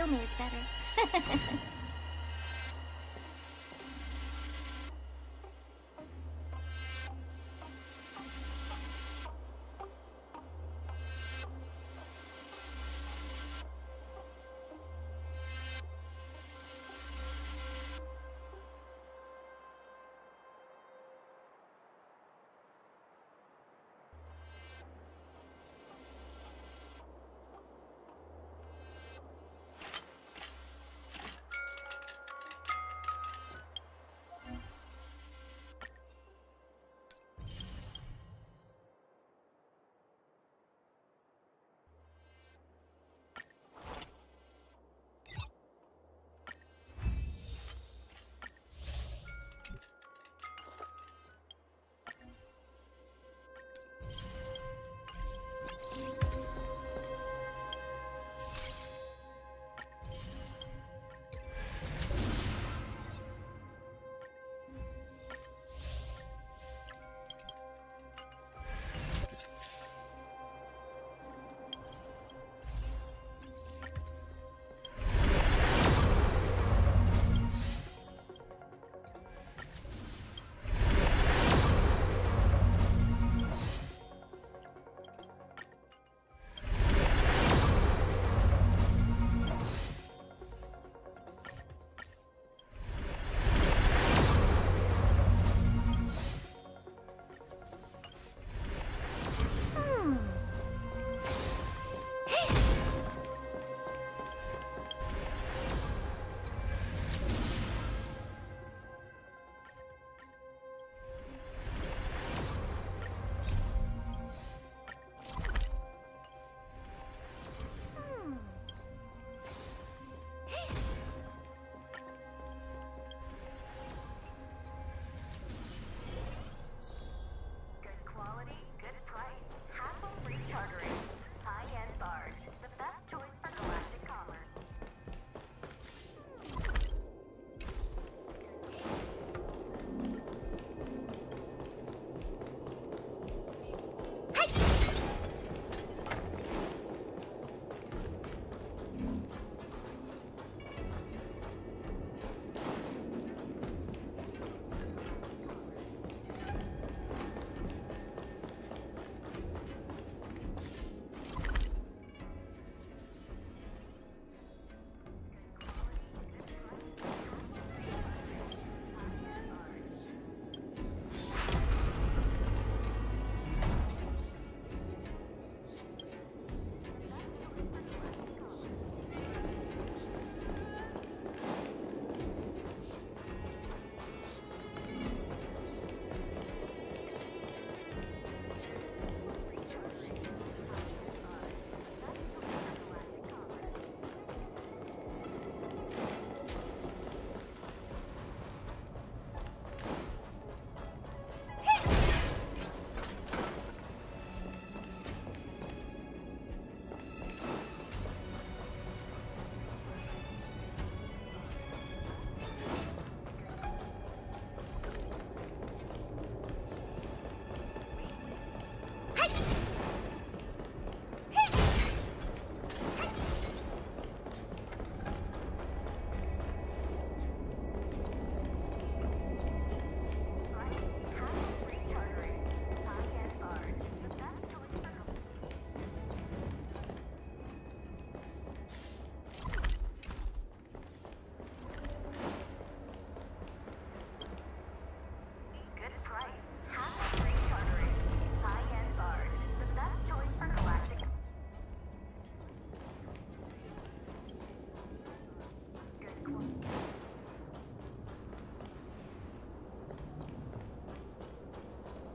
show me is better.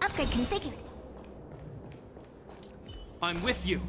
Upgrade configured. I'm with you.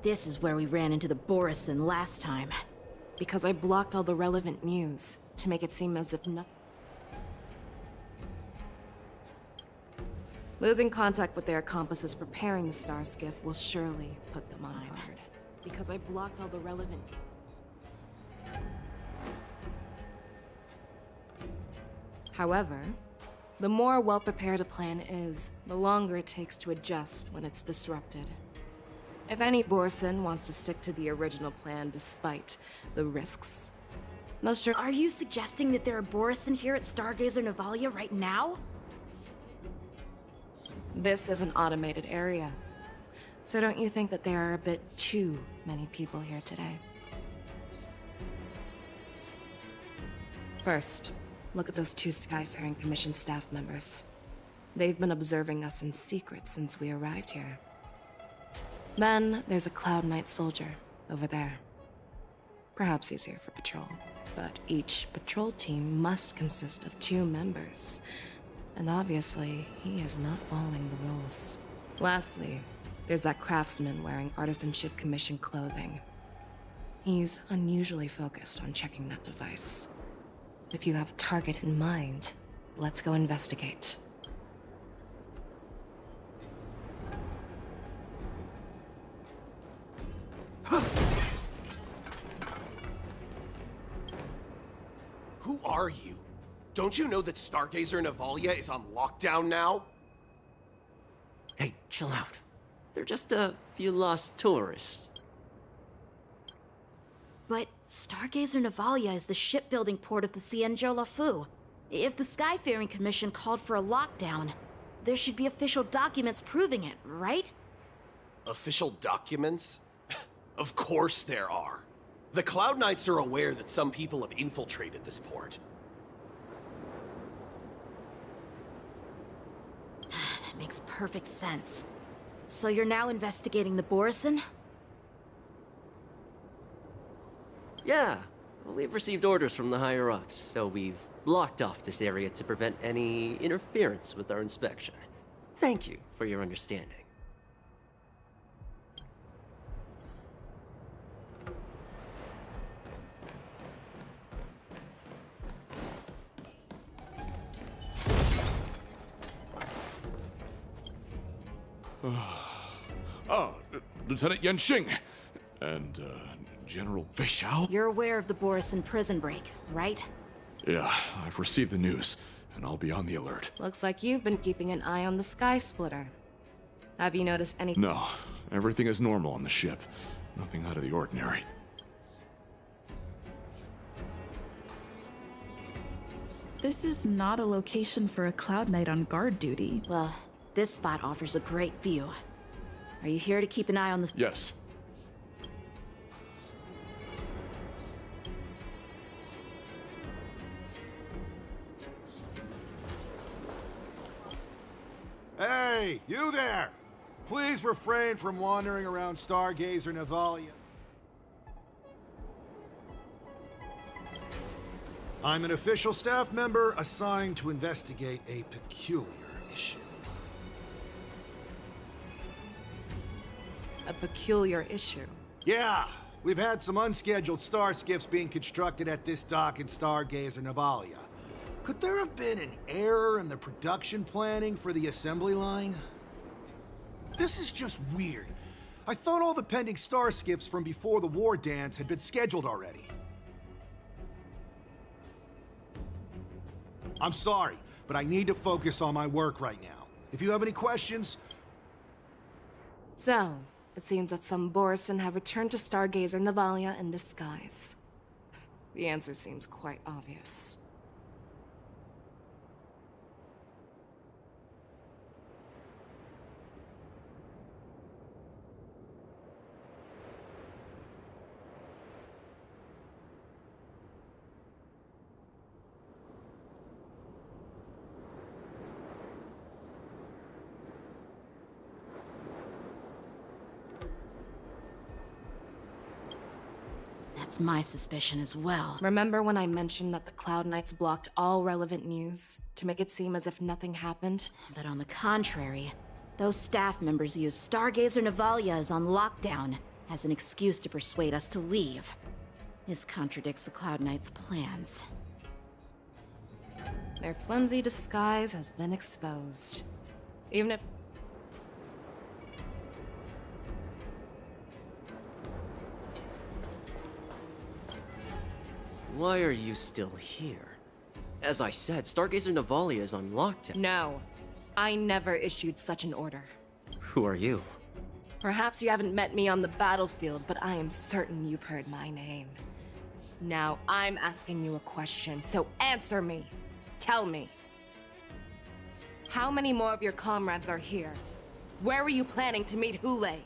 This is where we ran into the Borison last time. Because I blocked all the relevant news to make it seem as if nothing. Losing contact with their accomplices preparing the Star Skiff will surely put them on guard. Because I blocked all the relevant. However, the more well-prepared a plan is, the longer it takes to adjust when it's disrupted. If any Borison wants to stick to the original plan despite the risks, they'll sure— Are you suggesting that there are Borison here at Stargazer Navalia right now? This is an automated area. So don't you think that there are a bit too many people here today? First, look at those two Skyfaring Commission staff members. They've been observing us in secret since we arrived here. Then there's a Cloud Knight soldier over there. Perhaps he's here for patrol, but each patrol team must consist of 2 members. And obviously, he is not following the rules. Lastly, there's that craftsman wearing Artisanship Commission clothing. He's unusually focused on checking that device. If you have a target in mind, let's go investigate. Who are you? Don't you know that Stargazer Navalia is on lockdown now? Hey, chill out. They're just a few lost tourists. But Stargazer Navalia is the shipbuilding port of the Cienjo Lafu. If the Skyfaring Commission called for a lockdown, there should be official documents proving it, right? Official documents? Of course there are. The Cloud Knights are aware that some people have infiltrated this port. That makes perfect sense. So you're now investigating the Borison? Yeah, we've received orders from the higher-ups, so we've blocked off this area to prevent any interference with our inspection. Thank you for your understanding. Lieutenant Yenxing and General Weishao? You're aware of the Borison prison break, right? Yeah, I've received the news, and I'll be on the alert. Looks like you've been keeping an eye on the Sky Splitter. Have you noticed any— No, everything is normal on the ship. Nothing out of the ordinary. This is not a location for a Cloud Knight on guard duty. Well, this spot offers a great view. Are you here to keep an eye on the— Yes. Hey, you there! Please refrain from wandering around Stargazer Navalia. I'm an official staff member assigned to investigate a peculiar issue. a peculiar issue? Yeah, we've had some unscheduled star skiffs being constructed at this dock in Stargazer Navalia. Could there have been an error in the production planning for the assembly line? This is just weird. I thought all the pending star skiffs from before the war dance had been scheduled already. I'm sorry, but I need to focus on my work right now. If you have any questions... So, it seems that some Borison have returned to Stargazer Navalia in disguise. The answer seems quite obvious. That's my suspicion as well. Remember when I mentioned that the Cloud Knights blocked all relevant news to make it seem as if nothing happened? But on the contrary, those staff members use Stargazer Navalia as on lockdown, as an excuse to persuade us to leave. This contradicts the Cloud Knight's plans. Their flimsy disguise has been exposed. Even if... Why are you still here? As I said, Stargazer Navalia is on lockdown. No. I never issued such an order. Who are you? Perhaps you haven't met me on the battlefield, but I am certain you've heard my name. Now, I'm asking you a question, so answer me. Tell me. How many more of your comrades are here? Where were you planning to meet Hule?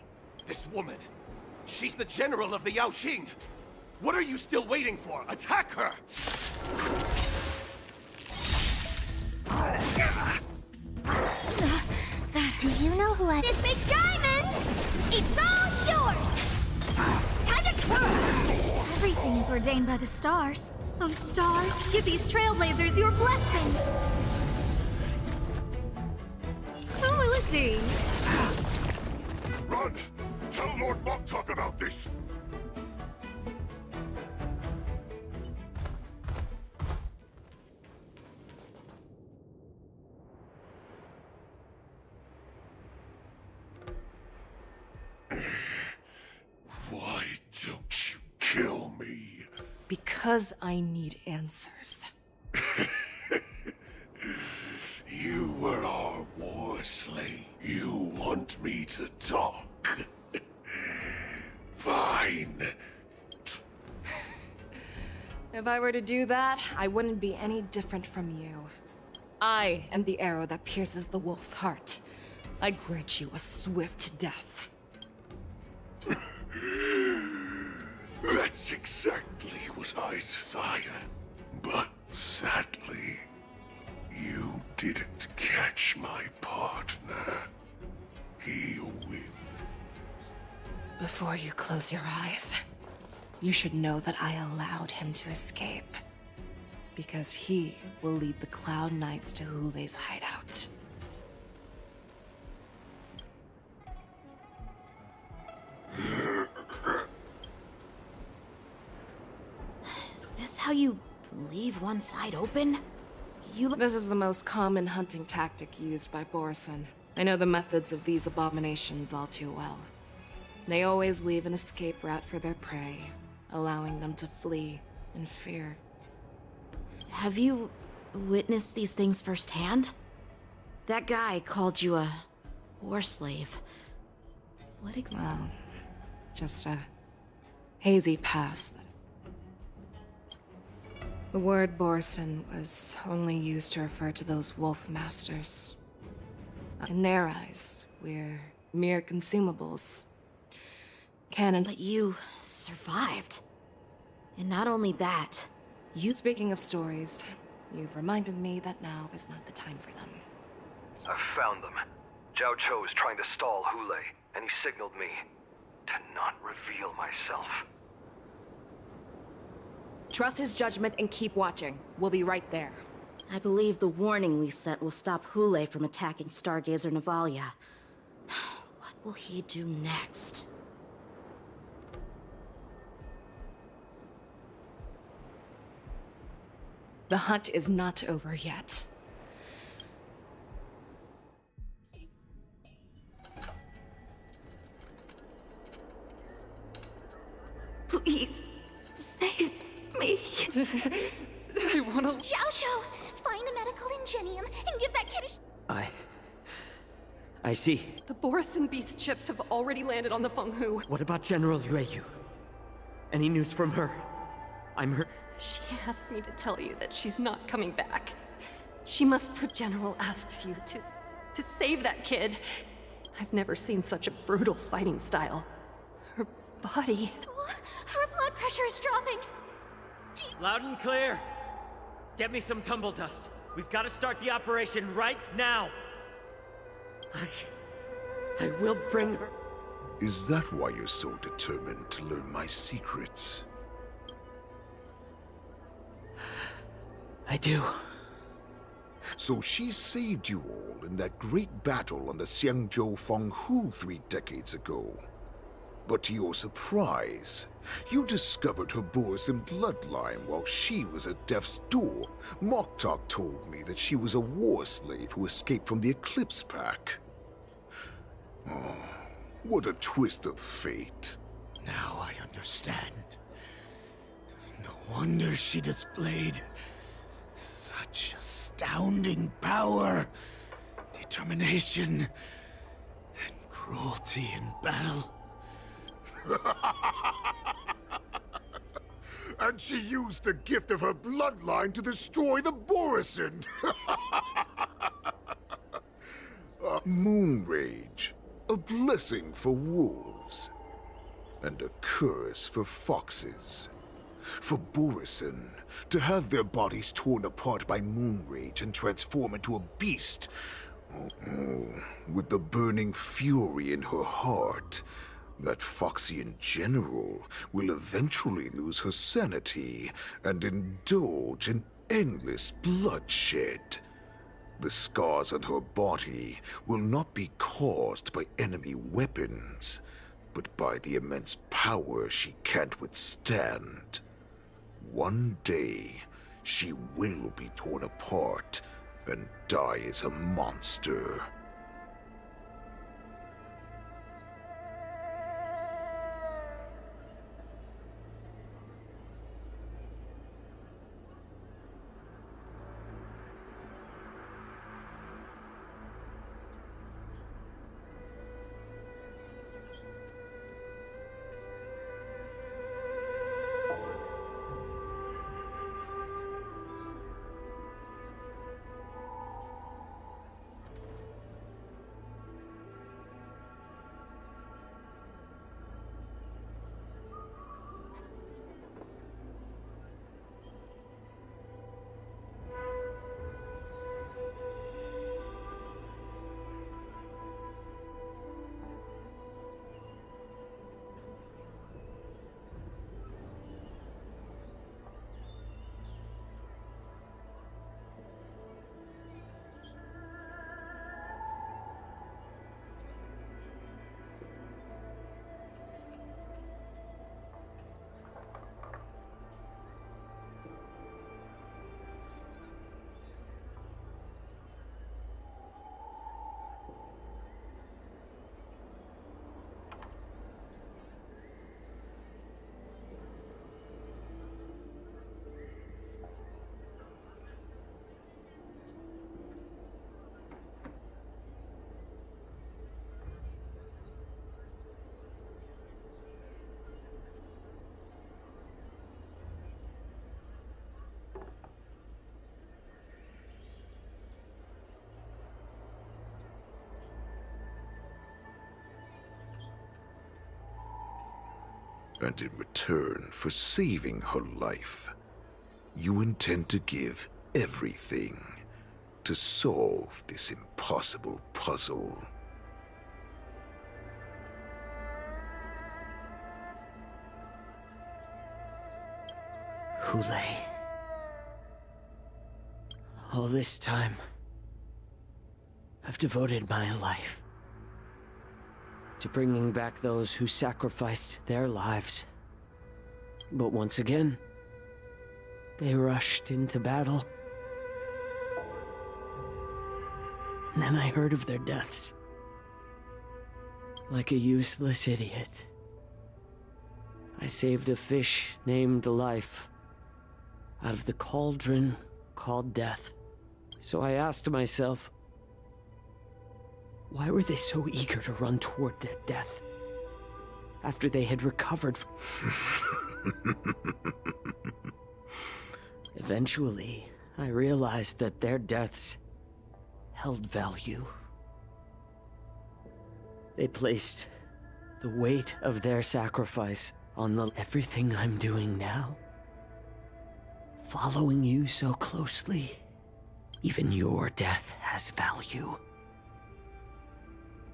This woman, she's the general of the Yaoxing. What are you still waiting for? Attack her! Do you know who I... This big diamond! It's all yours! Time to twirl! Everything is ordained by the stars. Oh, stars, give these trailblazers your blessing! Who will it be? Run! Tell Lord Moktok about this! Why don't you kill me? Because I need answers. You were our war slave. You want me to talk? Fine. If I were to do that, I wouldn't be any different from you. I am the arrow that pierces the wolf's heart. I grant you a swift death. That's exactly what I desire. But sadly, you didn't catch my partner. He will. Before you close your eyes, you should know that I allowed him to escape. Because he will lead the Cloud Knights to Hule's hideout. Is this how you leave one side open? This is the most common hunting tactic used by Borison. I know the methods of these abominations all too well. They always leave an escape route for their prey, allowing them to flee in fear. Have you witnessed these things firsthand? That guy called you a war slave. What exactly? Well, just a hazy past. The word Borison was only used to refer to those wolf masters. In their eyes, we're mere consumables. But you survived. And not only that, Speaking of stories, you've reminded me that now is not the time for them. I found them. Zhao Cho is trying to stall Hule, and he signaled me to not reveal myself. Trust his judgment and keep watching. We'll be right there. I believe the warning we sent will stop Hule from attacking Stargazer Navalia. What will he do next? The hunt is not over yet. Please, save me. I wanna... Xiao, find a medical ingenium and give that kid a I see. The Borison Beast ships have already landed on the Fenghu. What about General Yueyu? Any news from her? I'm her. She asked me to tell you that she's not coming back. She must... General asks you to save that kid. I've never seen such a brutal fighting style. Her body... Her blood pressure is dropping. Loud and clear. Get me some tumble dust. We've got to start the operation right now. I will bring her. Is that why you're so determined to learn my secrets? I do. So she saved you all in that great battle on the Xiangzhou Fenghu 3 decades ago. But to your surprise, you discovered her Borzan bloodline while she was at death's door. Moktok told me that she was a war slave who escaped from the Eclipse Pack. Oh, what a twist of fate. Now I understand. No wonder she displayed such astounding power, determination, and cruelty in battle. And she used the gift of her bloodline to destroy the Borzan. Moon Rage, a blessing for wolves, and a curse for foxes. For Borzan to have their bodies torn apart by Moon Rage and transform into a beast, with the burning fury in her heart, that Foxian general will eventually lose her sanity and indulge in endless bloodshed. The scars on her body will not be caused by enemy weapons, but by the immense power she can't withstand. One day, she will be torn apart and die as a monster. And in return for saving her life, you intend to give everything to solve this impossible puzzle. Hule. All this time, I've devoted my life to bringing back those who sacrificed their lives. But once again, they rushed into battle. And then I heard of their deaths. Like a useless idiot, I saved a fish named Life out of the cauldron called Death. So I asked myself, why were they so eager to run toward their death after they had recovered? Eventually, I realized that their deaths held value. They placed the weight of their sacrifice on everything I'm doing now. Following you so closely, even your death has value.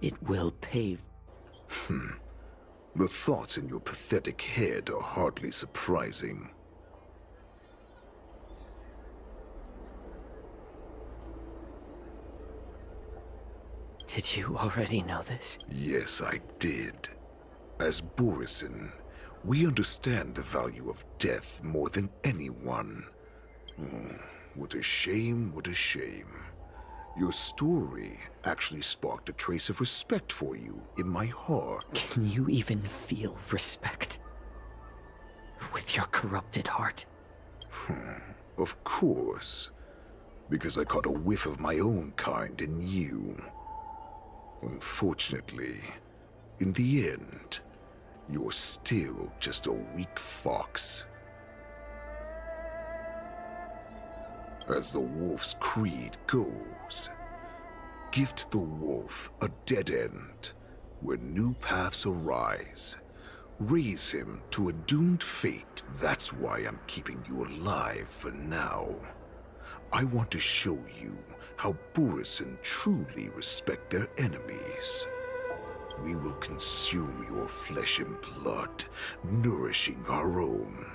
It will pay. The thoughts in your pathetic head are hardly surprising. Did you already know this? Yes, I did. As Borisin, we understand the value of death more than anyone. What a shame, what a shame. Your story actually sparked a trace of respect for you in my heart. Can you even feel respect? With your corrupted heart? Of course. Because I caught a whiff of my own kind in you. Unfortunately, in the end, you're still just a weak fox. As the wolf's creed goes, gift the wolf a dead end where new paths arise. Raise him to a doomed fate. That's why I'm keeping you alive for now. I want to show you how Borisin truly respect their enemies. We will consume your flesh and blood, nourishing our own.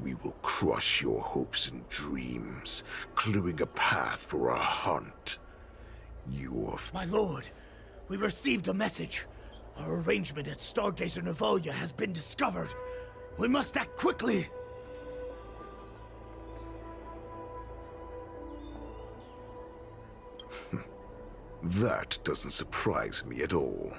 We will crush your hopes and dreams, clearing a path for our hunt. My lord, we received a message. Our arrangement at Stargazer Navalia has been discovered. We must act quickly. That doesn't surprise me at all.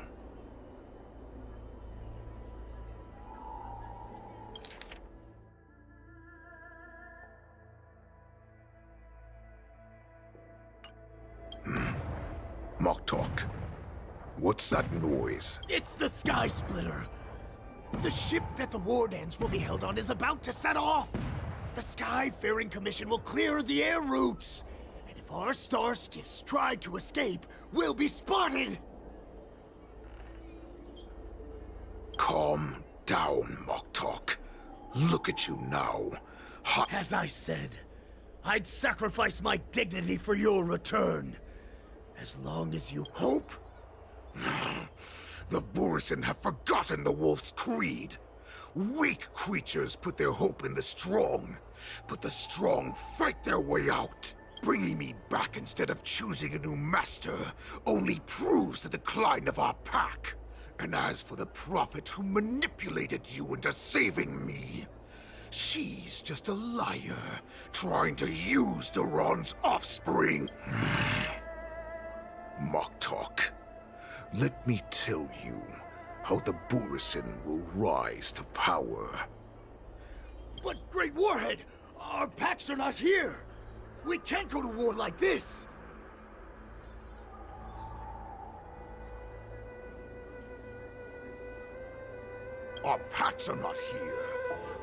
Moktok, what's that noise? It's the Sky Splitter. The ship that the Wardens will be held on is about to set off. The Skyfaring Commission will clear the air routes. And if our star skiffs try to escape, we'll be spotted. Calm down, Moktok. Look at you now. As I said, I'd sacrifice my dignity for your return. As long as you hope. The Borisin have forgotten the wolf's creed. Weak creatures put their hope in the strong, but the strong fight their way out. Bringing me back instead of choosing a new master only proves the decline of our pack. And as for the prophet who manipulated you into saving me, she's just a liar, trying to use Duran's offspring. Moktok, let me tell you how the Borisin will rise to power. But, Great Warhead, our packs are not here. We can't go to war like this. Our packs are not here.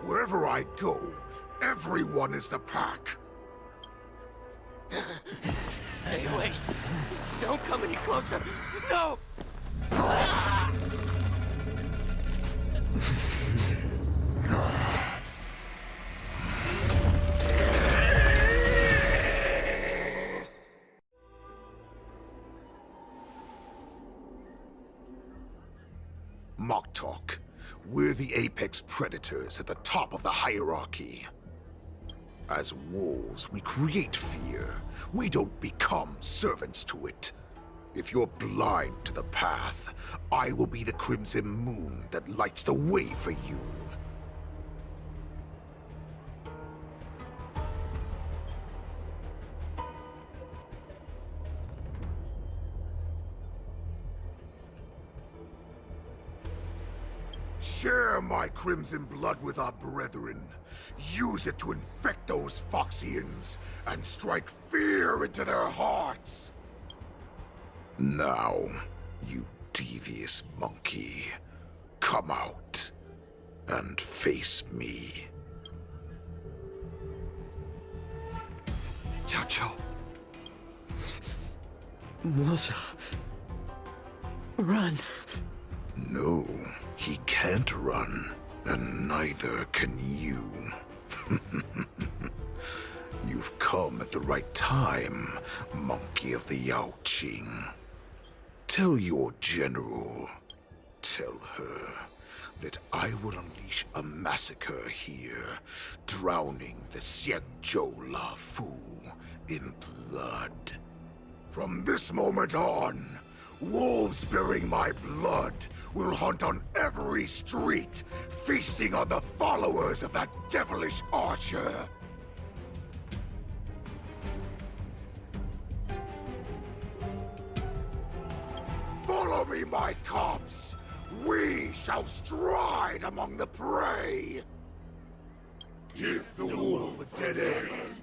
Wherever I go, everyone is the pack. Stay away. Just don't come any closer. No! Moktok, we're the apex predators at the top of the hierarchy. As wolves, we create fear. We don't become servants to it. If you're blind to the path, I will be the crimson moon that lights the way for you. Share my crimson blood with our brethren. Use it to infect those Foxians and strike fear into their hearts. Now, you devious monkey, come out and face me. Chow. Musa. Run. No, he can't run, and neither can you. You've come at the right time, monkey of the Yaoqing. Tell your general, tell her that I will unleash a massacre here, drowning the Xianzhou La Fu in blood. From this moment on, wolves bearing my blood will hunt on every street, feasting on the followers of that devilish archer. Follow me, my cubs! We shall stride among the prey! Give the wolf a dead end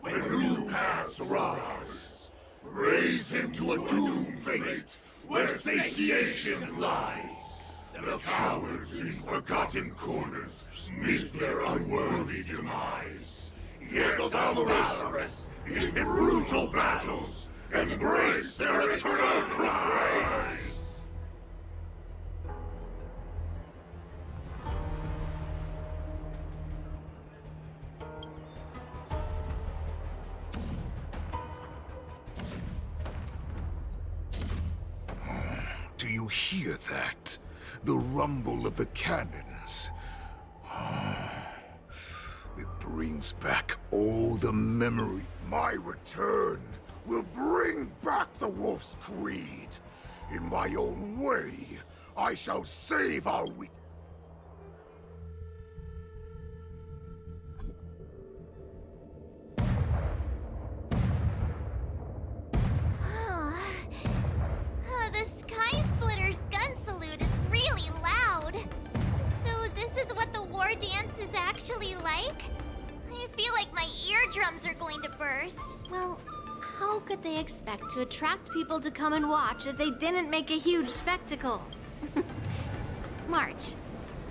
when new paths arise. Raise him to a doomed fate where satiation lies. The cowards in forgotten corners meet their unworthy demise. Yet the valorous in brutal battles embrace their eternal prize. Do you hear that? The rumble of the cannons. It brings back all the memory. My return will bring back the Wolf's Creed. In my own way, I shall save our weak. The Sky Splitter's gun salute is really loud. So this is what the war dance is actually like? I feel like my eardrums are going to burst. Well, how could they expect to attract people to come and watch if they didn't make a huge spectacle? March,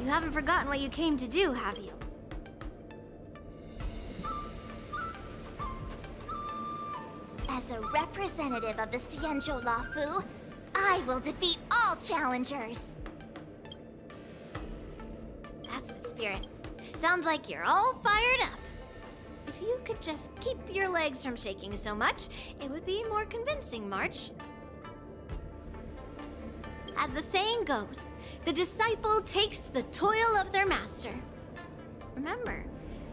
you haven't forgotten what you came to do, have you? As a representative of the Xianzhou Lafu, I will defeat all challengers. That's the spirit. Sounds like you're all fired up. If you could just keep your legs from shaking so much, it would be more convincing, March. As the saying goes, the disciple takes the toil of their master. Remember,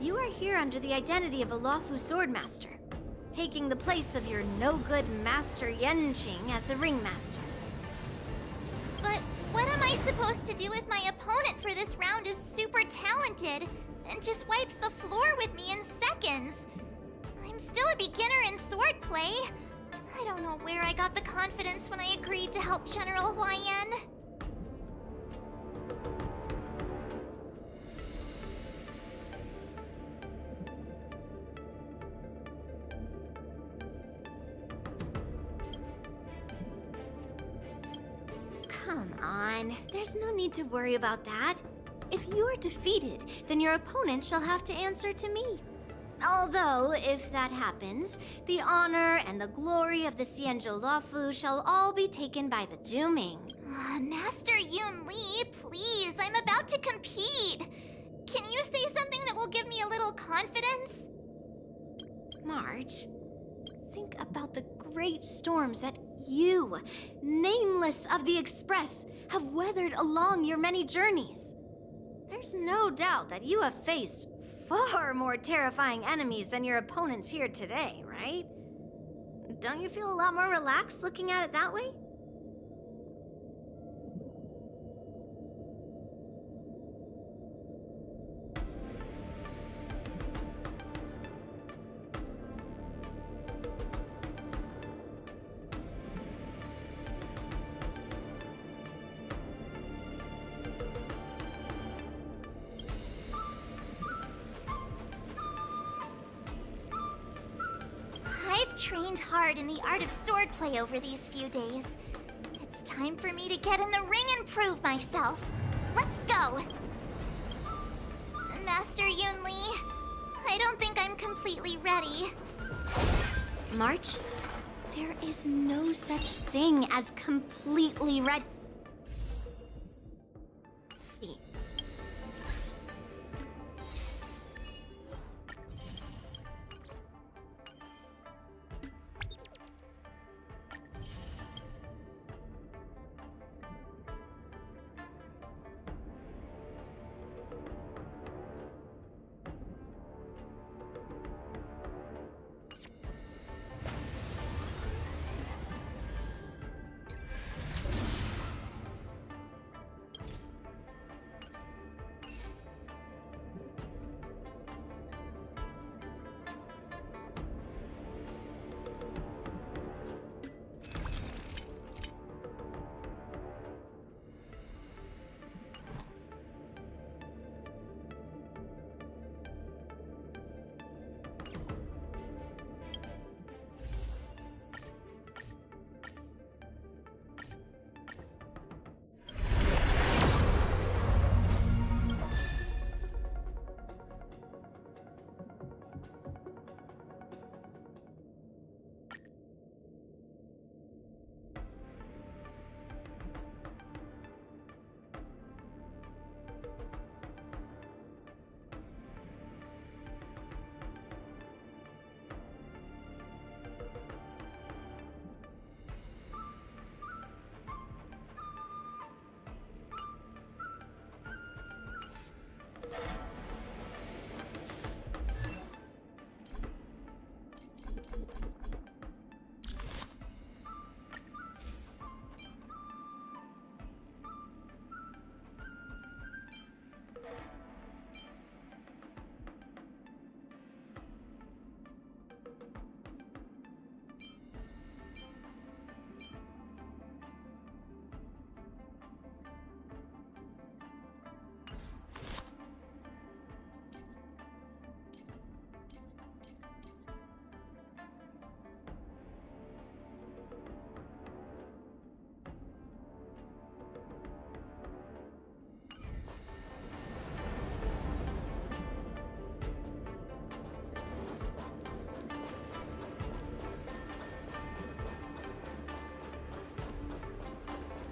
you are here under the identity of a Lafu swordmaster, taking the place of your no-good master Yenqing as the ringmaster. But what am I supposed to do if my opponent for this round is super talented and just wipes the floor with me in seconds? I'm still a beginner in swordplay. I don't know where I got the confidence when I agreed to help General Huaiyan. Come on, there's no need to worry about that. If you are defeated, then your opponent shall have to answer to me. Although, if that happens, the honor and the glory of the Xianzhou Lafu shall all be taken by the Juming. Master Yun Li, please, I'm about to compete. Can you say something that will give me a little confidence? March, think about the great storms that you, nameless of the Express, have weathered along your many journeys. There's no doubt that you have faced far more terrifying enemies than your opponents here today, right? Don't you feel a lot more relaxed looking at it that way? I've trained hard in the art of swordplay over these few days. It's time for me to get in the ring and prove myself. Let's go! Master Yun Li, I don't think I'm completely ready. March, there is no such thing as completely ready.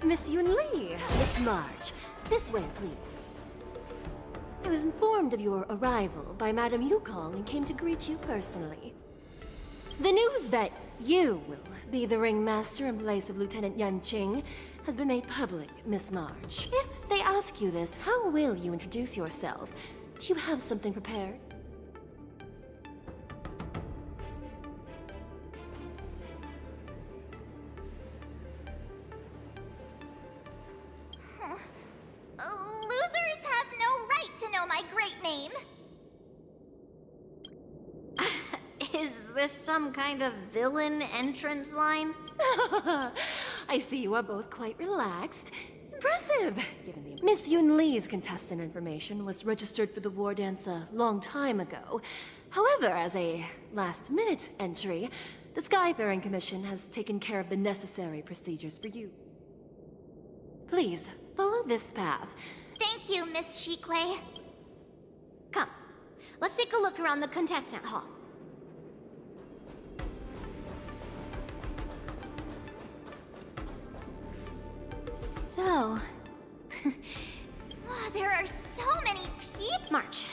Miss Yun Li, Miss March. This way, please. I was informed of your arrival by Madame Yukong and came to greet you personally. The news that you will be the ringmaster in place of Lieutenant Yan Qing has been made public, Miss March. If they ask you this, how will you introduce yourself? Do you have something prepared? Losers have no right to know my great name. Is this some kind of villain entrance line? I see you are both quite relaxed. Impressive, given the Miss Yun Li's contestant information was registered for the war dance a long time ago. However, as a last-minute entry, the Skyfaring Commission has taken care of the necessary procedures for you. Please, follow this path. Thank you, Miss Shikwe. Come, let's take a look around the contestant hall. So... there are so many people. March,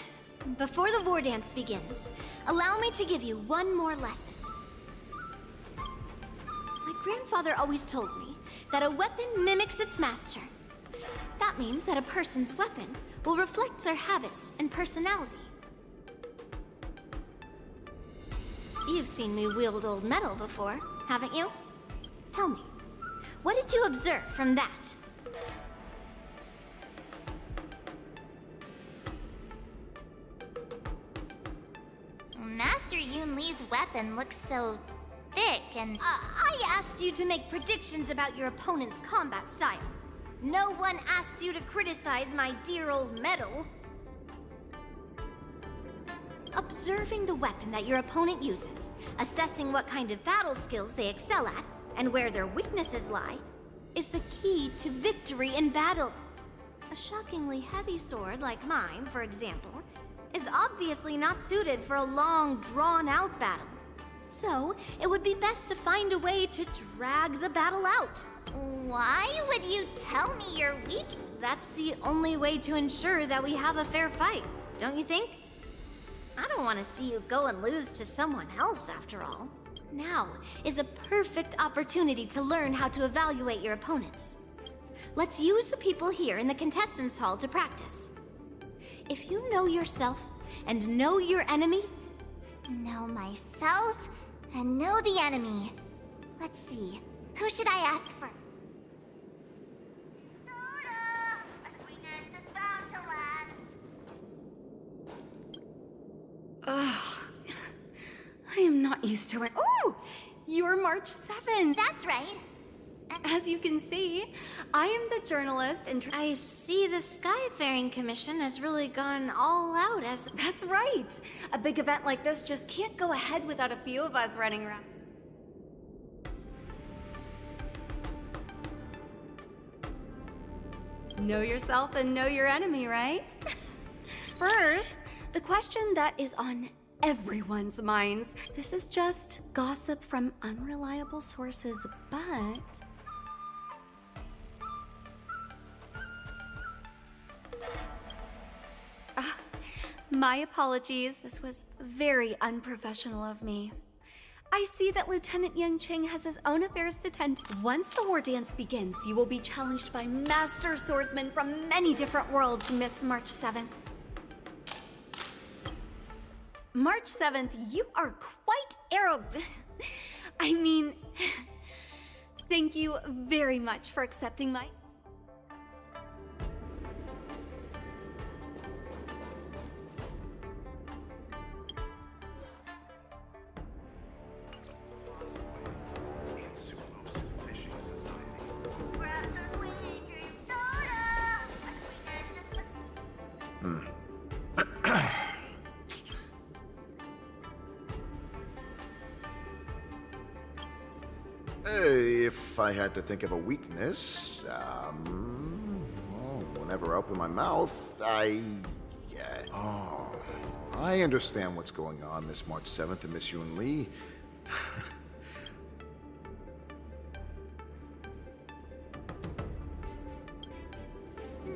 before the war dance begins, allow me to give you one more lesson. My grandfather always told me that a weapon mimics its master. That means that a person's weapon will reflect their habits and personality. You've seen me wield old metal before, haven't you? Tell me, what did you observe from that? Master Yun Li's weapon looks so thick and... I asked you to make predictions about your opponent's combat style. No one asked you to criticize my dear old metal. Observing the weapon that your opponent uses, assessing what kind of battle skills they excel at, and where their weaknesses lie, is the key to victory in battle. A shockingly heavy sword like mine, for example, is obviously not suited for a long, drawn-out battle. So, it would be best to find a way to drag the battle out. Why would you tell me you're weak? That's the only way to ensure that we have a fair fight, don't you think? I don't want to see you go and lose to someone else, after all. Now is a perfect opportunity to learn how to evaluate your opponents. Let's use the people here in the contestants' hall to practice. If you know yourself and know your enemy... Know myself and know the enemy. Let's see, who should I ask for? Soda! A sweetness is bound to last. Ugh. I am not used to it. Oh! You're March 7th! That's right. As you can see, I am the journalist and I see the Skyfaring Commission has really gone all out as... That's right! A big event like this just can't go ahead without a few of us running around. Know yourself and know your enemy, right? First, the question that is on everyone's minds. This is just gossip from unreliable sources, but... My apologies, this was very unprofessional of me. I see that Lieutenant Yang Qing has his own affairs to tend to. Once the war dance begins, you will be challenged by master swordsmen from many different worlds, Miss March 7th. March 7th, you are quite I mean, thank you very much for accepting my... If I had to think of a weakness, whenever I open my mouth, oh, I understand what's going on, Miss March 7th and Miss Yun Li.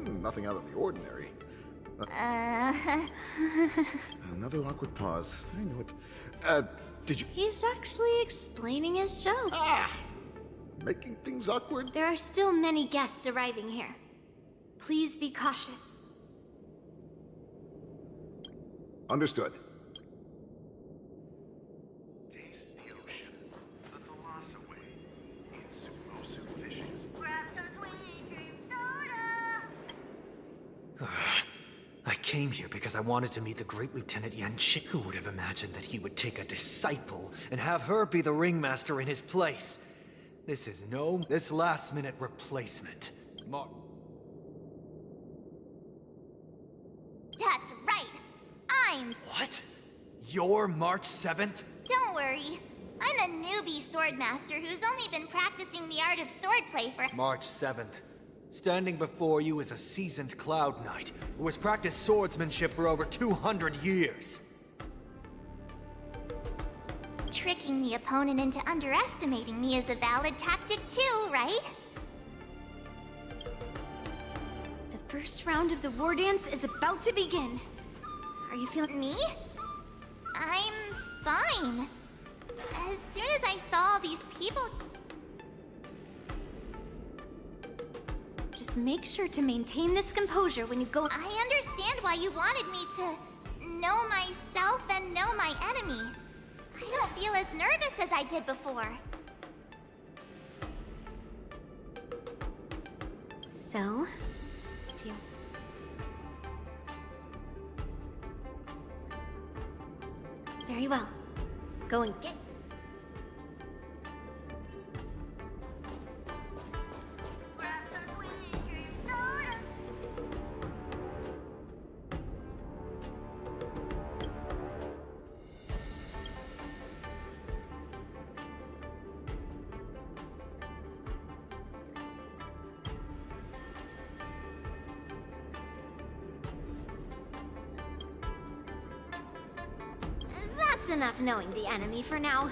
Nothing out of the ordinary. Another awkward pause. I knew it. Did you... He's actually explaining his joke. Making things awkward? There are still many guests arriving here. Please be cautious. Understood. I came here because I wanted to meet the great Lieutenant Yan Qing. Who would have imagined that he would take a disciple and have her be the ringmaster in his place? This is this last-minute replacement. That's right. I'm... What? You're March 7th? Don't worry. I'm a newbie swordmaster who's only been practicing the art of swordplay for... March 7th. Standing before you is a seasoned Cloud Knight who has practiced swordsmanship for over 200 years. Tricking the opponent into underestimating me is a valid tactic too, right? The first round of the war dance is about to begin. Are you feeling... Me? I'm fine. As soon as I saw all these people... Just make sure to maintain this composure when you go... I understand why you wanted me to know myself and know my enemy. I don't feel as nervous as I did before. So, very well. Go and get... That's enough knowing the enemy for now.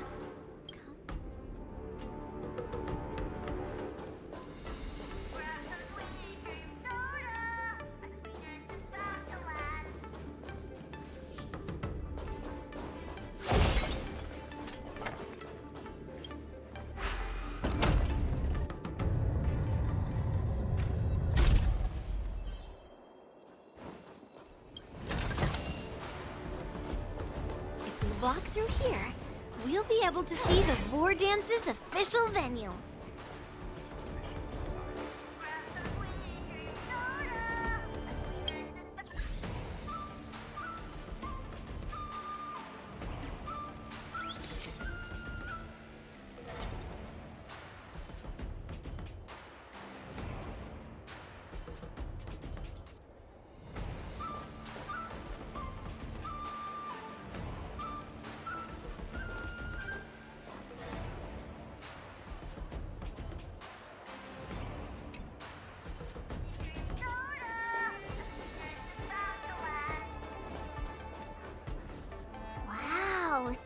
Walk through here, we'll be able to see the War Dance's official venue.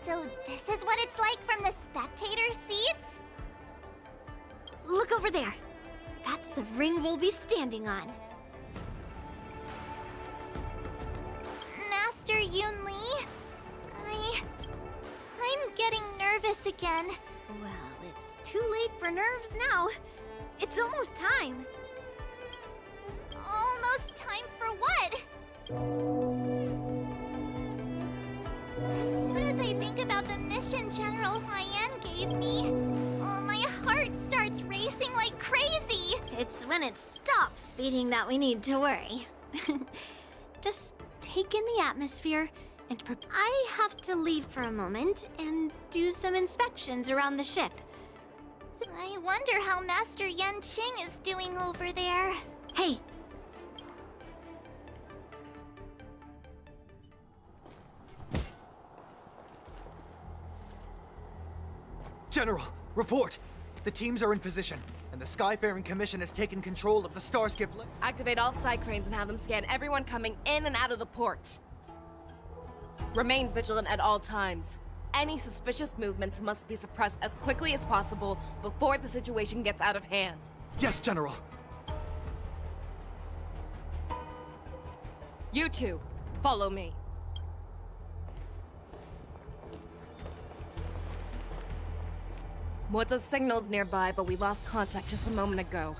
So this is what it's like from the spectator seats? Look over there. That's the ring we'll be standing on. Master Yun Li? I'm getting nervous again. Well, it's too late for nerves now. It's almost time. Almost time for what? As soon as I think about the mission General Huayan gave me, my heart starts racing like crazy. It's when it stops beating that we need to worry. Just take in the atmosphere and I have to leave for a moment and do some inspections around the ship. I wonder how Master Yan Qing is doing over there. Hey! General, report! The teams are in position, and the Skyfaring Commission has taken control of the Starskiff. Activate all side cranes and have them scan everyone coming in and out of the port. Remain vigilant at all times. Any suspicious movements must be suppressed as quickly as possible before the situation gets out of hand. Yes, General! You two, follow me. What's signal's nearby, but we lost contact just a moment ago.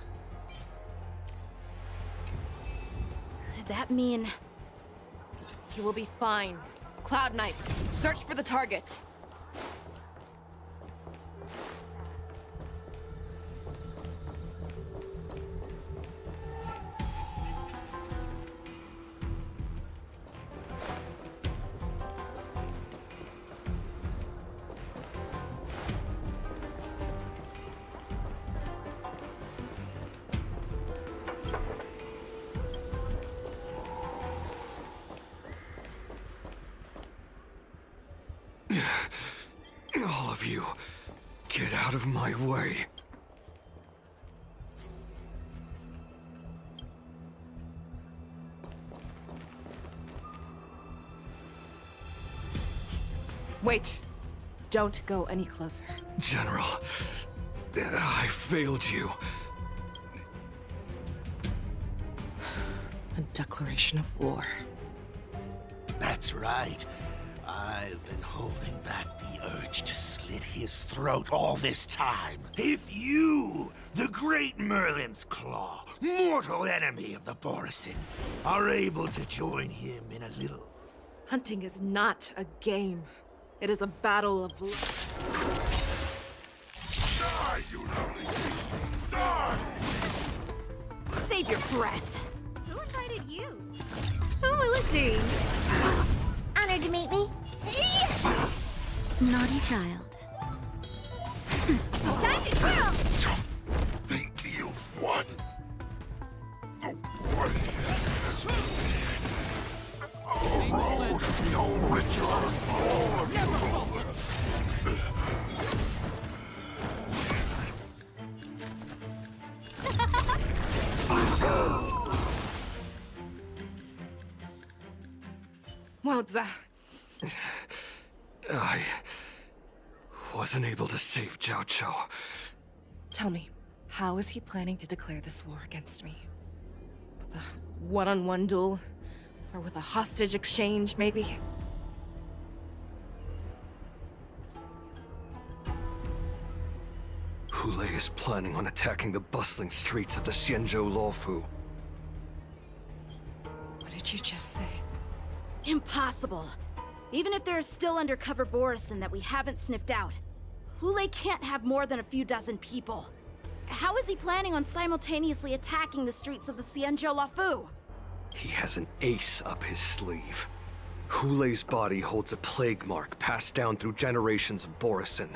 Could that mean... You will be fine. Cloud Knights, search for the target. All of you, get out of my way. Wait. Don't go any closer. General, I failed you. A declaration of war. That's right. I've been holding back the urge to slit his throat all this time. If you, the great Merlin's Claw, mortal enemy of the Borisin, are able to join him in a little... Hunting is not a game. It is a battle of... Die, you lonely beast! Die! Save your breath. Who invited you? Who will it be? Honored to meet me. Naughty child. Time to twirl! Think you've won. The war has a road of no return for all of you. I wasn't able to save Jiao Chou. Tell me, how is he planning to declare this war against me? With a one-on-one duel? Or with a hostage exchange, maybe? Hulei is planning on attacking the bustling streets of the Xianzhou Luofu. What did you just say? Impossible. Even if there are still undercover Borisin that we haven't sniffed out, Hulei can't have more than a few dozen people. How is he planning on simultaneously attacking the streets of the Xianzhou Luofu? He has an ace up his sleeve. Hulei's body holds a plague mark passed down through generations of Borisin.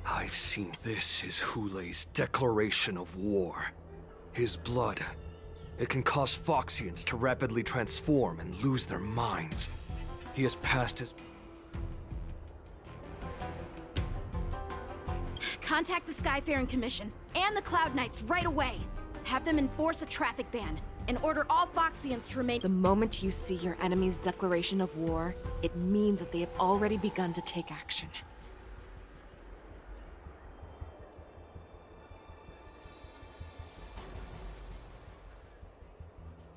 I've seen this is Hulei's declaration of war. His blood. It can cause Foxians to rapidly transform and lose their minds. He has passed his... Contact the Skyfaring Commission and the Cloud Knights right away. Have them enforce a traffic ban and order all Foxians to remain... The moment you see your enemy's declaration of war, it means that they have already begun to take action.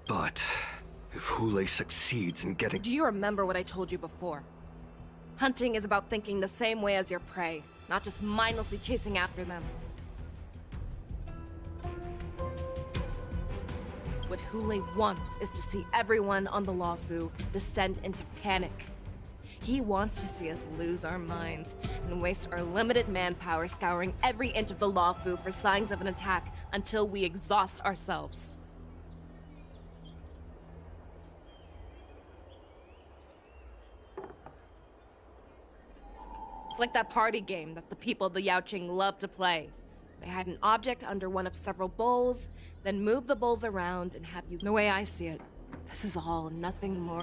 But if Hulei succeeds in getting... Do you remember what I told you before? Hunting is about thinking the same way as your prey, not just mindlessly chasing after them. What Hulei wants is to see everyone on the Luofu descend into panic. He wants to see us lose our minds and waste our limited manpower scouring every inch of the Luofu for signs of an attack until we exhaust ourselves. It's like that party game that the people of the Yaoqing love to play. They hide an object under one of several bowls, then move the bowls around and have you... The way I see it, this is all nothing more...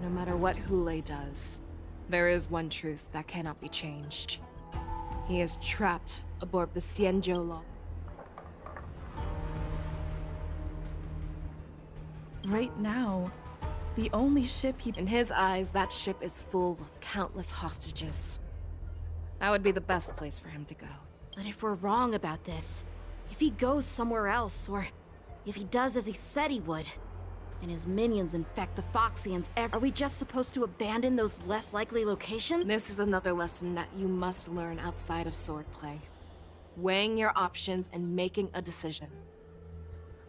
No matter what Hulei does, there is one truth that cannot be changed. He is trapped aboard the Xianzhou Luofu. Right now, the only ship he... In his eyes, that ship is full of countless hostages. That would be the best place for him to go. But if we're wrong about this, if he goes somewhere else, or if he does as he said he would, and his minions infect the Foxians, are we just supposed to abandon those less likely locations? This is another lesson that you must learn outside of swordplay. Weighing your options and making a decision.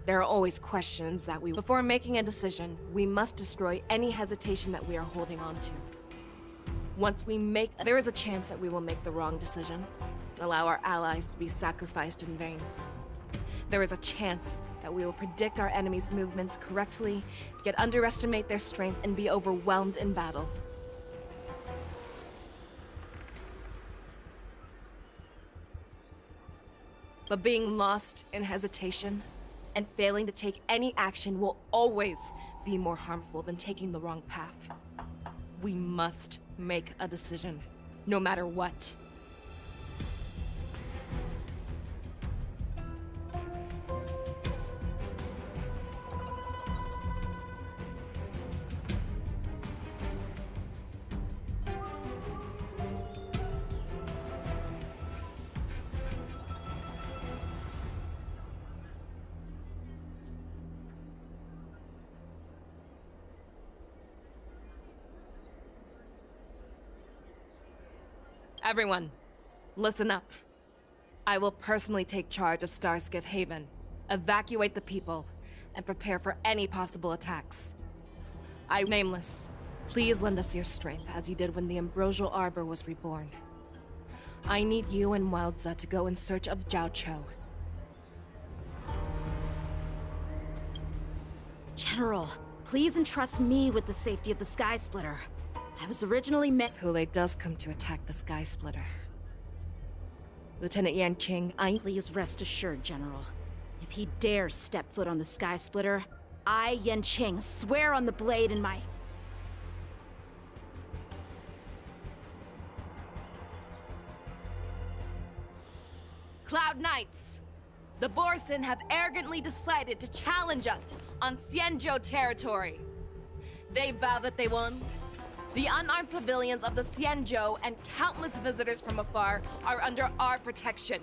There are always questions that before making a decision, we must destroy any hesitation that we are holding on to. Once we there is a chance that we will make the wrong decision and allow our allies to be sacrificed in vain. There is a chance that we will predict our enemies' movements correctly, yet underestimate their strength and be overwhelmed in battle. But being lost in hesitation and failing to take any action will always be more harmful than taking the wrong path. We must make a decision, no matter what. Everyone, listen up. I will personally take charge of Starskiff Haven, evacuate the people, and prepare for any possible attacks. Nameless, please lend us your strength as you did when the Ambrosial Arbor was reborn. I need you and Wildza to go in search of Jiao Cho. General, please entrust me with the safety of the Sky Splitter. I was originally meant— If Hule does come to attack the Sky Splitter, Lieutenant Yanqing, Please rest assured, General. If he dares step foot on the Sky Splitter, I, Yanqing, swear on the blade in my— Cloud Knights! The Borson have arrogantly decided to challenge us on Xianzhou territory. They vow that they won. The unarmed civilians of the Xianzhou and countless visitors from afar are under our protection.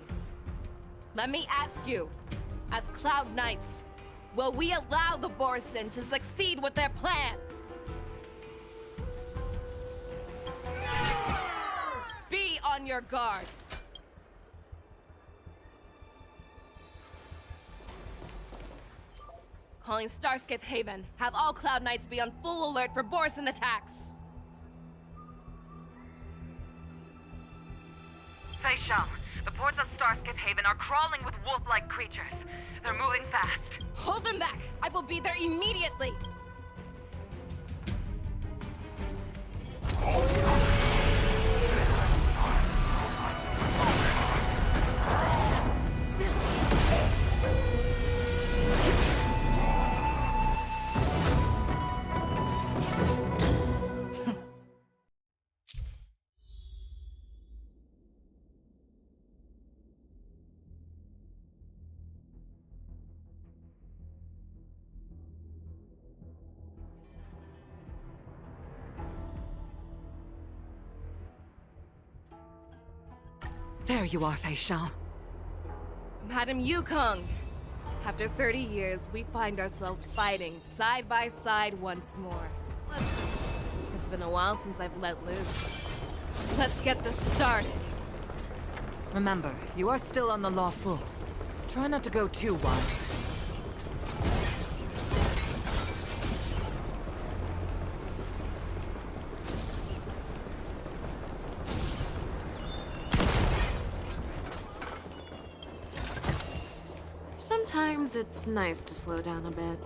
Let me ask you, as Cloud Knights, will we allow the Borson to succeed with their plan? Be on your guard. Calling Starskiff Haven. Have all Cloud Knights be on full alert for Borson attacks. Fei Shang, the ports of Starskiff Haven are crawling with wolf-like creatures. They're moving fast. Hold them back! I will be there immediately! There you are, Fei Shang. Madam Yukong, after 30 years, we find ourselves fighting side by side once more. It's been a while since I've let loose. Let's get this started. Remember, you are still on the lawful. Try not to go too wild. Sometimes it's nice to slow down a bit.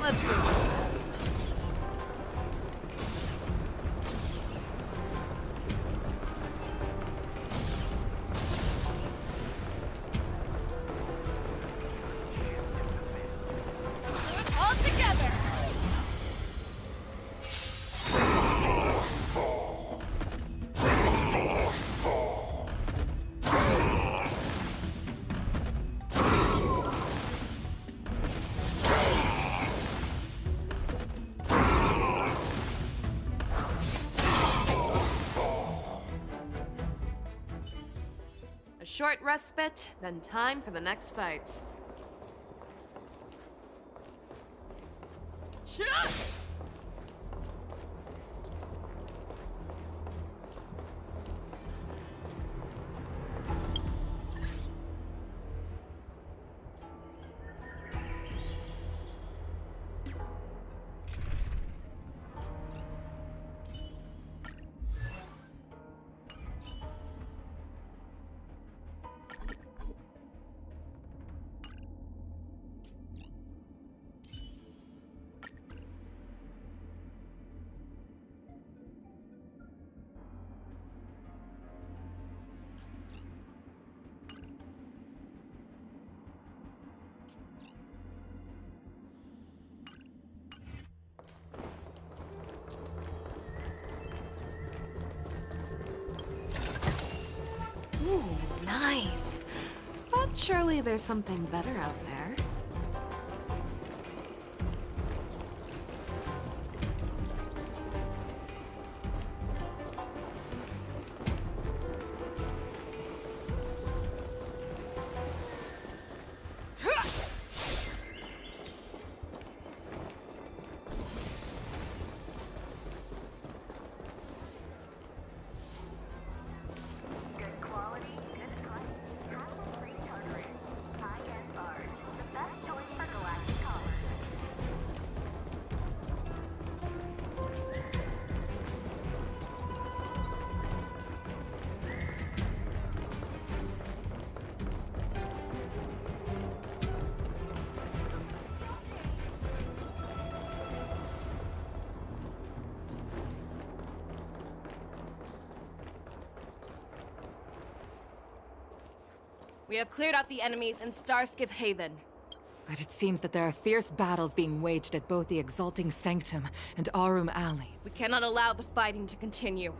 Let's see. All together! short respite, then time for the next fight. Ooh, nice. But surely there's something better out there. We have cleared out the enemies in Starskiff Haven. But it seems that there are fierce battles being waged at both the Exalting Sanctum and Arum Alley. We cannot allow the fighting to continue.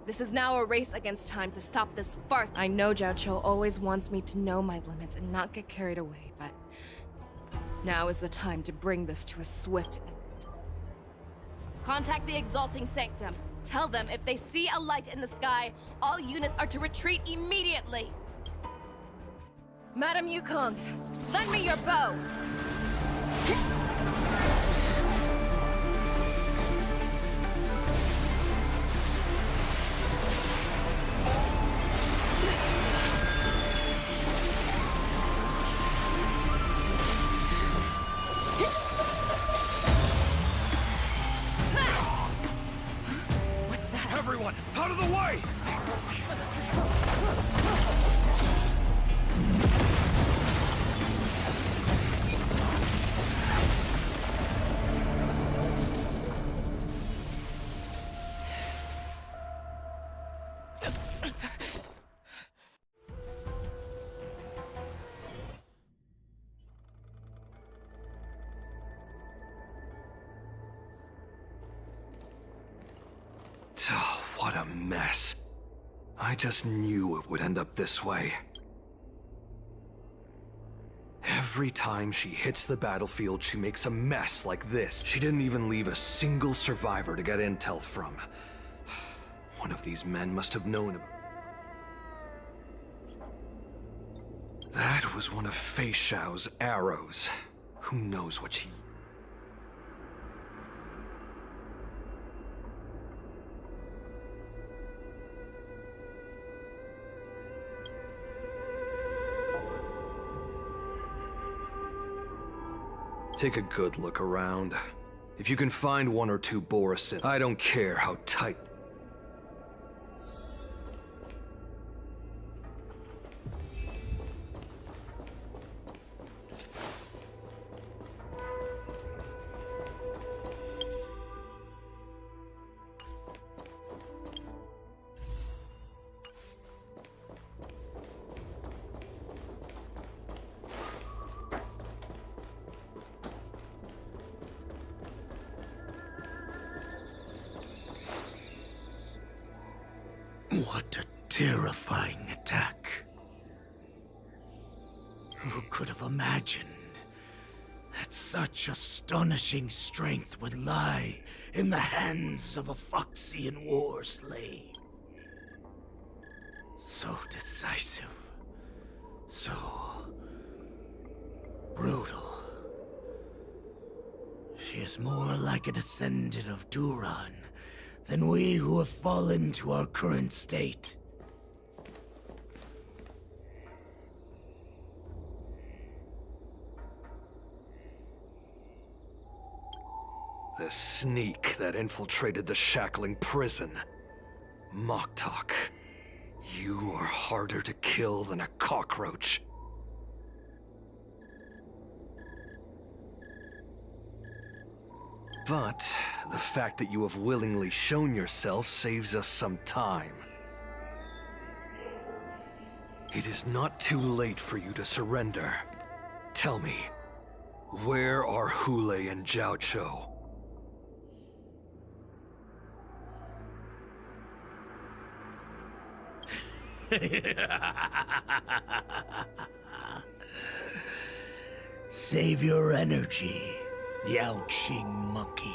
This is now a race against time to stop this farce. I know Zhao Cho always wants me to know my limits and not get carried away, but now is the time to bring this to a swift end. Contact the Exalting Sanctum. Tell them if they see a light in the sky, all units are to retreat immediately. Madam Yukong, lend me your bow! What's that? Everyone, out of the way! Oh, what a mess. I just knew it would end up this way. Every time she hits the battlefield, she makes a mess like this. She didn't even leave a single survivor to get intel from. One of these men must have known about. That was one of Fei Xiao's arrows. Who knows what she... Take a good look around. If you can find one or two Borisin, I don't care how tight. What a terrifying attack. Who could have imagined that such astonishing strength would lie in the hands of a Foxian war slave? So decisive, So brutal. She is more like a descendant of Duran than we who have fallen to our current state. The sneak that infiltrated the shackling prison. Moktok, you are harder to kill than a cockroach. But the fact that you have willingly shown yourself saves us some time. It is not too late for you to surrender. Tell me, where are Hule and Jiao Cho? Save your energy, Yao Qing monkey.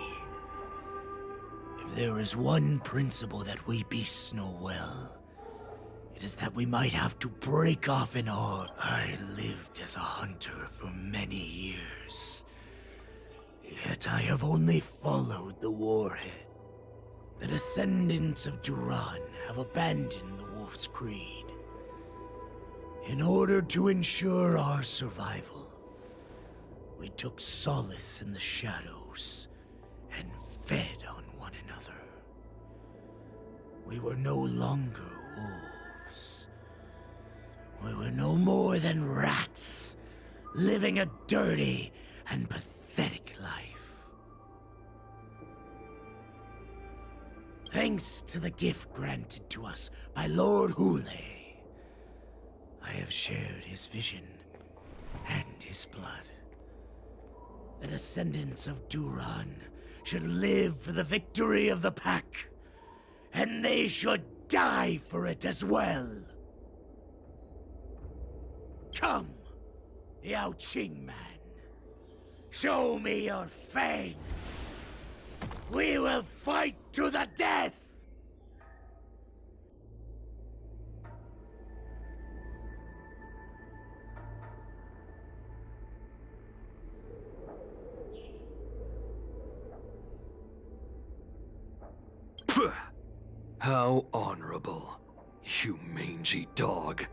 If there is one principle that we beasts know well, it is that we might have to break off an horde. I lived as a hunter for many years, yet I have only followed the warhead. The descendants of Duran have abandoned the Wolf's Creed. In order to ensure our survival, we took solace in the shadows and fed on one another. We were no longer wolves. We were no more than rats, living a dirty and pathetic life. Thanks to the gift granted to us by Lord Hule, I have shared his vision and his blood. The descendants of Duran should live for the victory of the pack, and they should die for it as well. Come, Yao Qing man. Show me your fangs. We will fight to the death! Pugh! How honorable, you mangy dog.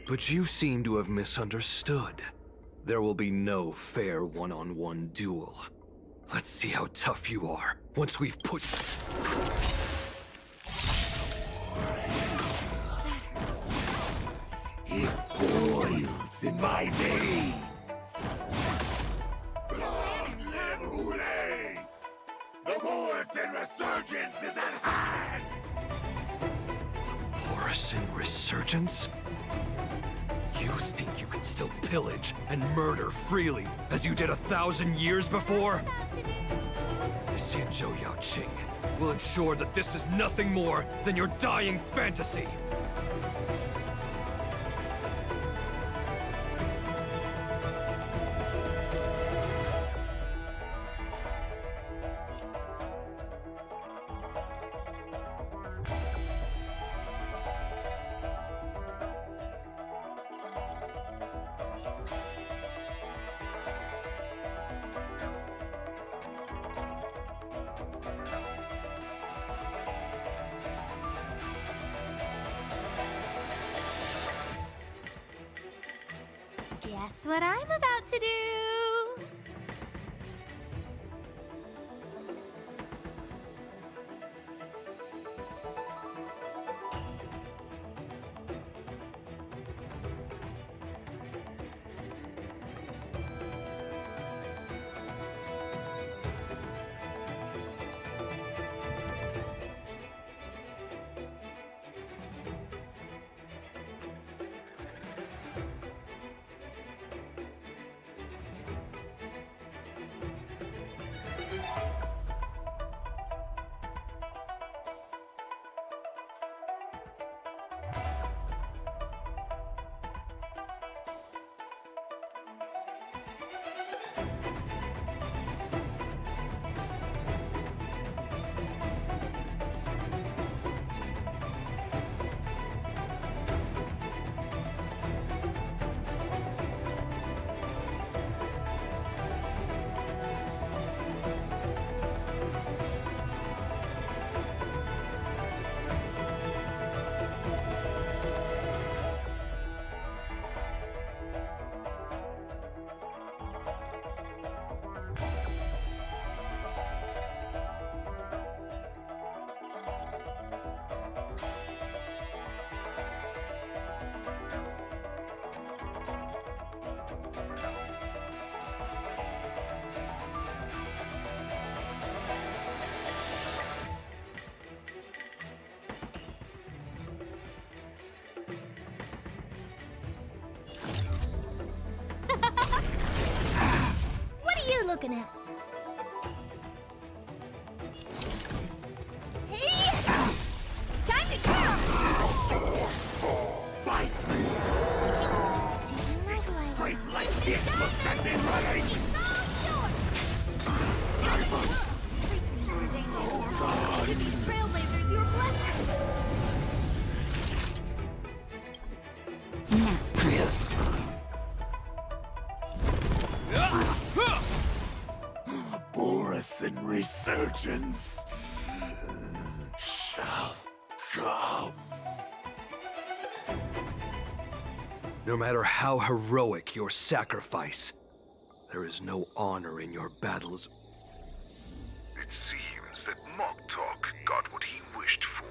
But you seem to have misunderstood. There will be no fair one-on-one duel. Let's see how tough you are once we've put... It boils in my veins. Long live Hule! The Morrison Resurgence is at hand! Morrison Resurgence? You think you can still pillage and murder freely, as you did 1,000 years before? This Foxy and Zhou Yaoqing will ensure that this is nothing more than your dying fantasy. Guess what I'm about to do? What are you looking at? Hey! Time to kill! Fight me! Straight like this will send me running! Give these trailblazers your blessing! Boris and resurgence shall come. No matter how heroic your sacrifice, there is no honor in your battles. It seems that Moktok got what he wished for.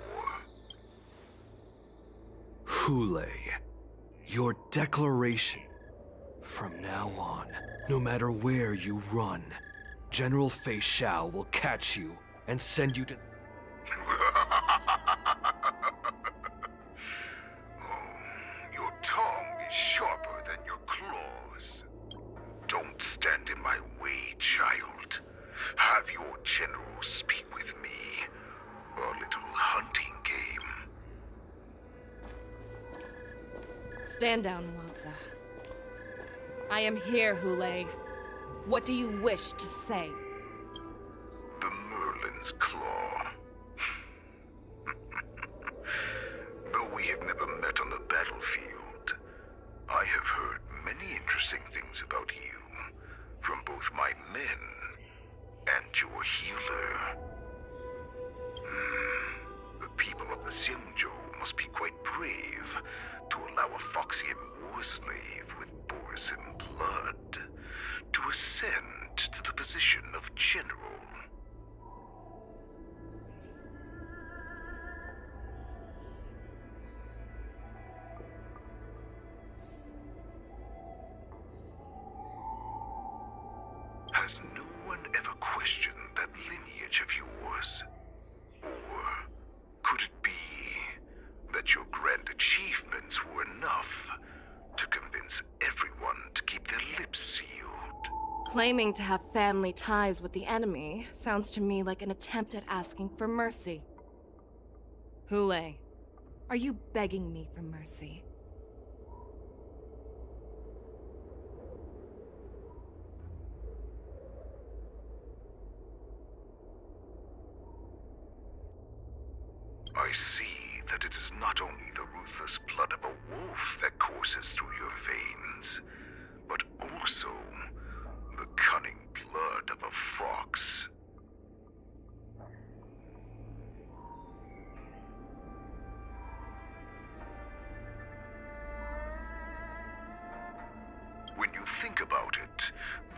Hule, your declaration. From now on, no matter where you run, General Fei Xiao will catch you and send you to... Your tongue is sharper than your claws. Don't stand in my way, child. Have your general speak with me. A little hunting game. Stand down, Walza. I am here, Hule. What do you wish to say? The Merlin's Claw. Though we have never met on the battlefield, I have heard many interesting things about you from both my men and your healer. The people of the Xianzhou must be quite brave to allow a Foxian war slave with Borisin blood to ascend to the position of general. Has no one ever questioned that lineage of yours? Or could it be that your grand achievements were enough to convince everyone to keep their lips sealed? Claiming to have family ties with the enemy sounds to me like an attempt at asking for mercy. Hule, are you begging me for mercy? I see that it is not only the ruthless blood of a wolf that courses through your veins, but also the cunning blood of a fox. When you think about it,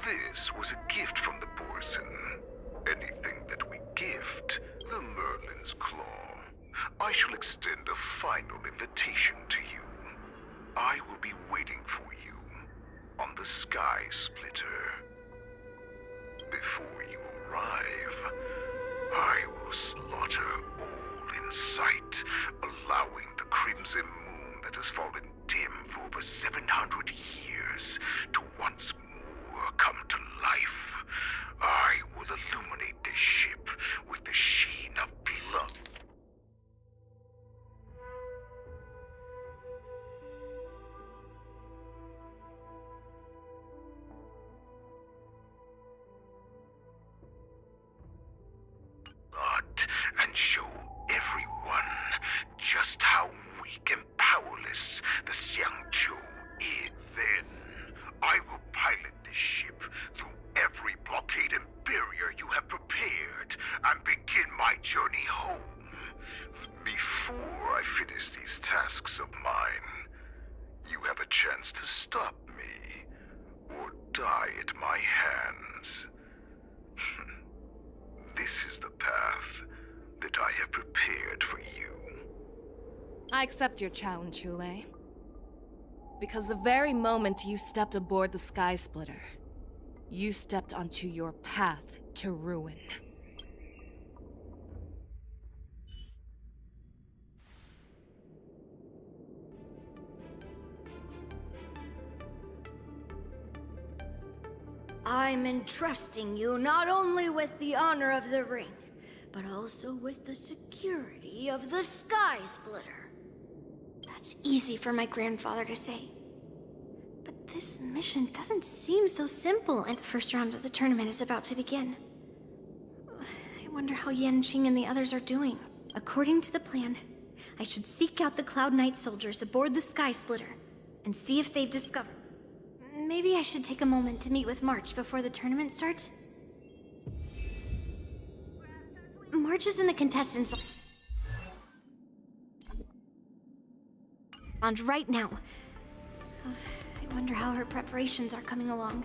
this was a gift from the Borson. Anything that we gift, the Merlin's Claw. I shall extend a final invitation to you. I will be waiting for you on the Sky Splitter. Before you arrive, I will slaughter all in sight, allowing the crimson moon that has fallen dim for over 700 years to once more come to life. I will illuminate this ship with the sheen of blood. And show everyone just how weak and powerless the Xiangzhou is. Then I will pilot this ship through every blockade and barrier you have prepared and begin my journey home. Before I finish these tasks of mine, you have a chance to stop me or die at my hands. This is the path that I have prepared for you. I accept your challenge, Hule. Because the very moment you stepped aboard the Sky Splitter, you stepped onto your path to ruin. I'm entrusting you not only with the honor of the ring, but also with the security of the Sky Splitter. That's easy for my grandfather to say. But this mission doesn't seem so simple, and the first round of the tournament is about to begin. I wonder how Yanqing and the others are doing. According to the plan, I should seek out the Cloud Knight soldiers aboard the Sky Splitter and see if they've discovered. Maybe I should take a moment to meet with March before the tournament starts. March is in the contestants' lounge right now. I wonder how her preparations are coming along.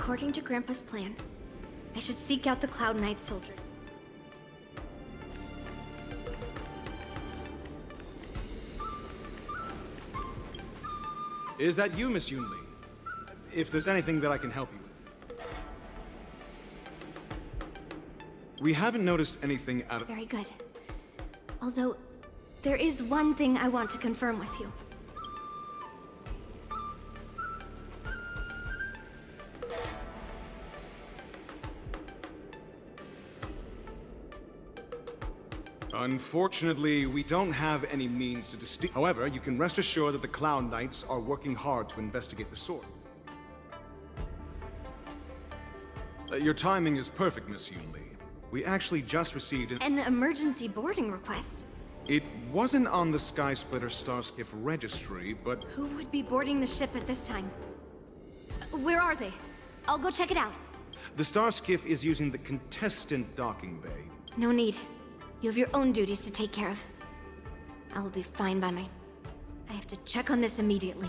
According to Grandpa's plan, I should seek out the Cloud Knight soldier. Is that you, Miss Yunli? If there's anything that I can help you with. We haven't noticed anything out of— Very good. Although, there is one thing I want to confirm with you. Unfortunately, we don't have any means to distinguish. However, you can rest assured that the Cloud Knights are working hard to investigate the sword. Your timing is perfect, Miss Yunli. We actually just received An emergency boarding request. It wasn't on the Skysplitter Starskiff registry, but— Who would be boarding the ship at this time? Where are they? I'll go check it out. the Starskiff is using the contestant docking bay. No need. You have your own duties to take care of. I will be fine by myself. I have to check on this immediately.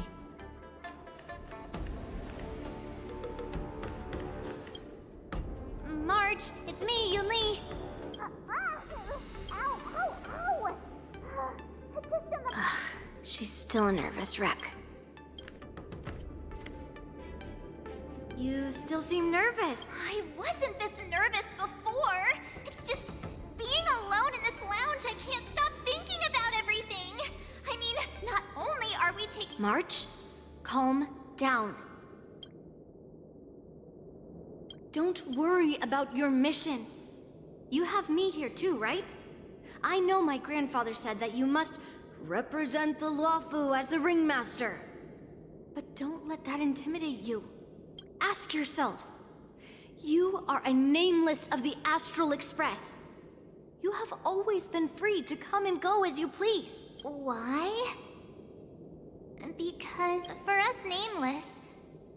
Marge, it's me, Yunli. Ugh, she's still a nervous wreck. You still seem nervous. I wasn't this nervous before. It's just being alone in this lounge, I can't stop thinking about everything. I mean, not only are we taking— Marge, calm down. Don't worry about your mission. You have me here too, right? I know my grandfather said that you must represent the Luofu as the ringmaster. But don't let that intimidate you. Ask yourself. You are a nameless of the Astral Express. You have always been free to come and go as you please. Why? Because for us nameless,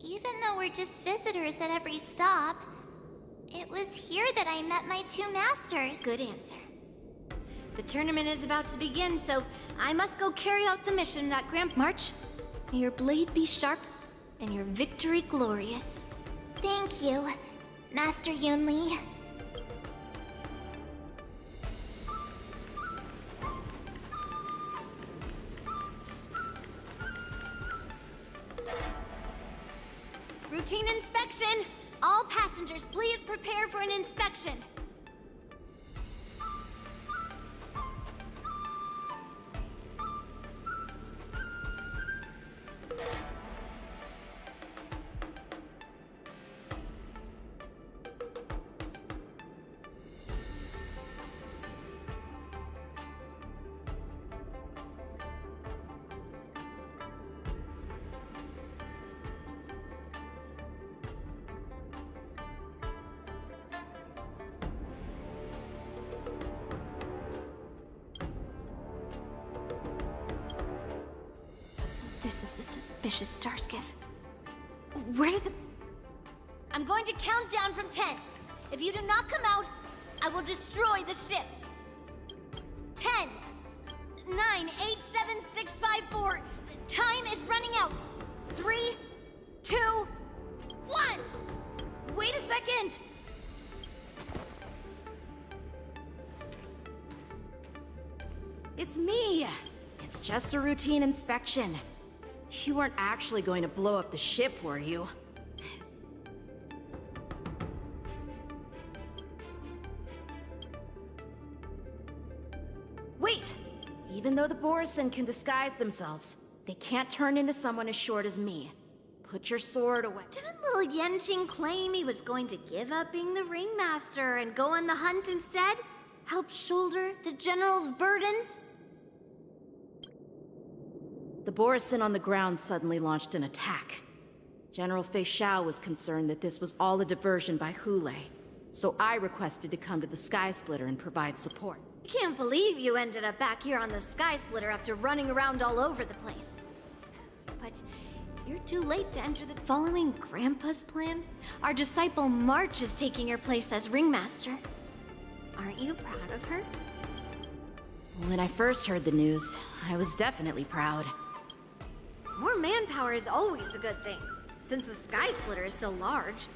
even though we're just visitors at every stop, it was here that I met my two masters. Good answer. The tournament is about to begin, so I must go carry out the mission that March, may your blade be sharp and your victory glorious. Thank you, Master Yunli. Routine inspection! All passengers, please prepare for an inspection. This is the suspicious Starskiff. Where did the— I'm going to count down from 10. If you do not come out, I will destroy the ship. 10, 9, 8, 7, 6, 5, 4. Time is running out. 3, 2, 1. Wait a second! It's me. It's just a routine inspection. You weren't actually going to blow up the ship, were you? Wait! Even though the Borisin can disguise themselves, they can't turn into someone as short as me. Put your sword away. Didn't little Yenqing claim he was going to give up being the ringmaster and go on the hunt instead? Help shoulder the general's burdens? The Borisin on the ground suddenly launched an attack. General Fei Xiao was concerned that this was all a diversion by Hule, so I requested to come to the Sky Splitter and provide support. Can't believe you ended up back here on the Sky Splitter after running around all over the place. But you're too late to enter the— Following Grandpa's plan, our disciple March is taking your place as ringmaster. Aren't you proud of her? When I first heard the news, I was definitely proud. More manpower is always a good thing, since the Sky Splitter is so large.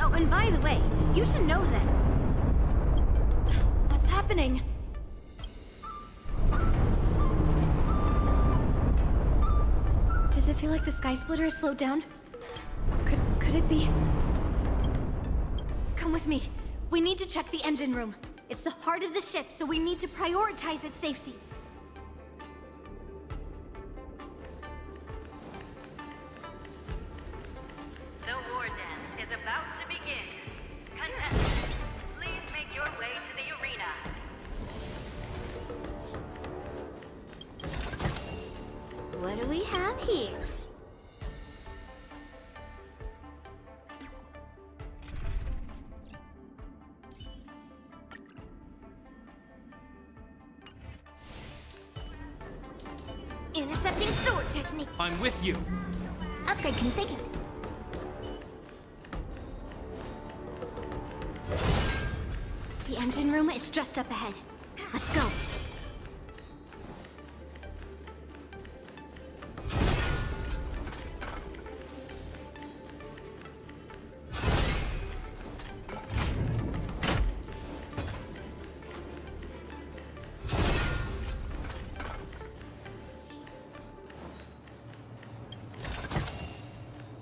Oh, and by the way, you should know that... What's happening? Does it feel like the Sky Splitter has slowed down? Could it be? Come with me. We need to check the engine room. It's the heart of the ship, so we need to prioritize its safety. The war dance is about to begin. Contestants, please make your way to the arena. What do we have here? Intercepting sword technique. I'm with you. Upgrade configured. The engine room is just up ahead. Let's go.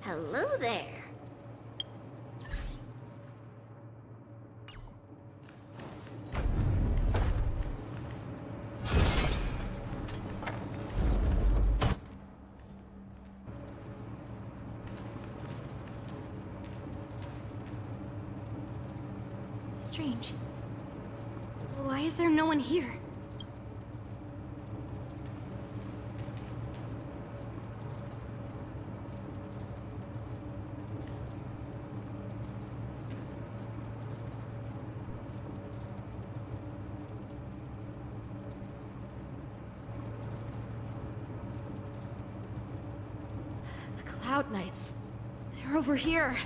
Hello there. Strange. Why is there no one here? Cloud Knights. They're over here.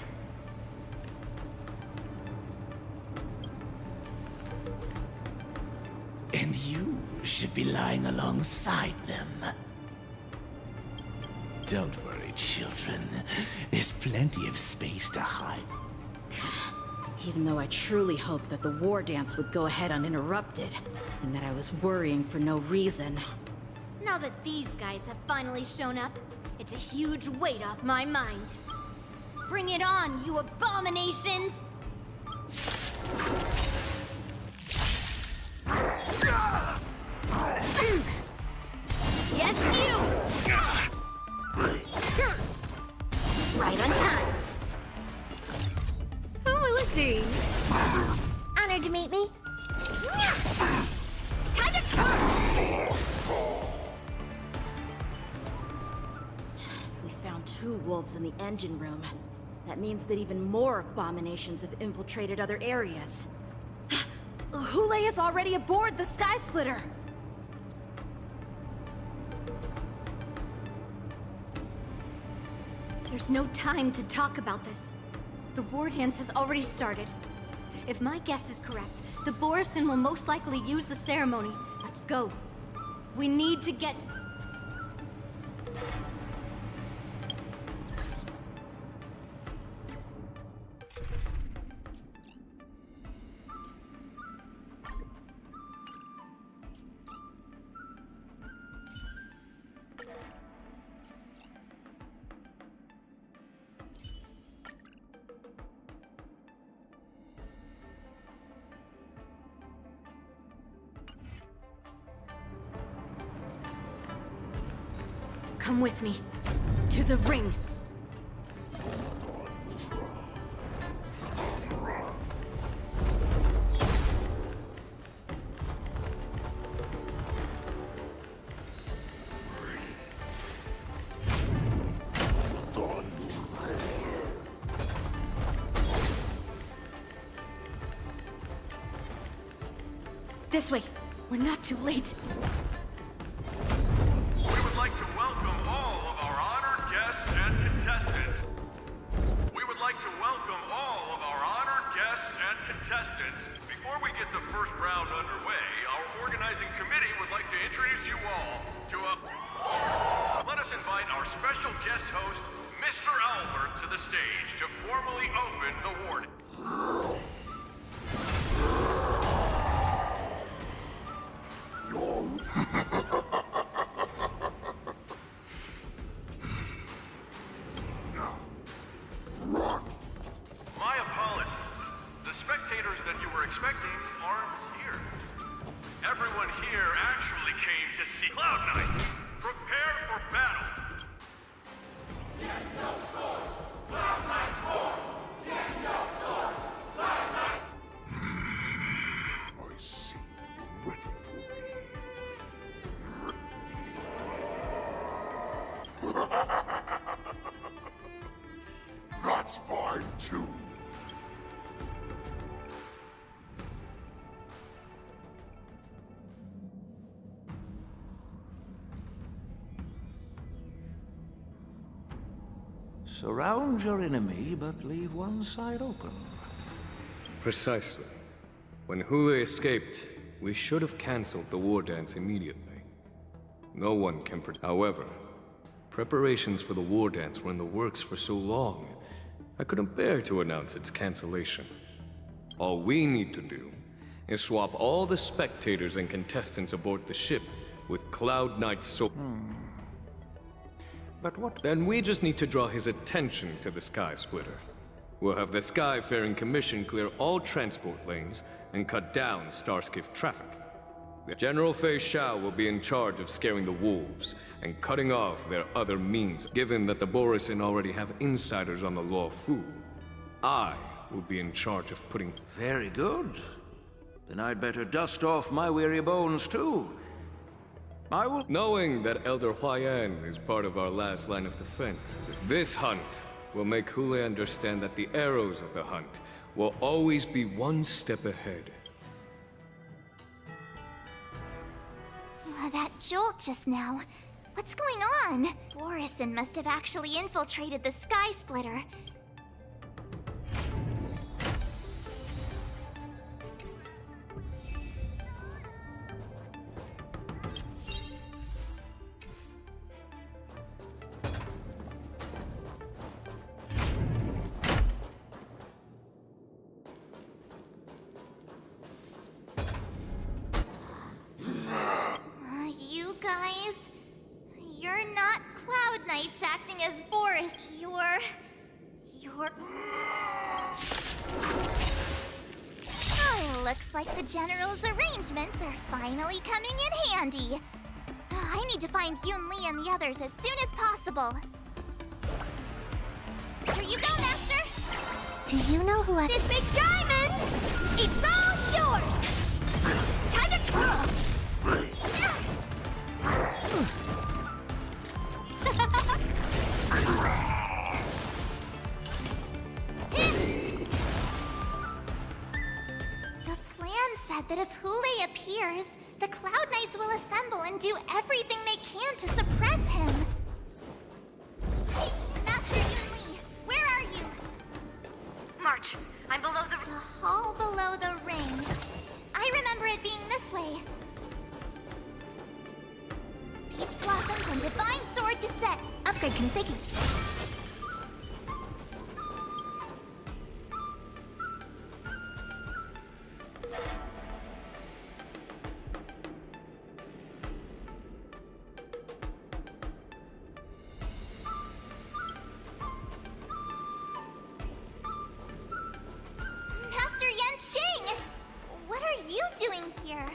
And you should be lying alongside them. Don't worry, children. There's plenty of space to hide. Even though I truly hoped that the war dance would go ahead uninterrupted, and that I was worrying for no reason. Now that these guys have finally shown up, it's a huge weight off my mind. Bring it on, you abominations! Yes, you! Right on time. Who will it be? Honored to meet me. Time to turn! If we found 2 wolves in the engine room, that means that even more abominations have infiltrated other areas. Hule is already aboard the Sky Splitter! There's no time to talk about this. The war dance has already started. If my guess is correct, the Borisin will most likely use the ceremony. Let's go. We need to get... Come with me. To the ring. This way. We're not too late. We would like to welcome all of our honored guests and contestants. We would like to welcome all of our honored guests and contestants. Before we get the first round underway, our organizing committee would like to introduce you all to a... Let us invite our special guest host, Mr. Albert to the stage to formally open the warden. My apologies. The spectators that you were expecting aren't here. Everyone here actually came to see Cloud Knight. Prepare for battle. I see you ready for me. That's fine too. Surround your enemy, but leave one side open. Precisely. When Hule escaped, we should have cancelled the war dance immediately. No one can However, preparations for the war dance were in the works for so long, I couldn't bear to announce its cancellation. All we need to do is swap all the spectators and contestants aboard the ship with Cloud Knight's But what? Then we just need to draw his attention to the Sky Splitter. We'll have the Skyfaring Commission clear all transport lanes and cut down Starskiff traffic. The General Fei Shao will be in charge of scaring the wolves and cutting off their other means, given that the Borisin already have insiders on the Luo Fu. I will be in charge of putting... Very good. Then I'd better dust off my weary bones too. I will... Knowing that Elder Huayan is part of our last line of defense, this hunt will make Hule understand that the arrows of the hunt will always be one step ahead. That jolt just now. What's going on? Borisin must have actually infiltrated the Sky Splitter. You guys, you're not Cloud Knights acting as Boris. You're... Oh, looks like the General's arrangements are finally coming in handy. I need to find Yun Li and the others as soon as possible. Here you go, Master! Do you know who This big diamond! It's all yours! Time to twirl! The plan said that if Hule appears, the Cloud Knights will assemble and do everything they can to suppress him. Master Yun Li, where are you? March, I'm below the hall below the ring. I remember it being this way. Peach blossoms and divine sword to set. Upgrade configured. Master Yanqing! What are you doing here?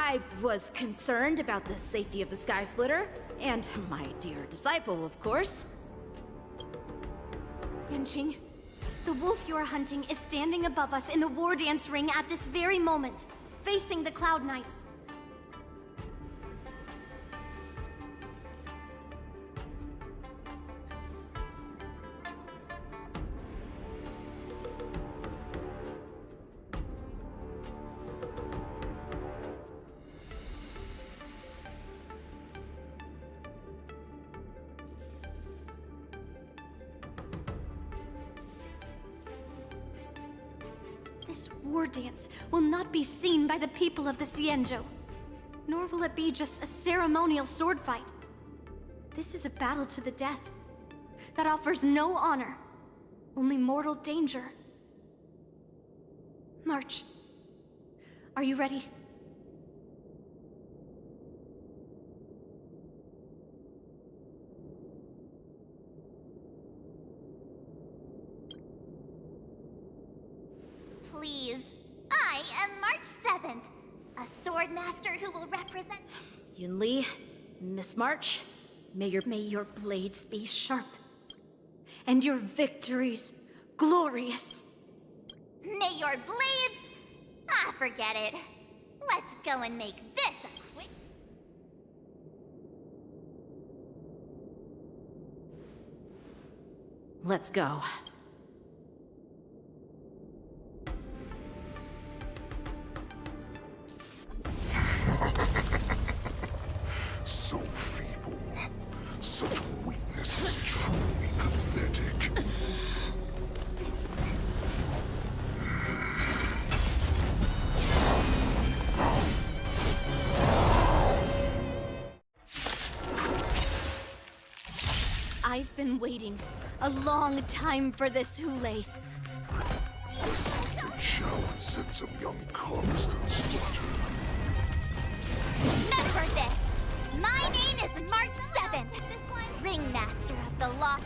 I was concerned about the safety of the Sky Splitter, and my dear disciple, of course. Yanqing, the wolf you're hunting is standing above us in the war dance ring at this very moment, facing the Cloud Knights. This war dance will not be seen by the people of the Xianzhou, nor will it be just a ceremonial sword fight. This is a battle to the death that offers no honor, only mortal danger. March. Are you ready? Please. I am March 7th, a sword master who will represent... Yunli, Miss March, May your blades be sharp, and your victories glorious. May your blades... Ah, forget it. Let's go and make this a quick... let's go. So feeble. Such weakness is truly pathetic. I've been waiting a long time for this, Hule. They shall send some young cubs to the slaughter. Remember this! My name is March 7th, Ringmaster of the Law.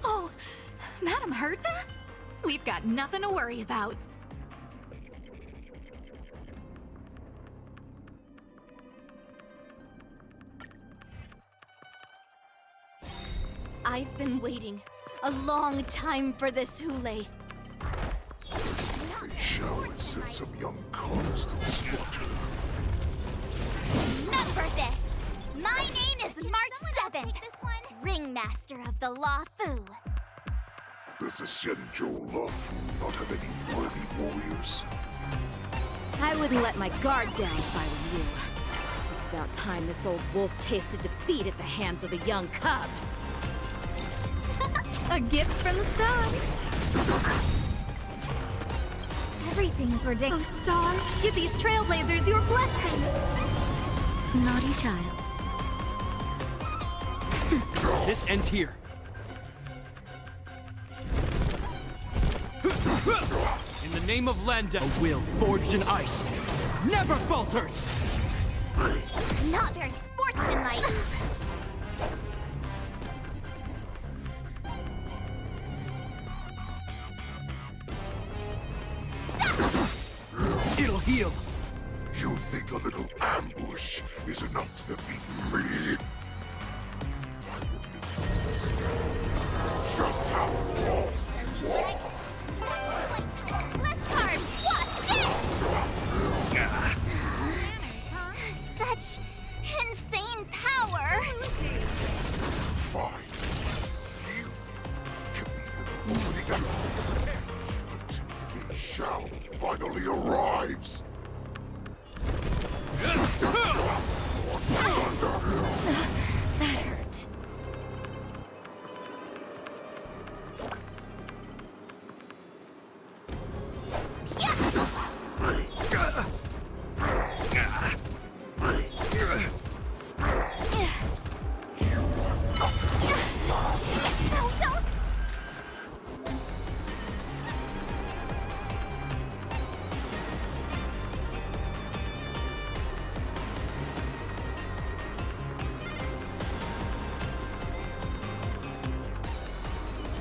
Oh, Madam Herta? We've got nothing to worry about. I've been waiting a long time for this, Hule. They shall send some young cubs to the slaughter. Remember this! My name is March 7th, Ringmaster of the Law Fu. Does the Xianzhou Lafu not have any worthy warriors? I wouldn't let my guard down if I were you. It's about time this old wolf tasted defeat at the hands of a young cub. A gift from the stars. Everything's ordained. Oh, stars, give these trailblazers your blessing. Naughty child. This ends here. In the name of Lenda, a will forged in ice never falters! Not very sportsmanlike. It'll heal. You think a little ambush is enough to defeat me? I will make you understand just how lost you are. Such insane power! Fine. You can be moving up until the shall finally arrives. That hurt. No, don't!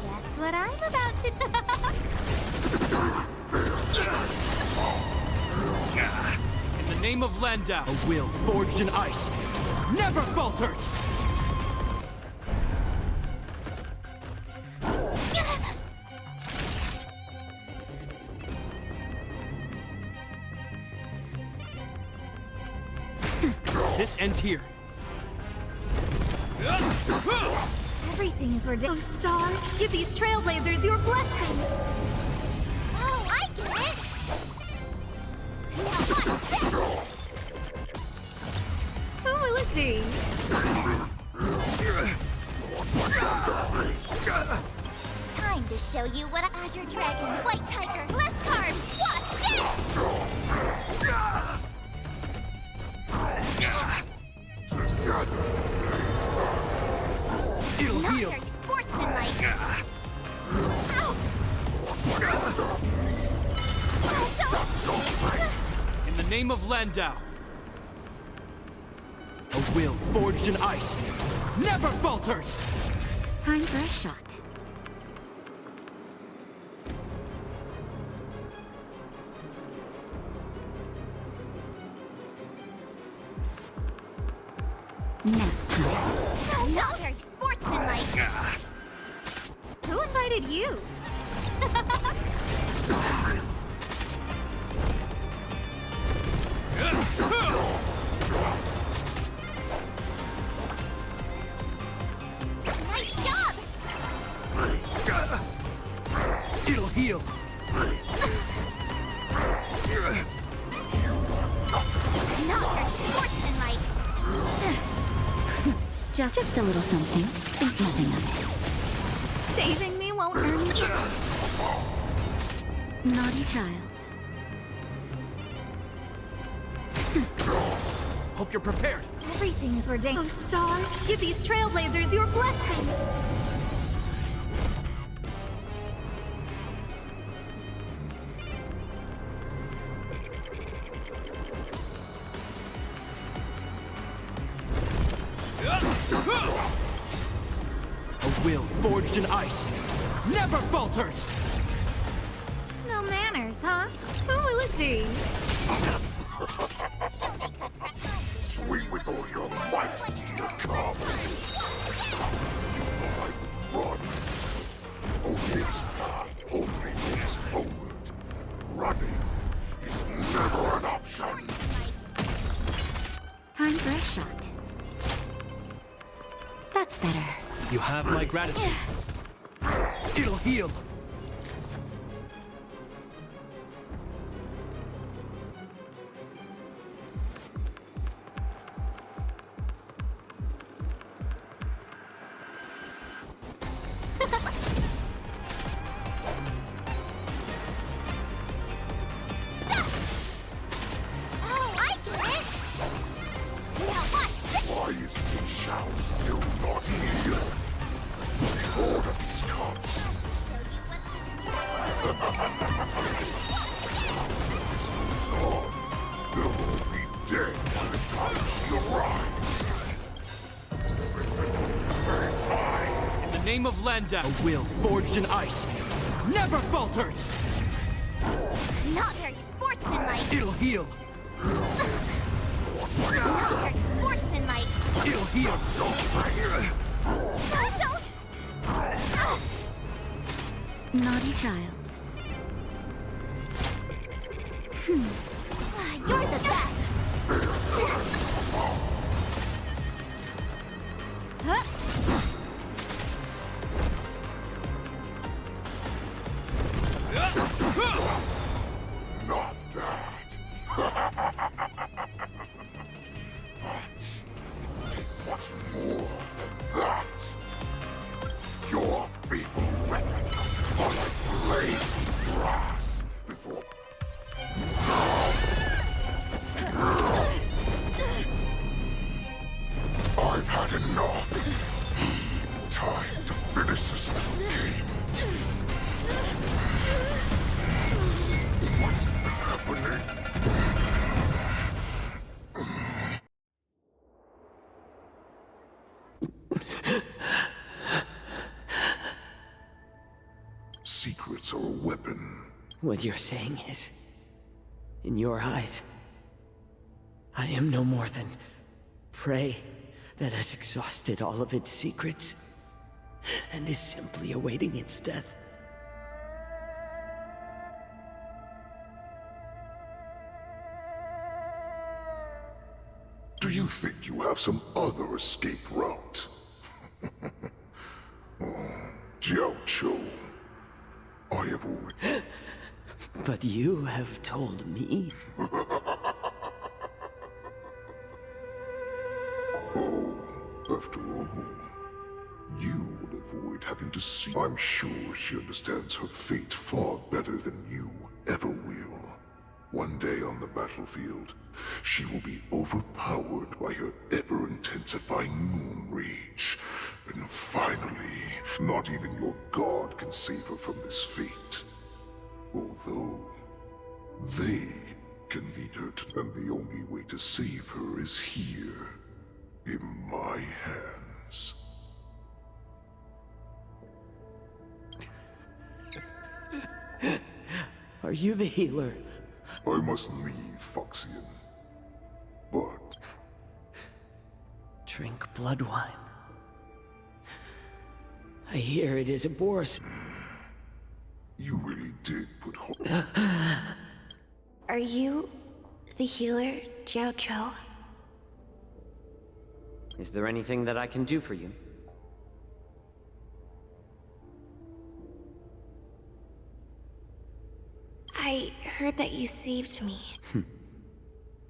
Guess what I'm about to do? In the name of Landau, a will forged in ice never falters! This ends here. Everything is ordained. Oh, stars, give these trailblazers your blessing. Oh, I get it. Now watch this. Who will it be? Time to show you what Azure Dragon, White Tiger, less carbs. Watch this. It'll Not heal. very sportsmanlike. Ow! In the name of Landau, a will forged in ice never falters! Time for a shot. Nap time. Not very sportsmanlike. Who invited you? Nice job. It'll heal. Not very sportsmanlike. Just a little something. Think nothing of it. Saving me won't earn me. Naughty child. Hope you're prepared. Everything's ordained. Oh, stars, give these trailblazers your blessing. A will forged in ice never falters! No manners, huh? Who will it be? Swing with all your might, dear cubs. Run. Only his path only moves forward. Running is never an option. Time for a shot. That's better. You have my gratitude. It'll heal. Oh, I get it. Now watch this. Why is the Shao still not here? Order these cubs. This moves on. They'll all be dead by the time she arrives. In the name of Landau, a will forged in ice never falters! Not very sportsmanlike. It'll heal. Not very sportsmanlike. It'll heal. No, don't. Naughty child. You're the best. Huh? Not that. But it take much more than that. Your feeble weapons are like blades of grass before. I've had enough. Time finish this game. What's happening? Secrets are a weapon. What you're saying is, in your eyes, I am no more than prey that has exhausted all of its secrets and is simply awaiting its death. Do you think you have some other escape route? Jiao Cho, I have already... But you have told me... After all, you will avoid having to see. I'm sure she understands her fate far better than you ever will. One day on the battlefield, she will be overpowered by her ever-intensifying moon rage. And finally, not even your god can save her from this fate. Although, they can lead her to... And the only way to save her is here. In my hands. Are you the healer? I must leave, Foxian. But... Drink blood wine. I hear it is a boar's. You really did put hope. Are you the healer, Jiao Cho? Is there anything that I can do for you? I heard that you saved me.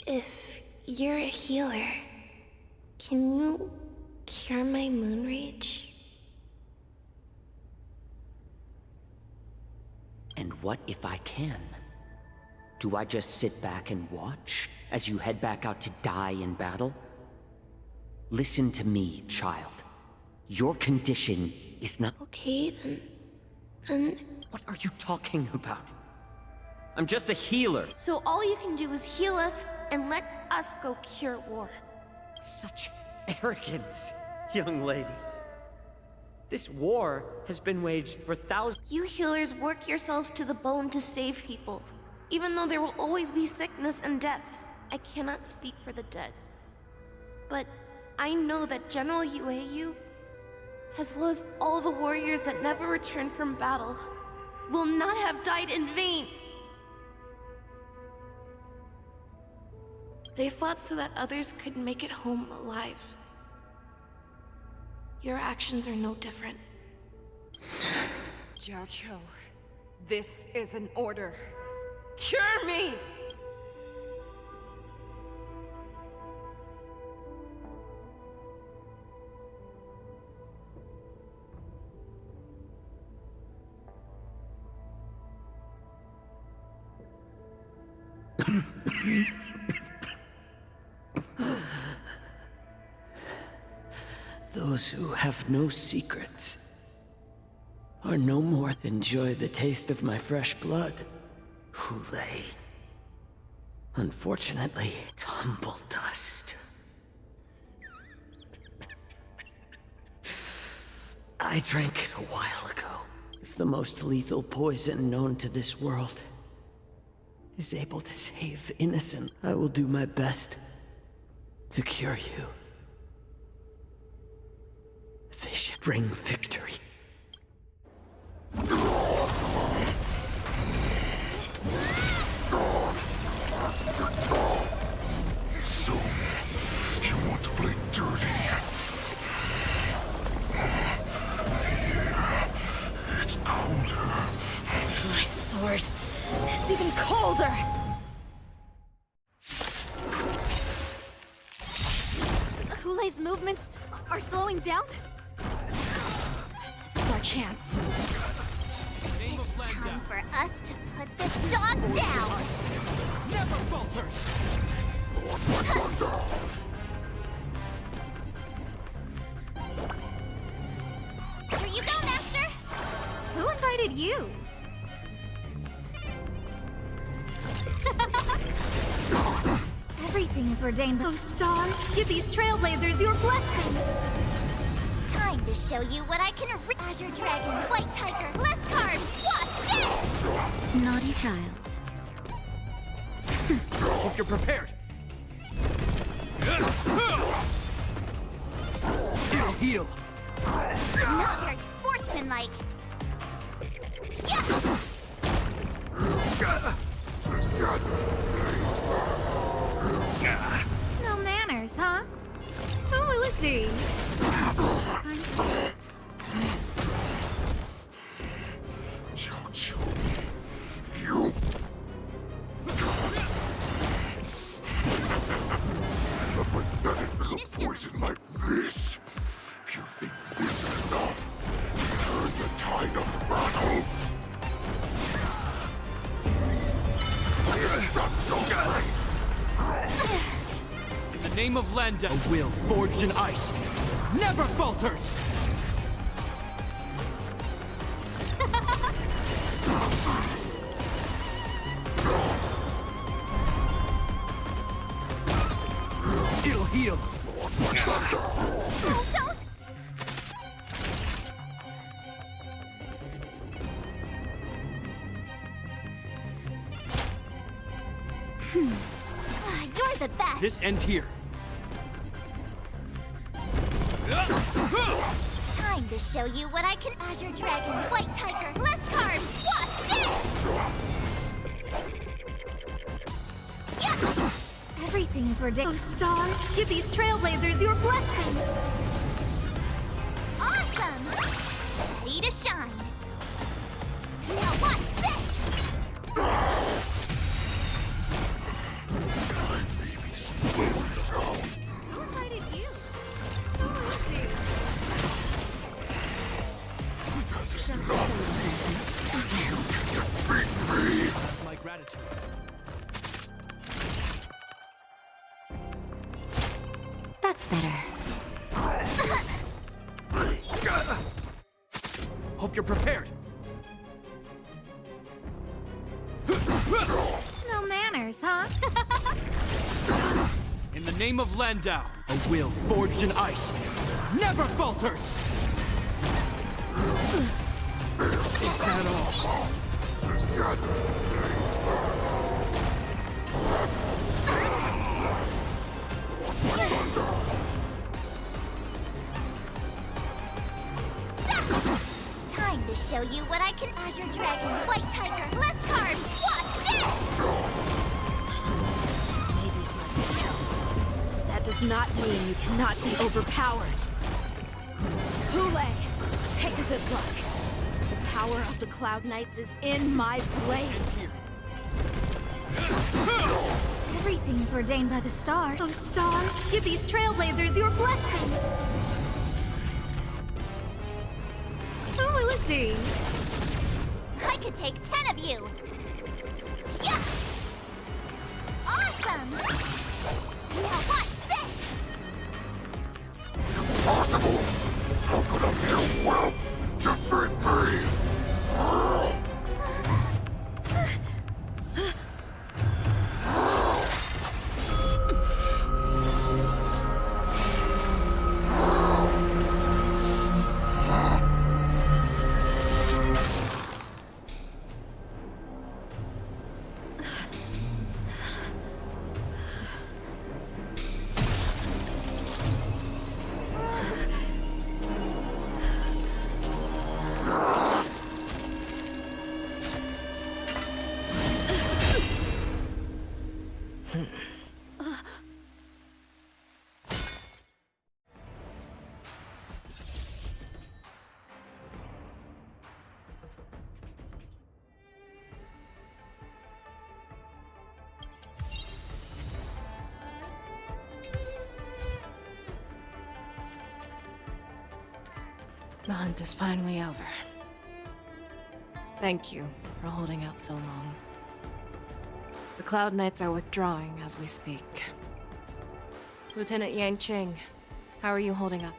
If you're a healer, can you cure my moon rage? And what if I can? Do I just sit back and watch as you head back out to die in battle? Listen to me, child. Your condition is not... Okay, then... What are you talking about? I'm just a healer. So all you can do is heal us and let us go cure war. Such arrogance, young lady. This war has been waged for thousands... You healers work yourselves to the bone to save people, even though there will always be sickness and death. I cannot speak for the dead, but I know that General Yueyu, as well as all the warriors that never returned from battle, will not have died in vain. They fought so that others could make it home alive. Your actions are no different. Jiao Cho, this is an order. Cure me! Those who have no secrets are no more than enjoy the taste of my fresh blood. Hule. Unfortunately, tumble dust. I drank it a while ago. If the most lethal poison known to this world is able to save innocent, I will do my best to cure you. Fish bring victory. So, you want to play dirty? Yeah, it's colder. My sword is even colder! Hule's movements are slowing down? This is our chance. It's time for us to put this dog down! Never falter! Here you go, did you? Everything is ordained by those stars. Give these trailblazers your blessing. Time to show you what I can Azure Dragon, White Tiger, less cards, what's this? Naughty child. Hope you're prepared. It'll heal. Not very sportsmanlike. Yeah! No manners, huh? Who will it be? You. A pathetic little poison like this. You think this is enough to turn the tide of the battle? In the name of Lenda, a will forged in ice never falters! It'll heal. Oh, don't! You're the best! This ends here. Time to show you what I can Azure Dragon, White Tiger, less cards, what's this? Yeah! Everything is ordained. Those stars. Give these trailblazers your blessing. Awesome! Ready to shine. Now watch this! Maybe slow down. Who invited you? That is enough. You can defeat me. My gratitude. That's better. Hope you're prepared. No manners, huh? In the name of Landau, a will forged in ice never falters! Is that all? Time to show you what I can Azure Dragon, White Tiger, less cards, what's this? That does not mean you cannot be overpowered. Hule, take a good look. The power of the Cloud Knights is in my blade. Everything is ordained by the stars. Those stars. Give these trailblazers your blessing. Who will it be? I could take 10 of you. Yeah! Awesome! Now watch this! Impossible! How could a mere whelp defeat me? The hunt is finally over. Thank you for holding out so long. The Cloud Knights are withdrawing as we speak. Lieutenant Yang Qing, how are you holding up?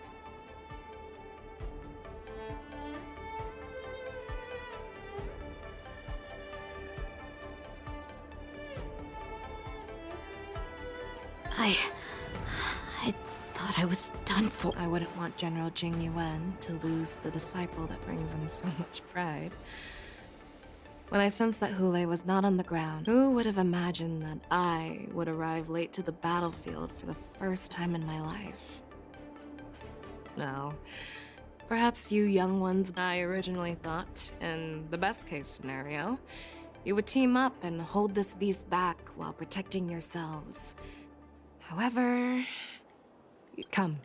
I thought I was done for. I wouldn't want General Jing Yuan to lose the disciple that brings him so much pride. When I sensed that Hule was not on the ground, who would have imagined that I would arrive late to the battlefield for the first time in my life? Now, perhaps you young ones, I originally thought, in the best case scenario, you would team up and hold this beast back while protecting yourselves. However, come.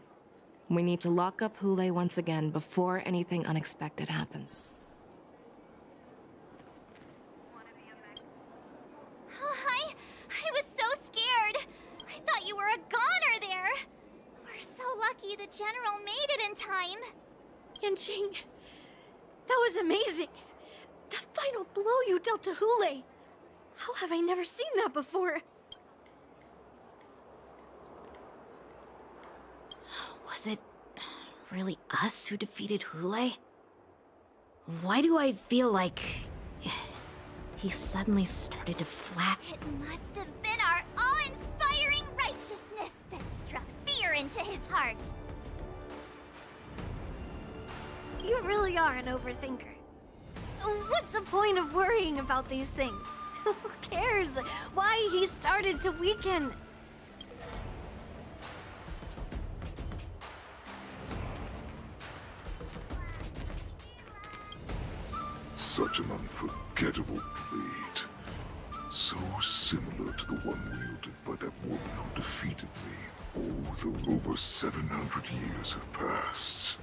We need to lock up Hule once again before anything unexpected happens. I was so scared. I thought you were a goner there. We're so lucky the General made it in time. Yanqing, that was amazing. The final blow you dealt to Hule. How have I never seen that before? Was it really us who defeated Hule? Why do I feel like he suddenly started to flat? It must have been our awe-inspiring righteousness that struck fear into his heart. You really are an overthinker. What's the point of worrying about these things? Who cares why he started to weaken? Such an unforgettable blade. So similar to the one wielded by that woman who defeated me. Oh, though over 700 years have passed.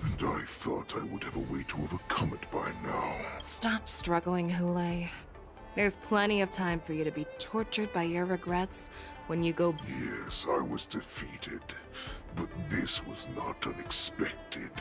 And I thought I would have a way to overcome it by now. Stop struggling, Hule. There's plenty of time for you to be tortured by your regrets when you go. Yes, I was defeated. But this was not unexpected.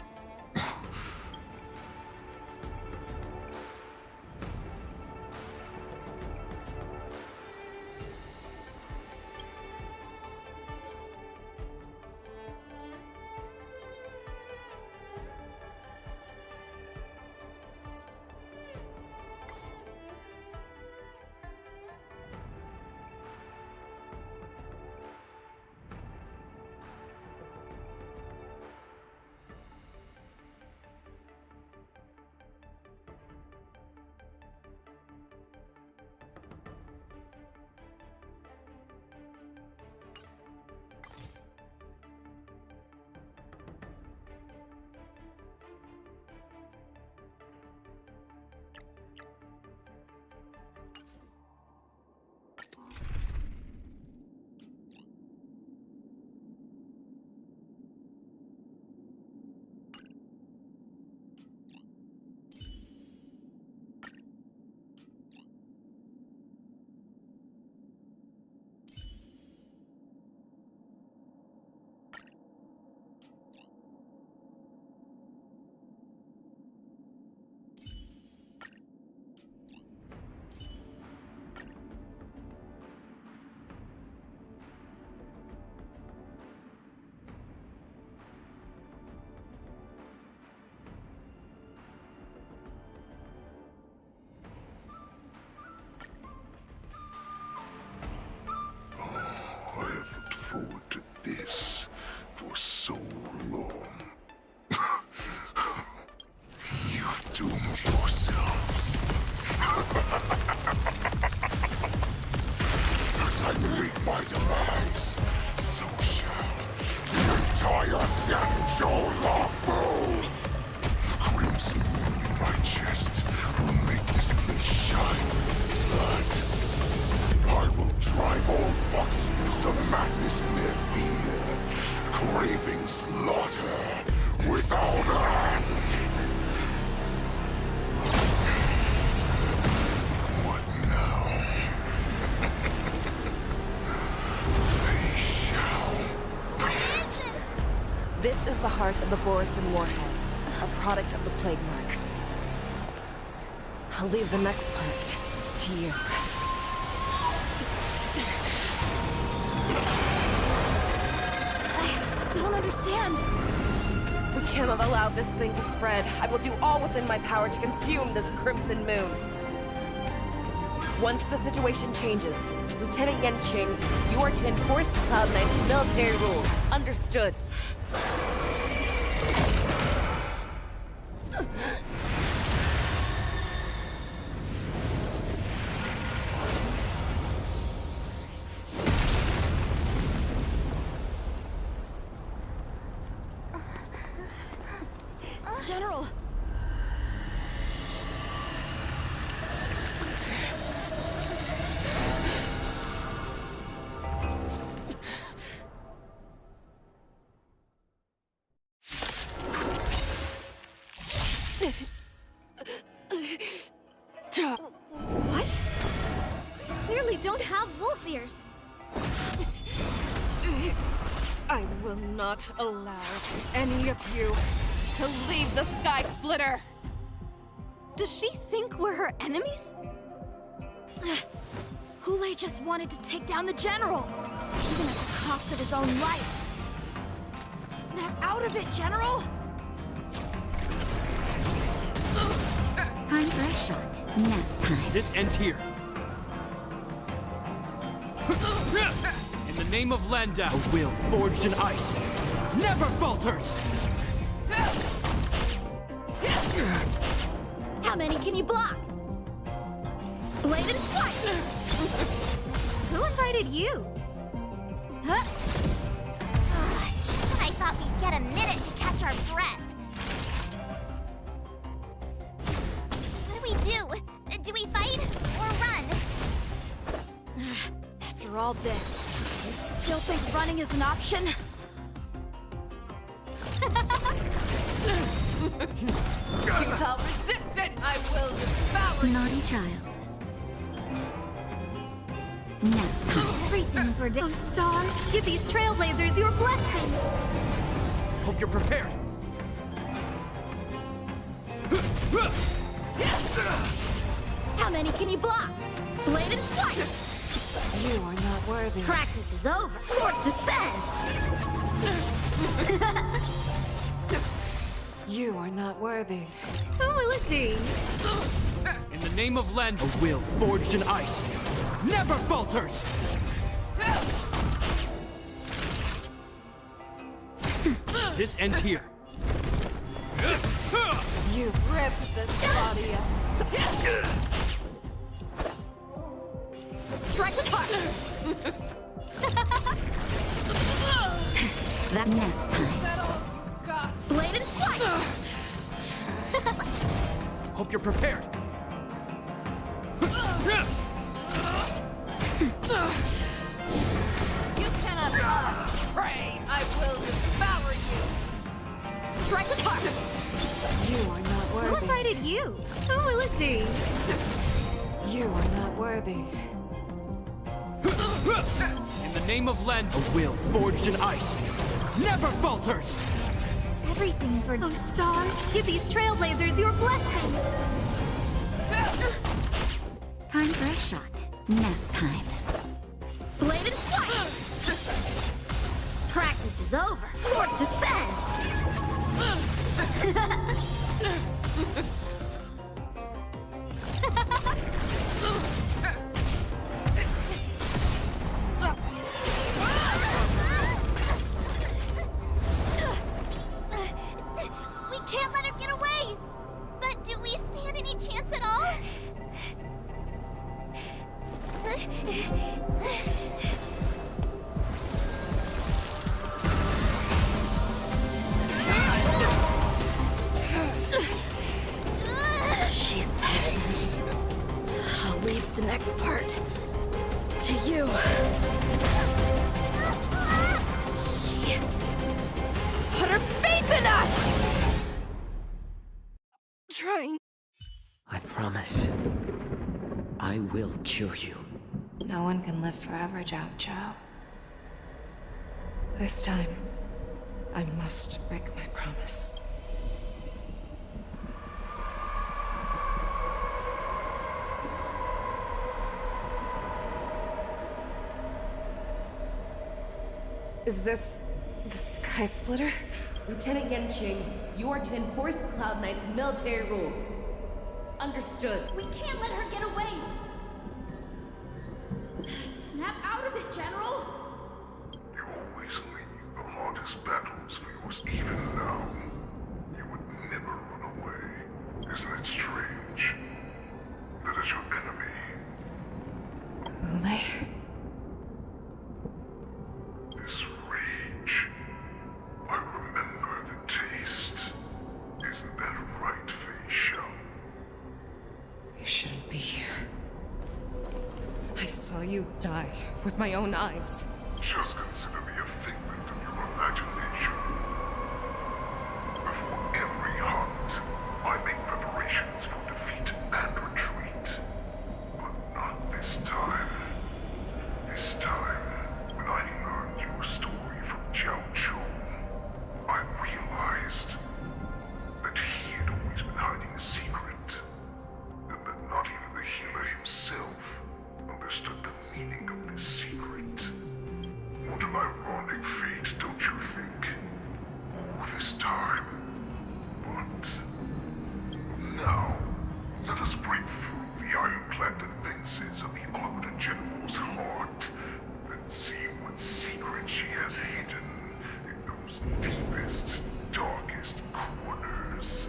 Forward to this for so long. You've doomed yourselves. As I meet my demise, so shall the entire Xianzhou Longbow. The crimson moon in my chest will make this place shine with blood. I will drive all Foxians to madness in their fear, craving slaughter without end. What now? They shall. This is the heart of the Borisin Warhead, a product of the Plague Mark. I'll leave the next part to you. Don't understand. We cannot allow this thing to spread. I will do all within my power to consume this crimson moon. Once the situation changes, Lieutenant Yenqing, you are to enforce the Cloud Knight's military rules. Understood. General! What? Clearly don't have wolf ears. I will not allow any of you to leave the Sky Splitter! Does she think we're her enemies? Hule just wanted to take down the General, even at the cost of his own life. Snap out of it, General! Time for a shot. Nap time. This ends here. In the name of Lenda, a will forged in ice never falters! How many can you block? Blade and flight! Who invited you? Huh? Just when I thought we'd get a minute to catch our breath. What do we do? Do we fight or run? After all this, you still think running is an option? Without resistance, I will devour you! Naughty child. Nap time. Everything's ridiculous. Oh, stars, give these trailblazers your blessing. Hope you're prepared. How many can you block? Blade and flight! You are not worthy. Practice is over. Swords descend! You are not worthy. Who will it be? In the name of Lenda, a will forged in ice never falters! This ends here. You ripped this body asunder. Strike the part! That nap time. Blade and flight! Hope you're prepared. You cannot prey! I will devour you! Strike the part! You are not Who worthy. invited you? Who will it be? You are not worthy. In the name of Lenda, a will forged in ice never falters! Everything's ridiculous. Oh, stars, give these trailblazers your blessing. Time for a shot. Nap time. Blade and flight! Practice is over. Swords descend! We can't let her get away! But do we stand any chance at all? She said, I'll leave the next part to you. She put her faith in us! Trying. I promise. I will cure you. No one can live forever, Zhao Zhao. This time, I must break my promise. Is this the Sky Splitter? Lieutenant Yenqing, you are to enforce the Cloud Knight's military rules. Understood. We can't let her get away! Snap out of it, General! You always leave the hardest battles for yours. Even now, you would never run away. Isn't it strange? That is your enemy. Ule? This rage. I remember the taste. Isn't that right, Fei Xiao? You shouldn't be here. I saw you die with my own eyes. Just consider me a figment of your imagination. Before every hunt, I make preparations for defeat and retreat. But not this time. This time, when I learned your story from Jiao Zhou, I realized that he had always been hiding a secret, and that not even the healer himself understood the meaning of this secret. What an ironic fate, don't you think? All this time. But now, let us break through the ironclad defenses of the Arbiter General's heart and see what secret she has hidden in those deepest, darkest corners.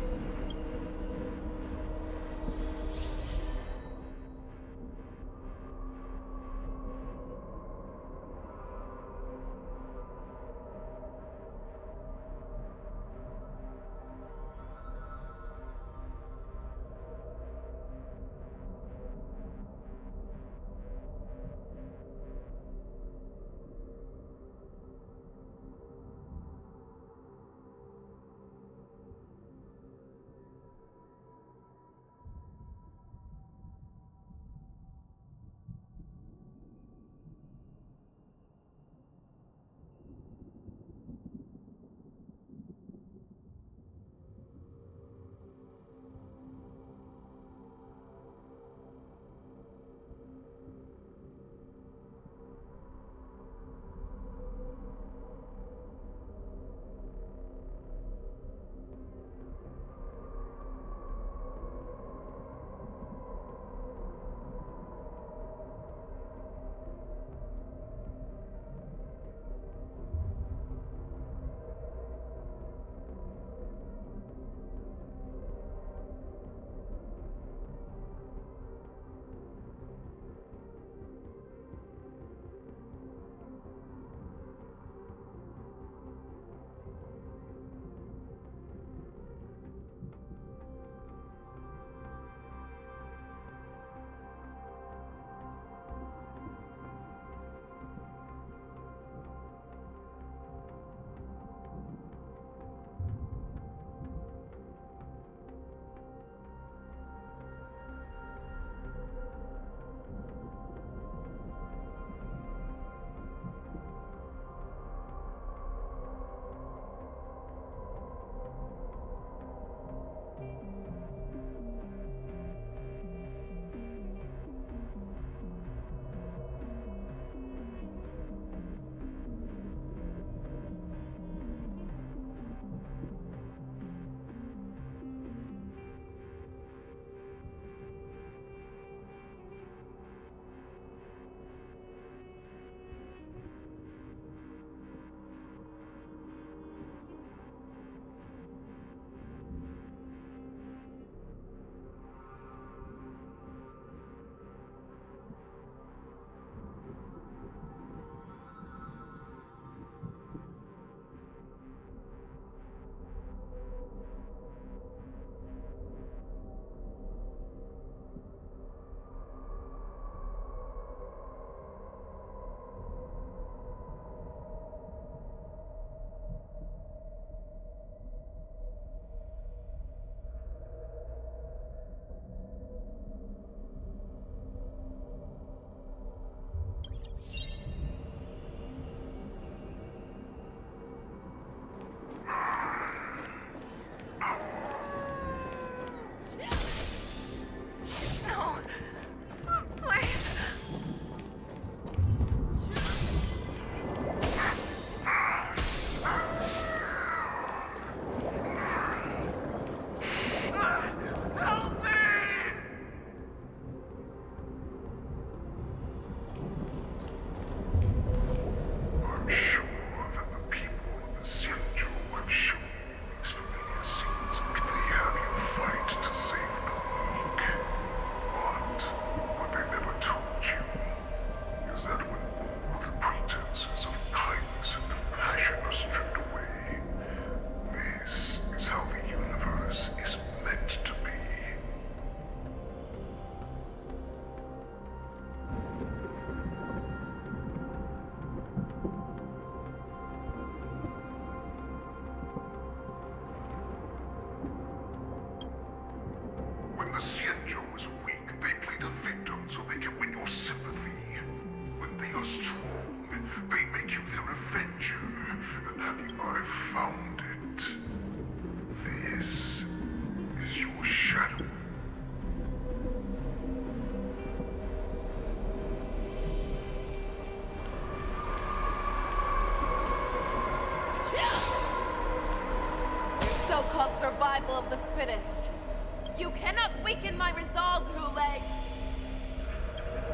Xianzhou is weak, they play the victim so they can win your sympathy. When they are strong, they make you their avenger. And have I found it? This is your shadow. So-called survival of the fittest. You cannot weaken my resolve, Hule!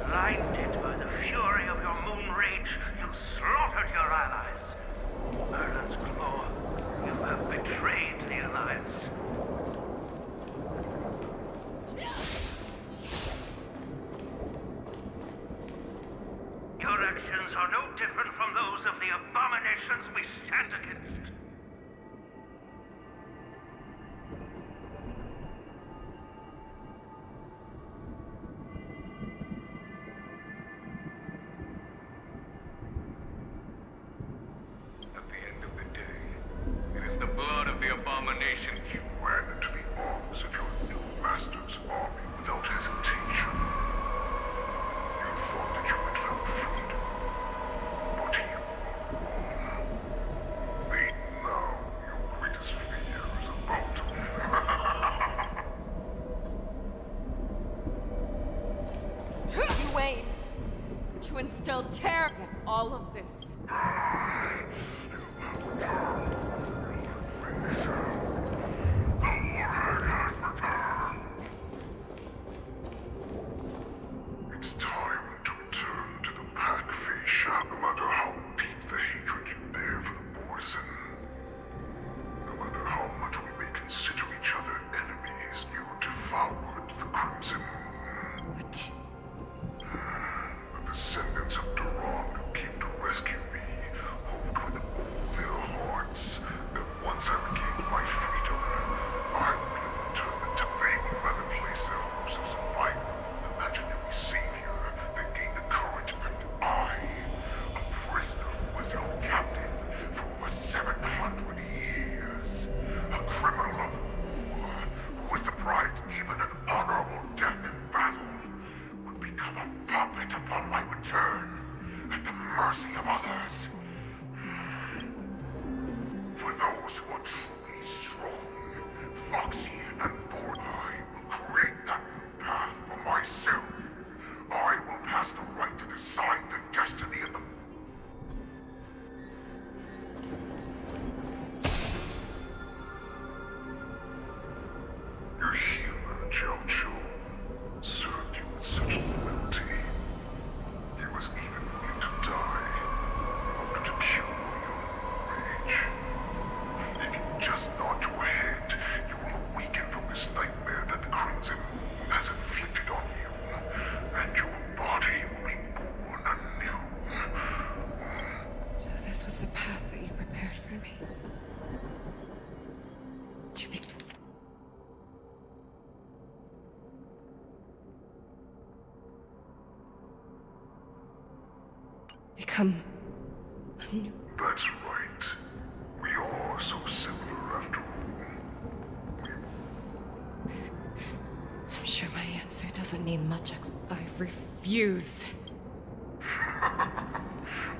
Blinded by the fury of your moon rage, you slaughtered your allies. Merlin's Claw, you have betrayed the Alliance. Your actions are no different from those of the abominations we stand against. At the end of the day, it is the blood of the abomination You ran into the arms of your new master's army without hesitation. You thought that you had found freedom, but you were wrong. They now your greatest fear is about to You aim to instill terror in all of this. It's time to return to the pack, Feisha. No matter how deep the hatred you bear for the Borson, no matter how much we may consider each other enemies, you devoured the Crimson. What? The descendants of Duran who came to rescue me hold with all their hearts that once I regained my freedom, I will return them to they would rather place their hopes of survival in an imaginary savior than gain the courage and I, a prisoner who was held captive for over 700 years, a criminal of war who was deprived even an honorable death in battle, would become a puppet upon my return, at the mercy of others. For those who are truly strong, Foxian and Bort, I will create that new path for myself. I will pass the right to decide the destiny of the... Your healer, Jiao served you with such loyalty. He was even willing to die in order to cure your rage. If you just nod your head, you will awaken from this nightmare that the Crimson Moon has inflicted on you, and your body will be born anew. So this was the path that you prepared for me. To be... Become a new... That's right. We are so similar after all. I'm sure my answer doesn't need much I refuse.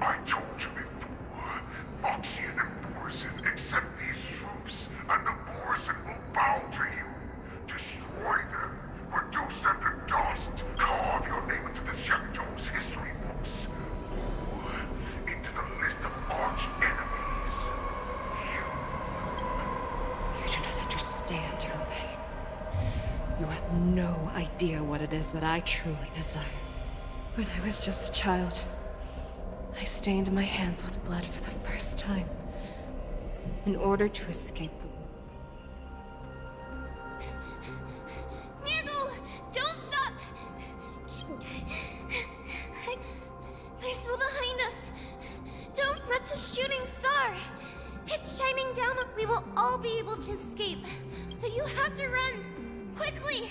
I told you before, Foxian and Borison accept these truths, and the Borison will bow to you. Destroy them, reduce them to dust, carve your name into the Xianzhou's history books, or into the list of arch enemies. You do not understand, Hule. You have no idea what it is that I truly desire. When I was just a child, I stained my hands with blood for the first time in order to escape the... Nirgal, don't stop! They're still behind us. Don't let the shooting star. It's shining down. We will all be able to escape. So you have to run. Quickly!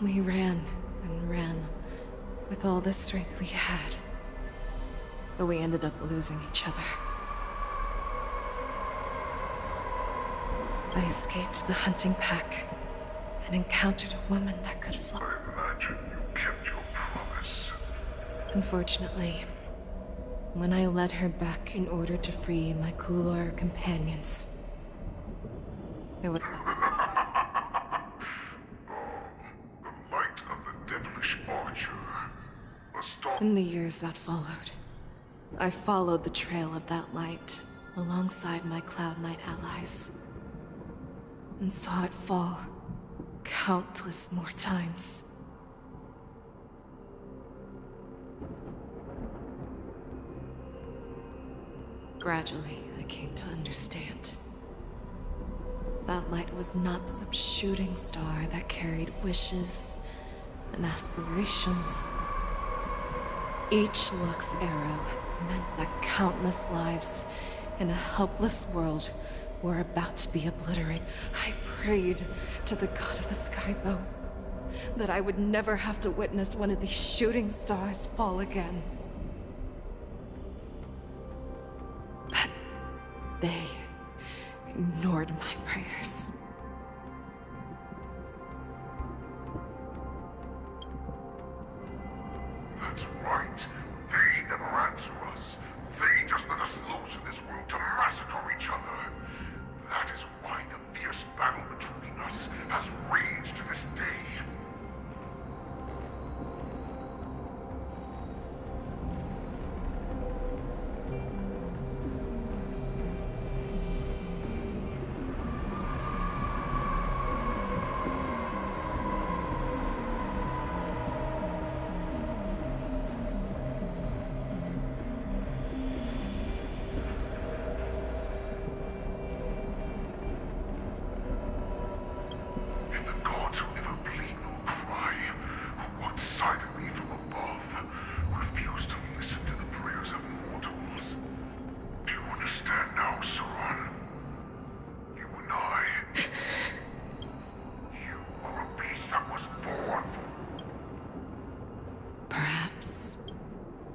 We ran and ran with all the strength we had. But we ended up losing each other. I escaped the hunting pack and encountered a woman that could fly. I imagine you kept your promise. Unfortunately, when I led her back in order to free my Kulor companions, there was... The light of the devilish archer. A star. In the years that followed, I followed the trail of that light alongside my Cloud Knight allies, and saw it fall countless more times. Gradually, I came to understand. That light was not some shooting star that carried wishes and aspirations. Each Lux arrow meant that countless lives in a helpless world were about to be obliterated. I prayed to the god of the skybow that I would never have to witness one of these shooting stars fall again. But they ignored my prayers. That's right. They never answer us. They just let us loose in this world to massacre each other. That is why the fierce battle between us has raged to this day.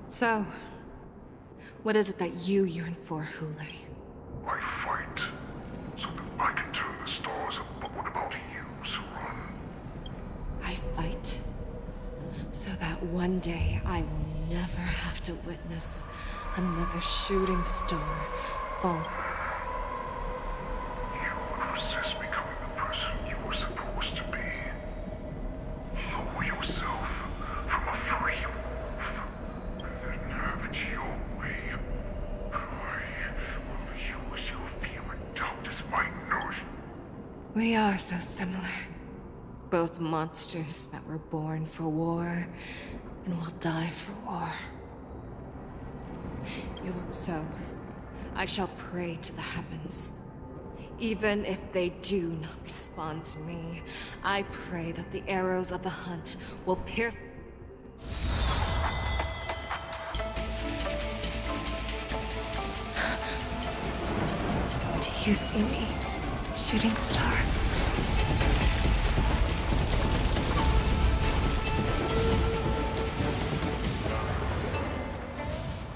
So, what is it that you yearn for, Hule? I fight so that I can turn the stars up. But what about you, Saran? I fight so that one day I will never have to witness another shooting star fall. You would resist becoming the person you were supposed to be. Lower yourself from a free wolf, and then have it your way. I will use your fear and doubt as my nourishment. We are so similar. Both monsters that were born for war and will die for war. So, I shall pray to the heavens. Even if they do not respond to me, I pray that the arrows of the hunt will pierce... Do you see me, shooting star?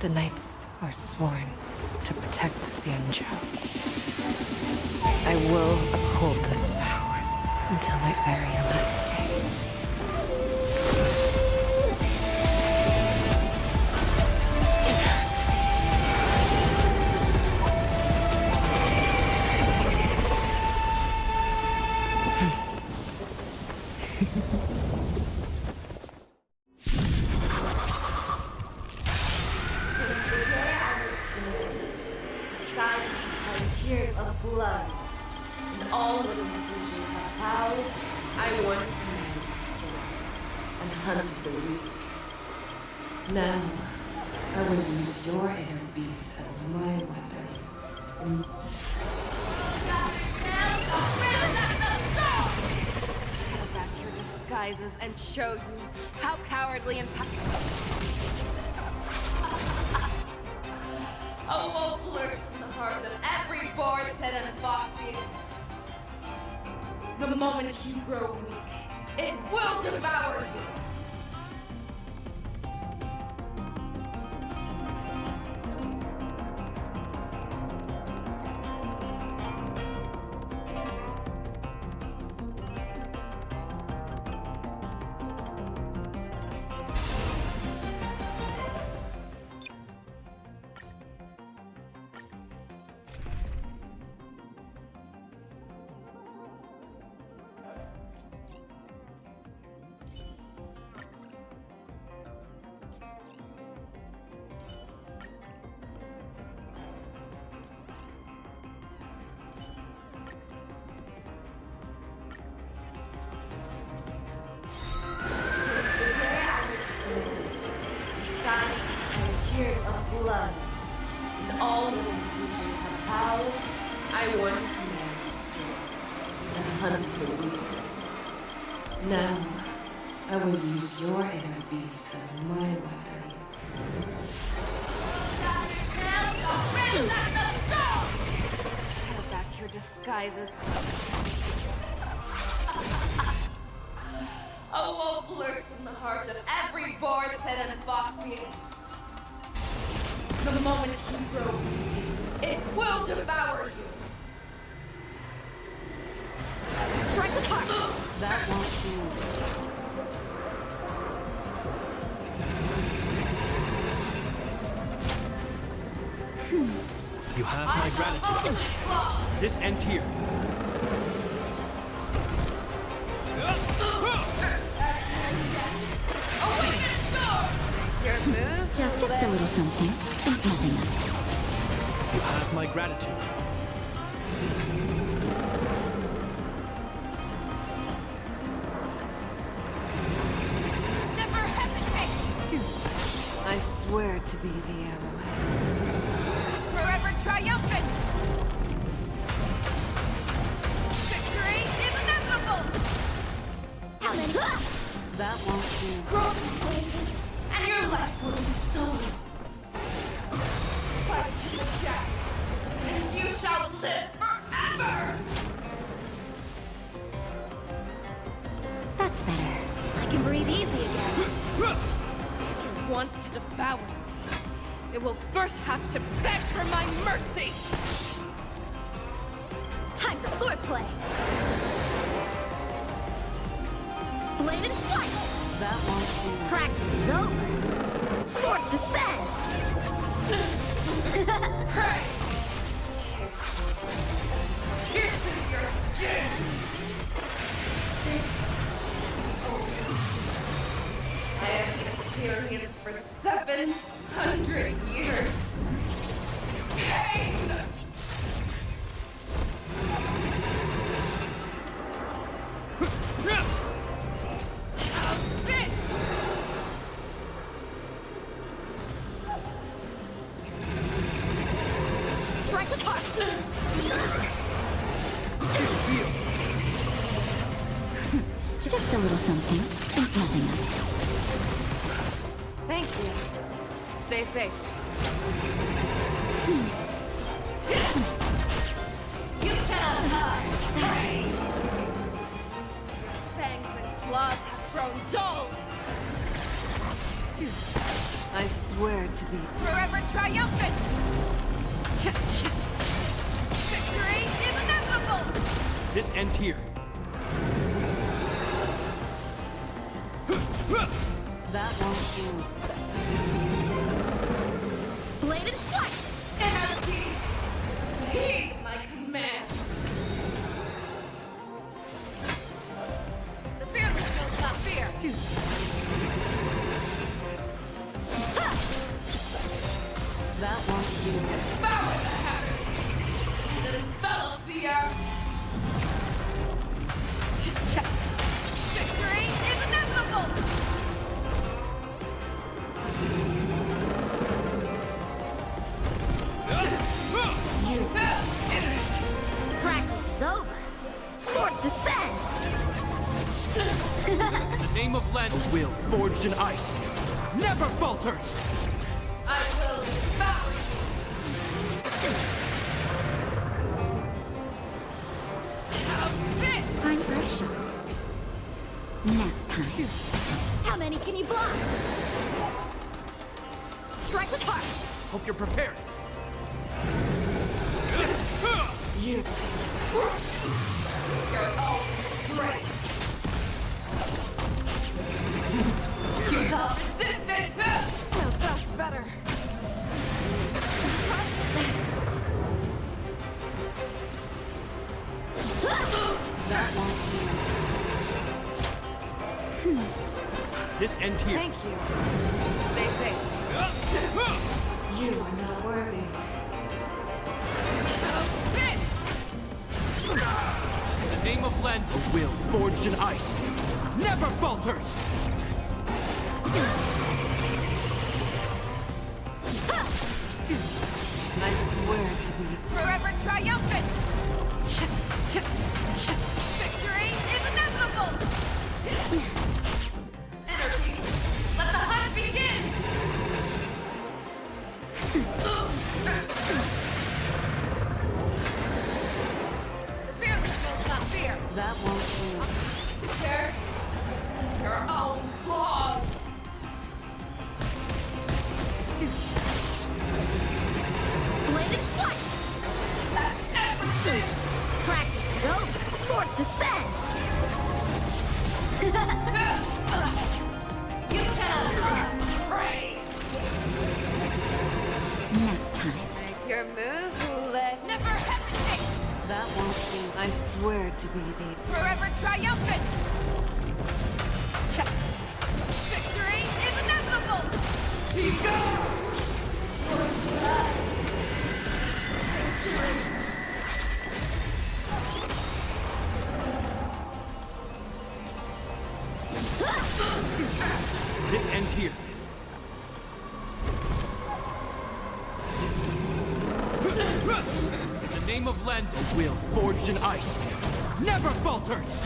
The knights are sworn to protect the Xianzhou. I will uphold this vow until my very last day. Tears of blood, and all living creatures have bowed. I once knew the sword and hunted the weak. Now, I will use your inner beast as my weapon. And tear back your disguises and show you how cowardly and a wolf lurks in the heart of every boar's head and foxy. The moment you grow weak, It will devour you! Tears of blood, and all living creatures have howled. I once made the sword and hunted the weak. Now, I will use your inner beast as my weapon. Tear back your disguises. A wolf lurks in the heart of every Boris and Foxy. The moment you grow, it will devour you. Strike the heart. That won't do. You have my gratitude. This ends here. Your move? Just a little something. Think nothing of it. You have my gratitude. Never hesitate! I swear to be the arrowhead. Forever triumphant! Victory is inevitable! How many? That won't do. Growth blazes, and your life will be stolen. Fight to the death, and you shall live forever! That's better. I can breathe easy again. If it wants to devour me, it will first have to beg for my mercy! Time for swordplay. Bladed flight. That won't do. Practice is over. Swords descend. Pierces your skin! I have experienced for 700 years. Pain! Strike the heart. Just a little something. Think nothing of it. Thank you. Stay safe. You cannot hide. Right. Fangs and claws have grown dull. I swear to be Forever triumphant. Victory is inevitable. This ends here. that won't do. Bladed flight. Inner peace. Heed my commands. The fearless knows not fear. That won't do. Devour the habit. And envelop the earth. Victory is inevitable. Practice is over. Swords descend. In the name of Len, a will forged in ice never falters. I will devour Time for a shot. Nap time. How many can you block? Strike with heart. Hope you're prepared. You. Your own strength. Futile resistance! No, that's better. That won't do. This ends here. Thank you. Stay safe. You are not worthy. In the name of Lend, a will forged in ice never falters! I swear to be Forever triumphant! Victory is inevitable! Energy! Let the hunt begin! Fearless will not fear! that won't do. Share your own laws! Bladed flight! That's everything! Practice is over! Swords descend! You cannot pray! Nap time. Make your move, Hule. Never hesitate! That won't do. I swear to be the Forever triumphant! Victory is inevitable! This ends here. In the name of Lend, a will forged in ice never falters!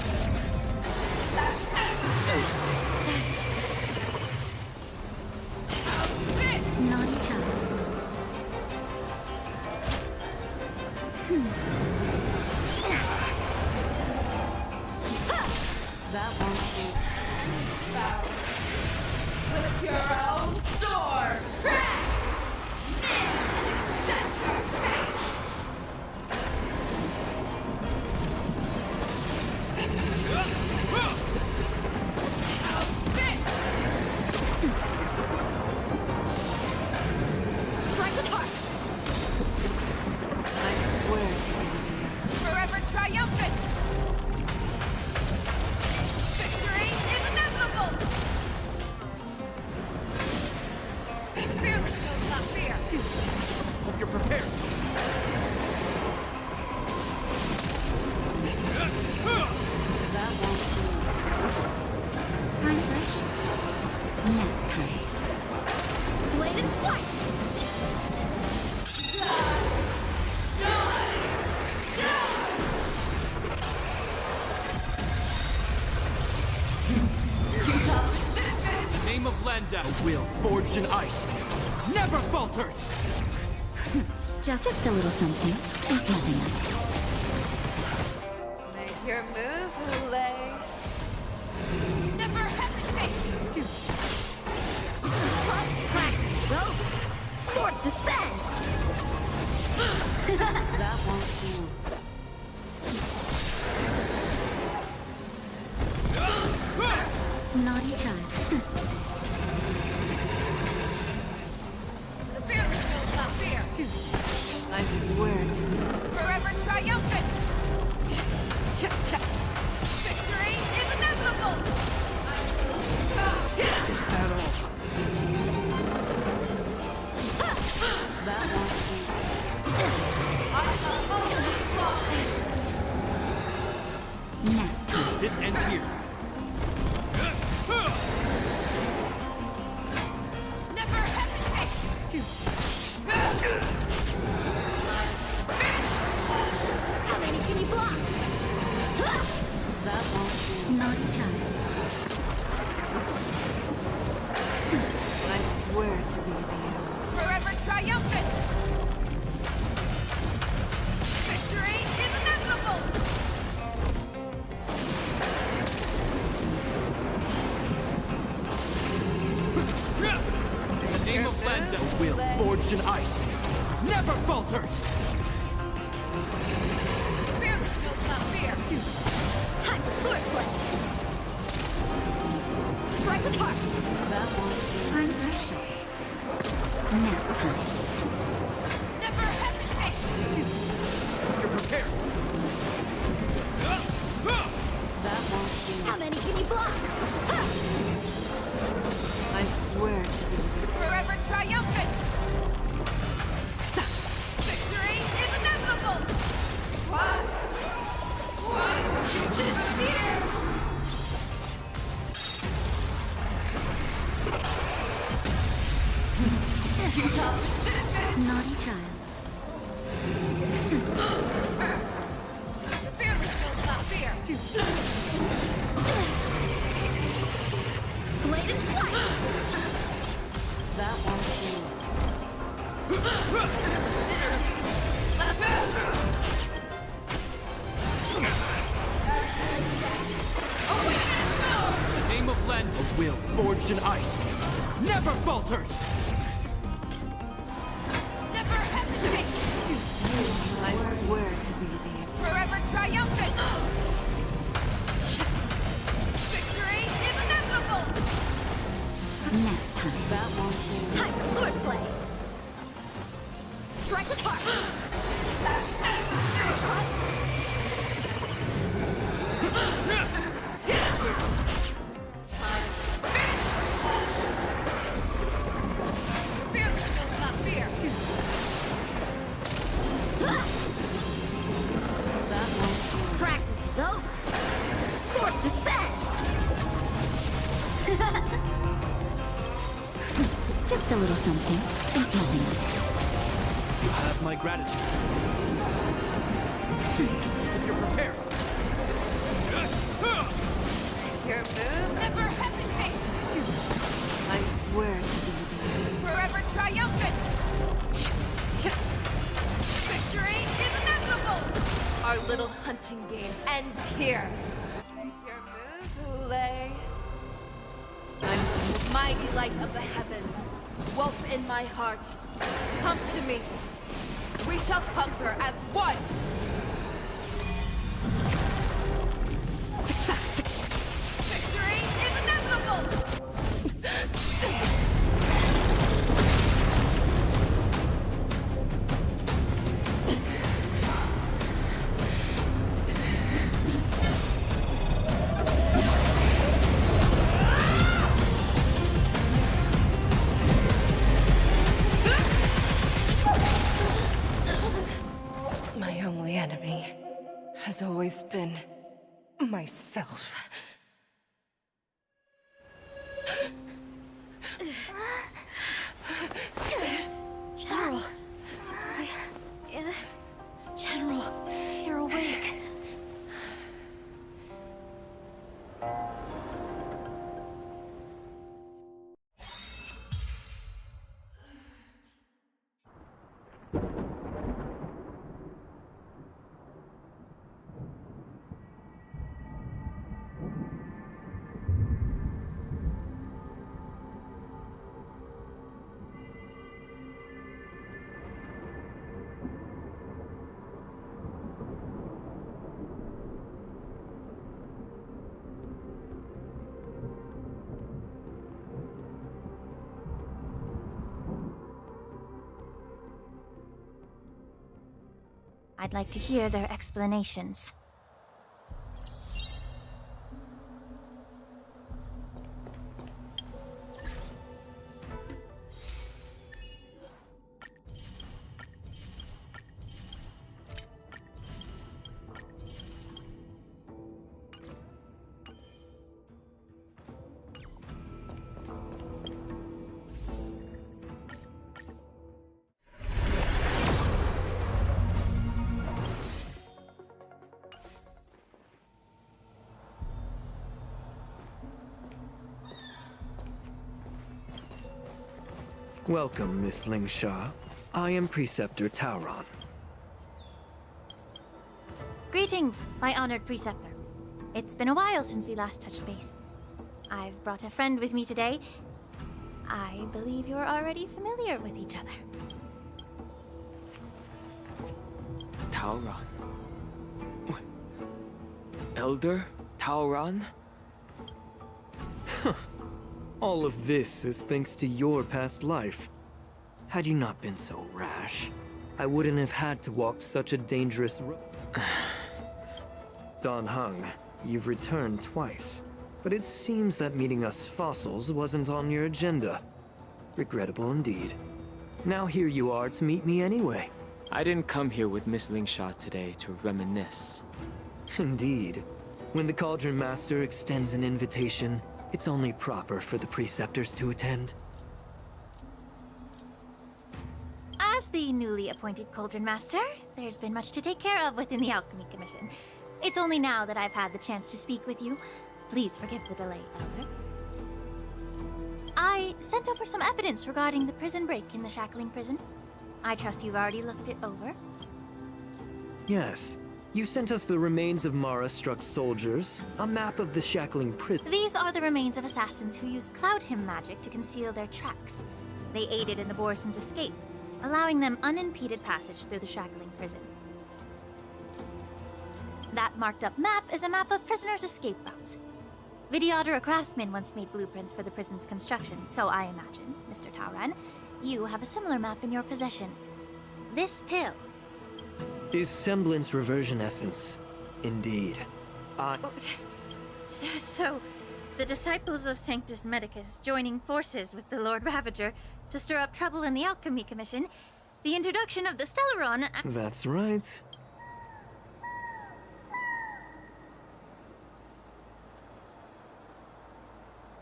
Naughty child. that won't do. With your own storm! Strike with heart! I swear to be the Forever triumphant! Victory is inevitable! Fearless knows not fear! Hope you're prepared. that won't do. Time fresh. Nap time. Bladed flight! In the name of Lenda, a will forged in ice never falters! Just a little something. Think nothing of it. Make your move, Hule. Never hesitate! Practice is over! Swords descend! That won't do. Naughty child. Fearless knows not fear! I swear to be Forever triumphant! Victory is inevitable! Is that all? that won't do. Nap time. This ends here. Never hesitate! How many can you block? That won't do. Naughty child. I swear to be the Forever triumphant! Victory is inevitable! A will forged in ice never falters! Fearless knows not fear. Time for sword play. Strike the part. That won't do. Time for a shot. Nap time. Never hesitate. You're prepared! That won't do. How many can you block? I swear to be Forever triumphant. Victory is inevitable. One, here. Naughty child. Fearless knows not fear. Blade and flight. That won't do. The name of Lend, a will forged in ice never falters! Never hesitate. I swear to be the Forever triumphant. Victory is inevitable. Nap time. That won't do. Time for sword play. Strike the part. Fearless knows not fear. That won't do. Practice is over. Swords descend. Just a little something. Think nothing of it. You have my gratitude. If you're prepared. Your move. Never hesitate. I swear to be the Forever triumphant. Victory is inevitable. Our little hunting game ends here. Your move, Hule. Mighty light of the heavens, wolf in my heart, come to me. We shall conquer as one. Victory is inevitable. My only enemy has always been myself. General. General, you're awake. I'd like to hear their explanations. Welcome, Miss Lingsha. I am Preceptor Tauron. Greetings, my honored preceptor. It's been a while since we last touched base. I've brought a friend with me today. I believe you're already familiar with each other. Taoran. What? Elder Taoran? All of this is thanks to your past life. Had you not been so rash, I wouldn't have had to walk such a dangerous road. Dan Heng, you've returned twice, but it seems that meeting us fossils wasn't on your agenda. Regrettable indeed. Now here you are to meet me anyway. I didn't come here with Miss Lingsha today to reminisce. Indeed. When the Cauldron Master extends an invitation, it's only proper for the preceptors to attend. As the newly appointed Cauldron Master, there's been much to take care of within the Alchemy Commission. It's only now that I've had the chance to speak with you. Please forgive the delay, Elder. I sent over some evidence regarding the prison break in the Shackling prison. I trust you've already looked it over. Yes. You sent us the remains of Mara-struck soldiers, a map of the Shackling prison. These are the remains of assassins who used Cloud Hymn magic to conceal their tracks. They aided in the Borisons' escape, allowing them unimpeded passage through the Shackling prison. That marked-up map is a map of prisoners' escape routes. Vidyadhara craftsmen once made blueprints for the prison's construction, so I imagine, Mr. Taoran, you have a similar map in your possession. This pill. Is semblance reversion essence. Indeed. So, the disciples of Sanctus Medicus joining forces with the Lord Ravager to stir up trouble in the Alchemy Commission, the introduction of the Stellaron... That's right.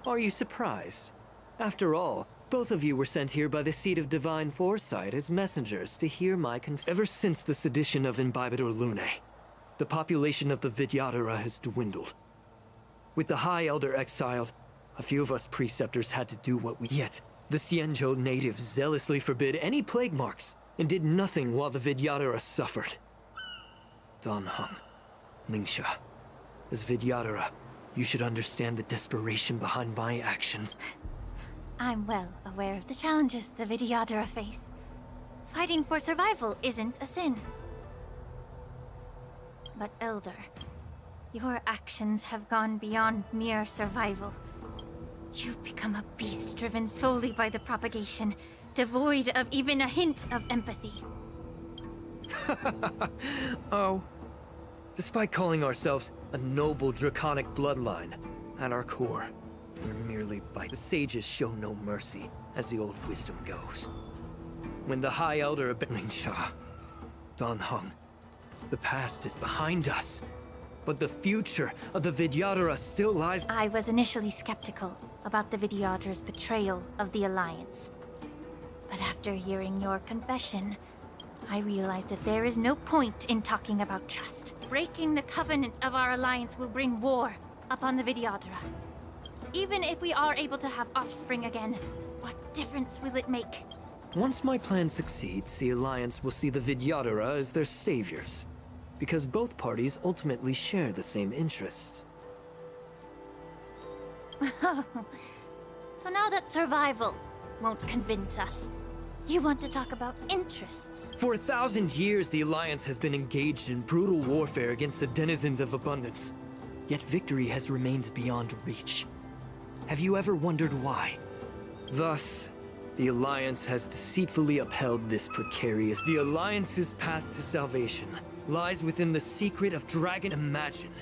Are you surprised? After all, both of you were sent here by the seat of divine foresight as messengers to hear my Ever since the sedition of Imbibador Lune, the population of the Vidyadhara has dwindled. With the High Elder exiled, a few of us preceptors had to do what we... Yet, the Xianzhou natives zealously forbid any plague marks, and did nothing while the Vidyadhara suffered. Dan Heng, Lingsha, as Vidyadhara, you should understand the desperation behind my actions. I'm well aware of the challenges the Vidyadhara face. Fighting for survival isn't a sin. But Elder, your actions have gone beyond mere survival. You've become a beast driven solely by the propagation, devoid of even a hint of empathy. Oh. Despite calling ourselves a noble draconic bloodline, at our core, we're merely by the sages show no mercy, as the old wisdom goes. When the High Elder of Lingsha, Dan Heng, the past is behind us, but the future of the Vidyadhara still lies. I was initially skeptical about the Vidyadhara's betrayal of the Alliance. But after hearing your confession, I realized that there is no point in talking about trust. Breaking the covenant of our alliance will bring war upon the Vidyadhara. Even if we are able to have offspring again, what difference will it make? Once my plan succeeds, the Alliance will see the Vidyadhara as their saviors, because both parties ultimately share the same interests. So now that survival won't convince us, you want to talk about interests? For 1,000 years, the Alliance has been engaged in brutal warfare against the denizens of abundance. Yet victory has remained beyond reach. Have you ever wondered why? Thus, the Alliance has deceitfully upheld this precarious... The Alliance's path to salvation lies within the secret of Dragon. Imagine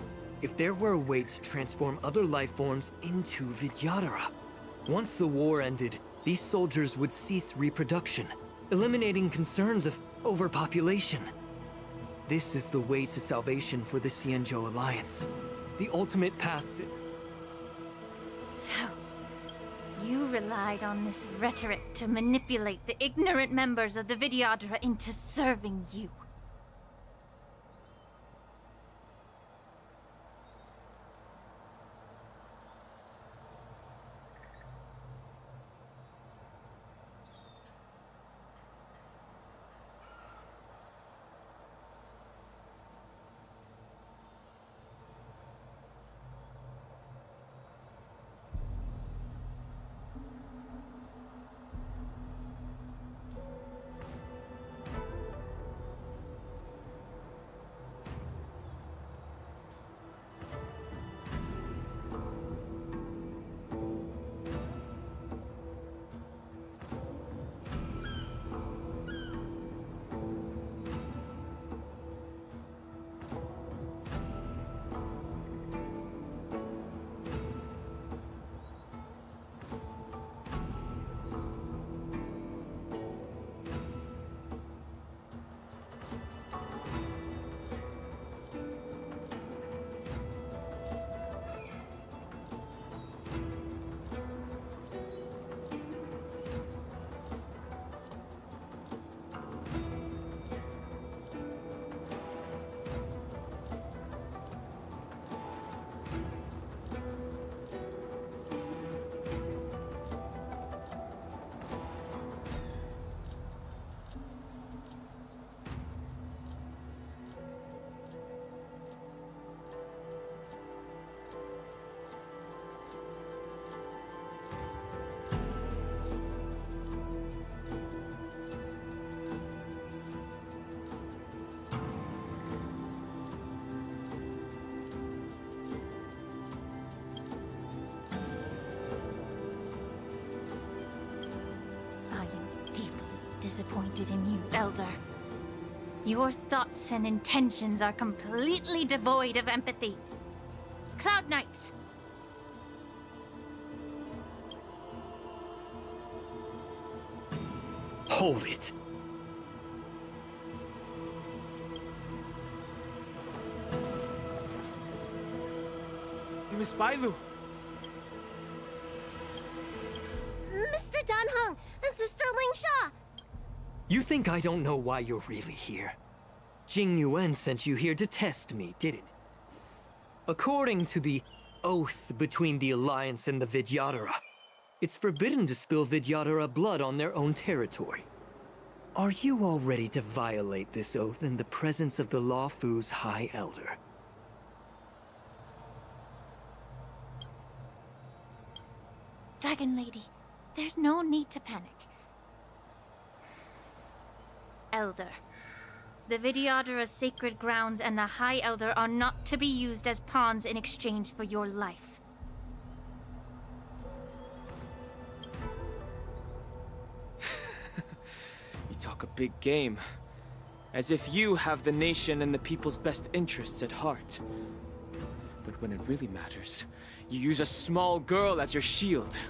if there were a way to transform other life forms into Vidyadhara. Once the war ended, these soldiers would cease reproduction, eliminating concerns of overpopulation. This is the way to salvation for the Xianzhou Alliance. The ultimate path to... So, you relied on this rhetoric to manipulate the ignorant members of the Vidyadhara into serving you. disappointed in you, Elder. Your thoughts and intentions are completely devoid of empathy. Cloud Knights! Hold it. Miss Bailu! Mr. Dunhung and Sister Ling Sha! You think I don't know why you're really here? Jing Yuan sent you here to test me, did it? According to the oath between the Alliance and the Vidyadhara, it's forbidden to spill Vidyadhara blood on their own territory. Are you all ready to violate this oath in the presence of the Lawfu's High Elder? Dragon Lady, there's no need to panic. Elder, the Vidyadhara's sacred grounds and the High Elder are not to be used as pawns in exchange for your life. You talk a big game. As if you have the nation and the people's best interests at heart. But when it really matters, you use a small girl as your shield.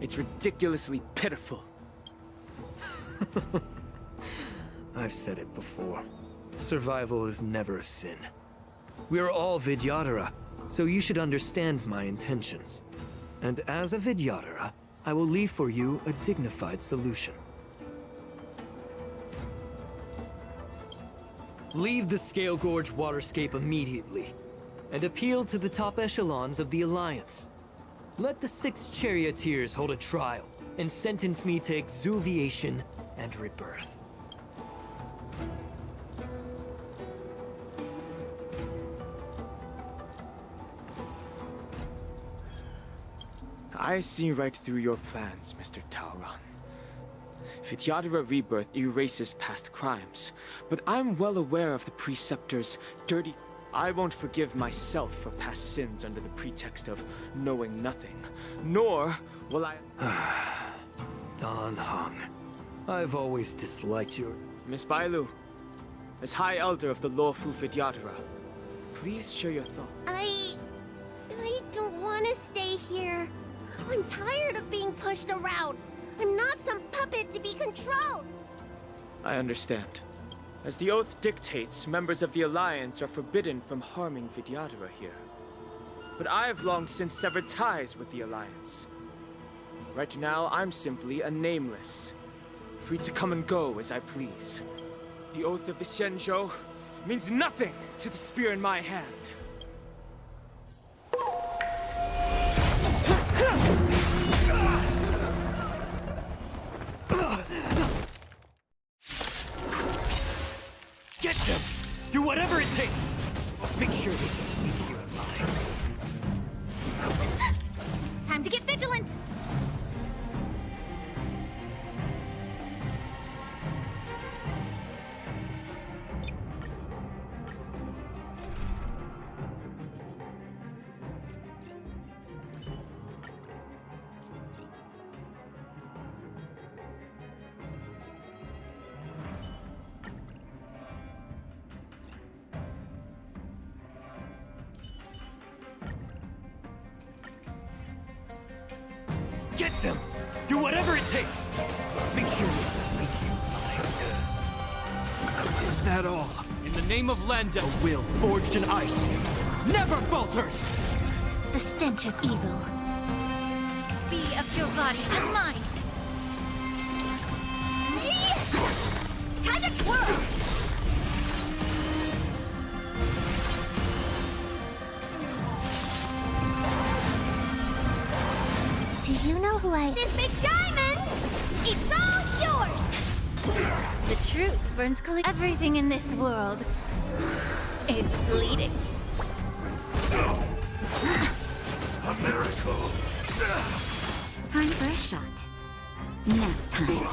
It's ridiculously pitiful. I've said it before. Survival is never a sin. We're all Vidyadhara, so you should understand my intentions. And as a Vidyadhara, I will leave for you a dignified solution. Leave the Scale Gorge waterscape immediately, and appeal to the top echelons of the Alliance. Let the 6 charioteers hold a trial, and sentence me to exuviation and rebirth. I see right through your plans, Mr. Tauron. Vidyadhara rebirth erases past crimes, but I'm well aware of the Preceptor's dirty... I won't forgive myself for past sins under the pretext of knowing nothing, nor will I... Don Hung, I've always disliked your... Miss Bailu, as High Elder of the Lawfu Vidyadhara, please share your thoughts. I don't want to stay here. I'm tired of being pushed around. I'm not some puppet to be controlled. I understand. As the oath dictates, members of the Alliance are forbidden from harming Vidyadhara here. But I've long since severed ties with the Alliance. Right now, I'm simply a nameless, free to come and go as I please. The oath of the Xianzhou means nothing to the spear in my hand. Get them! Do whatever it takes! Make sure they don't leave here alive. Time to get vigilant! Get them! Do whatever it takes! Make sure they don't leave here alive. Is that all? In the name of Landa, a will forged in ice never falters! The stench of evil. Be of your body and mind. Time to twirl! Do you know who I... This big diamond! It's all yours! The truth burns clear. Everything in this world is bleeding. A miracle! Time for a shot. Nap time.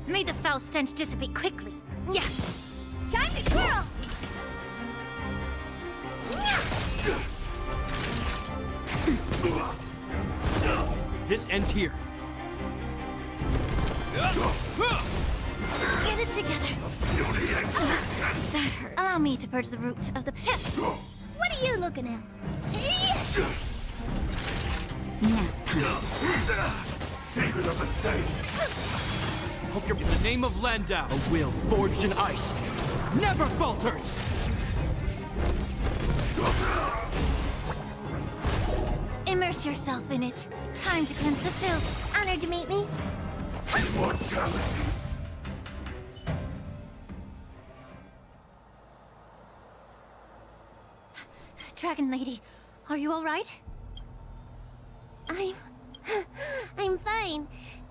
May the foul stench dissipate quickly. Yeah. Time to twirl! This ends here. Get it together. That hurts. Allow me to purge the root of the pit. What are you looking at? Secret of the safe. Hope you're in the name of Landau. A will forged in ice. Never falters! Immerse yourself in it. Time to cleanse the filth. Honored to meet me. Immortality. Dragon Lady, are you all right? I'm fine.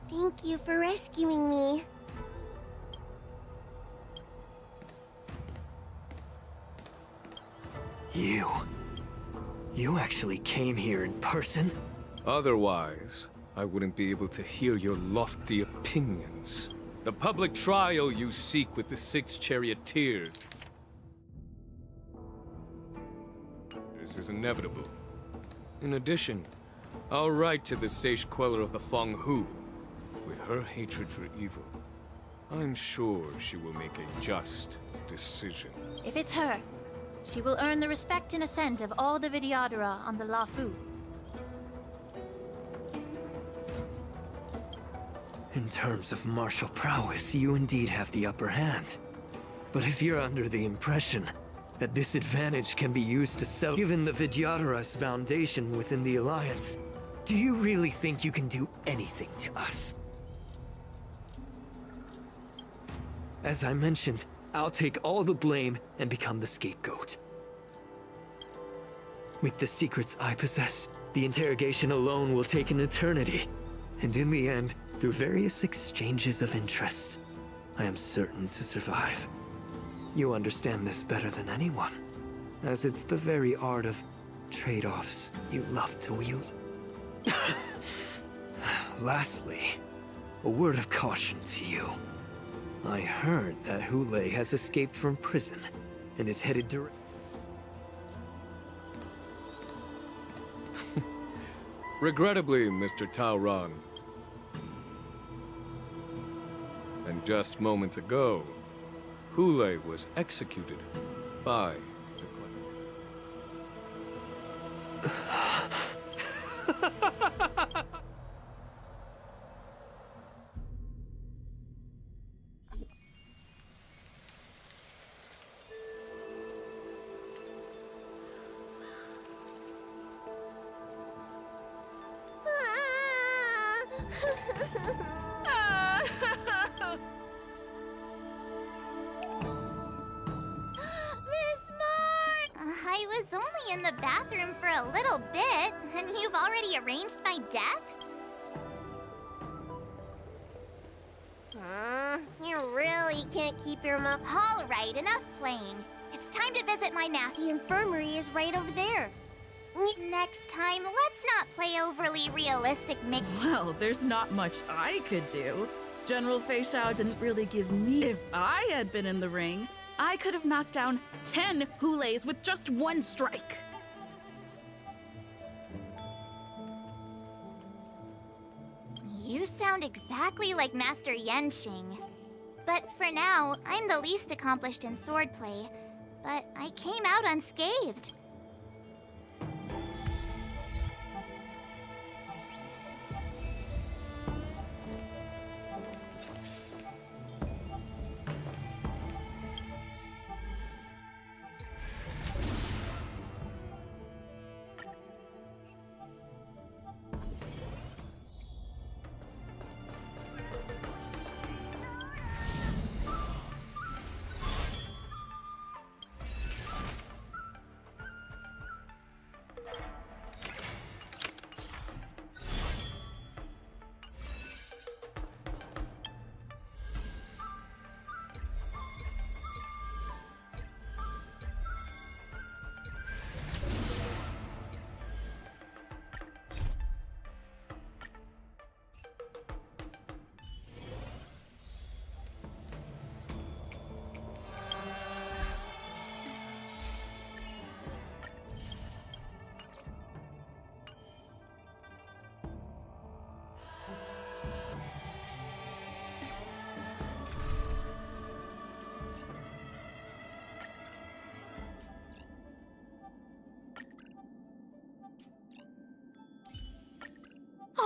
Thank you for rescuing me. You actually came here in person? Otherwise, I wouldn't be able to hear your lofty opinions. The public trial you seek with the 6 charioteers is inevitable. In addition, I'll write to the sage queller of the Feng Hu. With her hatred for evil, I'm sure she will make a just decision. If it's her, she will earn the respect and assent of all the Vidyadhara on the Lafu. In terms of martial prowess, you indeed have the upper hand. But if you're under the impression that this advantage can be used to settle, given the Vidyadhara's foundation within the Alliance, do you really think you can do anything to us? As I mentioned, I'll take all the blame and become the scapegoat. With the secrets I possess, the interrogation alone will take an eternity. And in the end, through various exchanges of interest, I am certain to survive. You understand this better than anyone, as it's the very art of trade-offs you love to wield. Lastly, a word of caution to you. I heard that Hule has escaped from prison and is headed direct. Regrettably, Mr. Taoran. And just moments ago, Hule was executed by the clan. I was only in the bathroom for a little bit, and you've already arranged my death? You really can't keep your mouth. All right, enough playing. It's time to visit my master. The infirmary is right over there. Next time, let's not play overly realistic. Well, there's not much I could do. General Fei Shao didn't really give me. If I had been in the ring, I could have knocked down 10 Hules with just one strike. You sound exactly like Master Yenshing. But for now, I'm the least accomplished in swordplay. But I came out unscathed.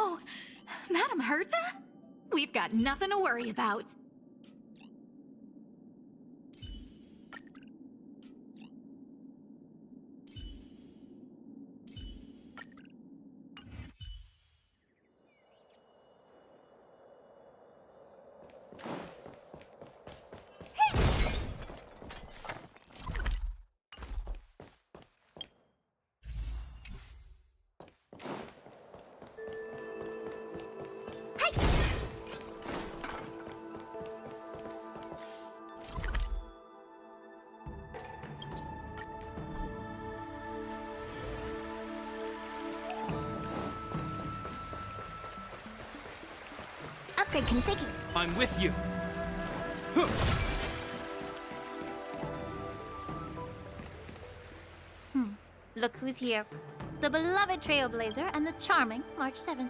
Oh, Madam Herta? We've got nothing to worry about. Upgrade configured. I'm with you. Look who's here. The beloved Trailblazer and the charming March 7th.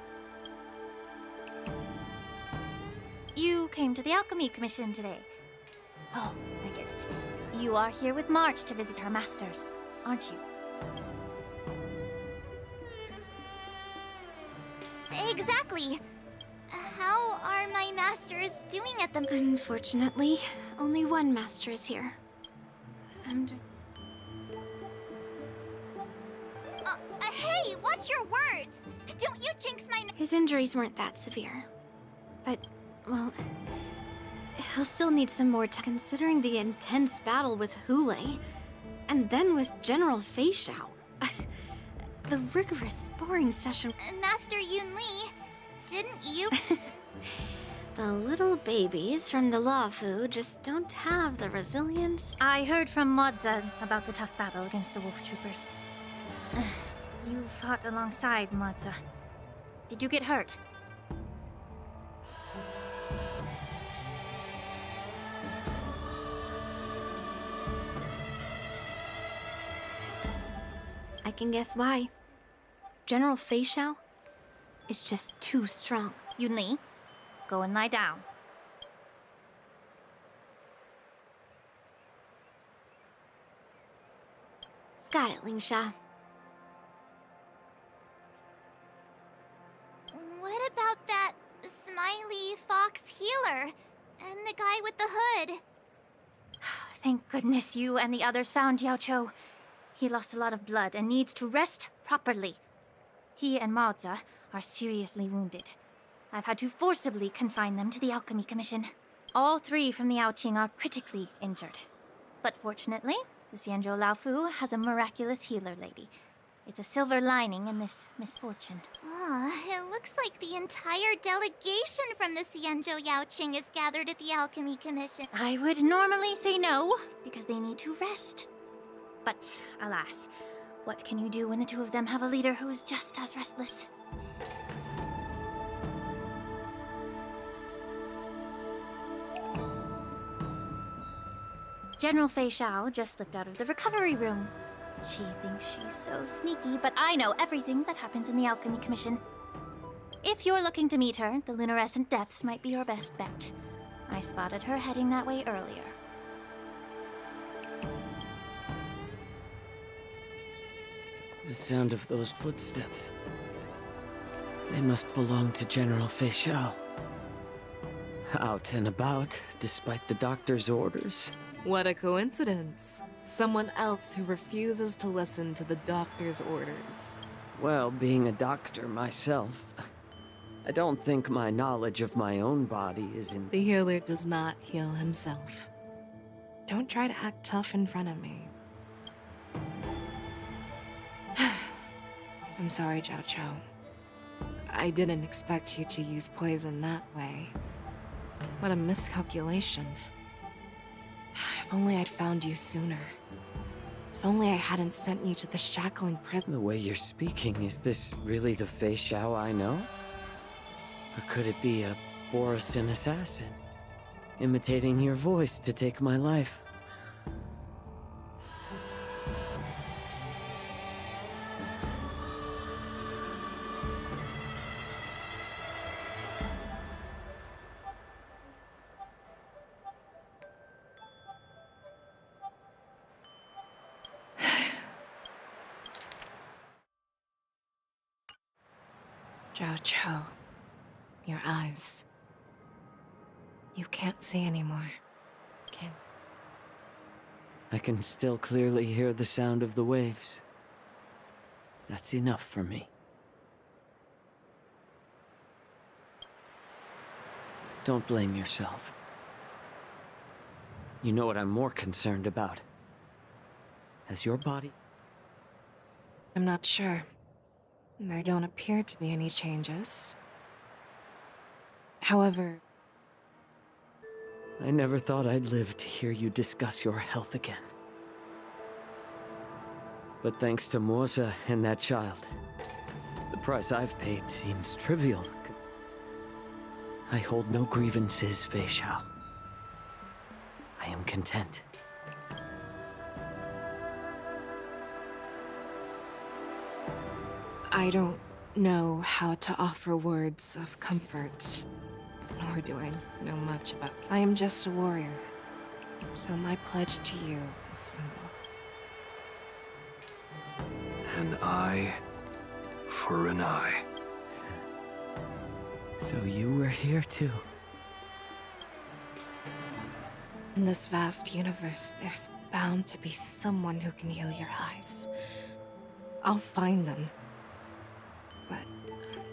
You came to the Alchemy Commission today. Oh, I get it. You are here with March to visit her masters, aren't you? Exactly. How are my masters doing at the... Unfortunately, only one master is here. And hey, watch your words! Don't you jinx my... his injuries weren't that severe. But, well, he'll still need some more time considering the intense battle with Hule, and then with General Fei Xiao. The rigorous sparring session. Master Yun Li, didn't you... The little babies from the Luofu just don't have the resilience. I heard from Modza about the tough battle against the Wolf Troopers. You fought alongside Modza. Did you get hurt? I can guess why. General Fei Xiao is just too strong. Yun Li, go and lie down. Got it, Ling Sha. What about that smiley fox healer? And the guy with the hood? Thank goodness you and the others found Yao Cho. He lost a lot of blood and needs to rest properly. He and Maoza are seriously wounded. I've had to forcibly confine them to the Alchemy Commission. All three from the Yaoqing are critically injured. But fortunately, the Xianzhou Laofu has a miraculous healer lady. It's a silver lining in this misfortune. It looks like the entire delegation from the Xianzhou Yaoqing is gathered at the Alchemy Commission. I would normally say no, because they need to rest. But alas, what can you do when the two of them have a leader who is just as restless? General Fei Xiao just slipped out of the recovery room. She thinks she's so sneaky, but I know everything that happens in the Alchemy Commission. If you're looking to meet her, the luminescent depths might be your best bet. I spotted her heading that way earlier. The sound of those footsteps. They must belong to General Fei Xiao. Out and about, despite the doctor's orders. What a coincidence. Someone else who refuses to listen to the doctor's orders. Well, being a doctor myself, I don't think my knowledge of my own body is in... The healer does not heal himself. Don't try to act tough in front of me. I'm sorry, Zhao Cho. I didn't expect you to use poison that way. What a miscalculation. If only I'd found you sooner. If only I hadn't sent you to the shackling prison. The way you're speaking, is this really the Fei Xiao I know? Or could it be a Borisin assassin, imitating your voice to take my life? Zhao Cho, your eyes. You can't see anymore, can? I can still clearly hear the sound of the waves. That's enough for me. Don't blame yourself. You know what I'm more concerned about? Has your body... I'm not sure. There don't appear to be any changes. However... I never thought I'd live to hear you discuss your health again. But thanks to Morza and that child, the price I've paid seems trivial. I hold no grievances, Fei Xiao. I am content. I don't know how to offer words of comfort, nor do I know much about... I am just a warrior, so my pledge to you is simple. An eye for an eye. So you were here too. In this vast universe, there's bound to be someone who can heal your eyes. I'll find them. But...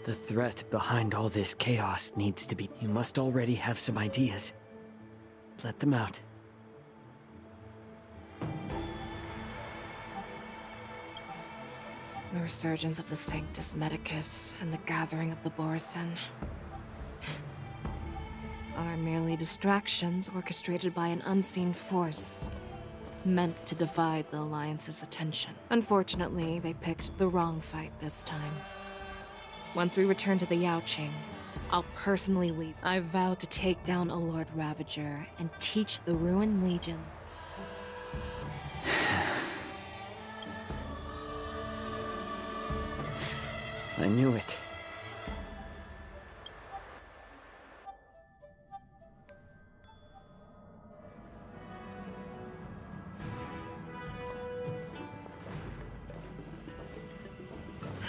The threat behind all this chaos needs to be... You must already have some ideas. Let them out. The resurgence of the Sanctus Medicus and the gathering of the Borisin are merely distractions orchestrated by an unseen force, meant to divide the Alliance's attention. Unfortunately, they picked the wrong fight this time. Once we return to the Yaoqing, I'll personally lead. I vow to take down a Lord Ravager and teach the Ruined Legion. I knew it.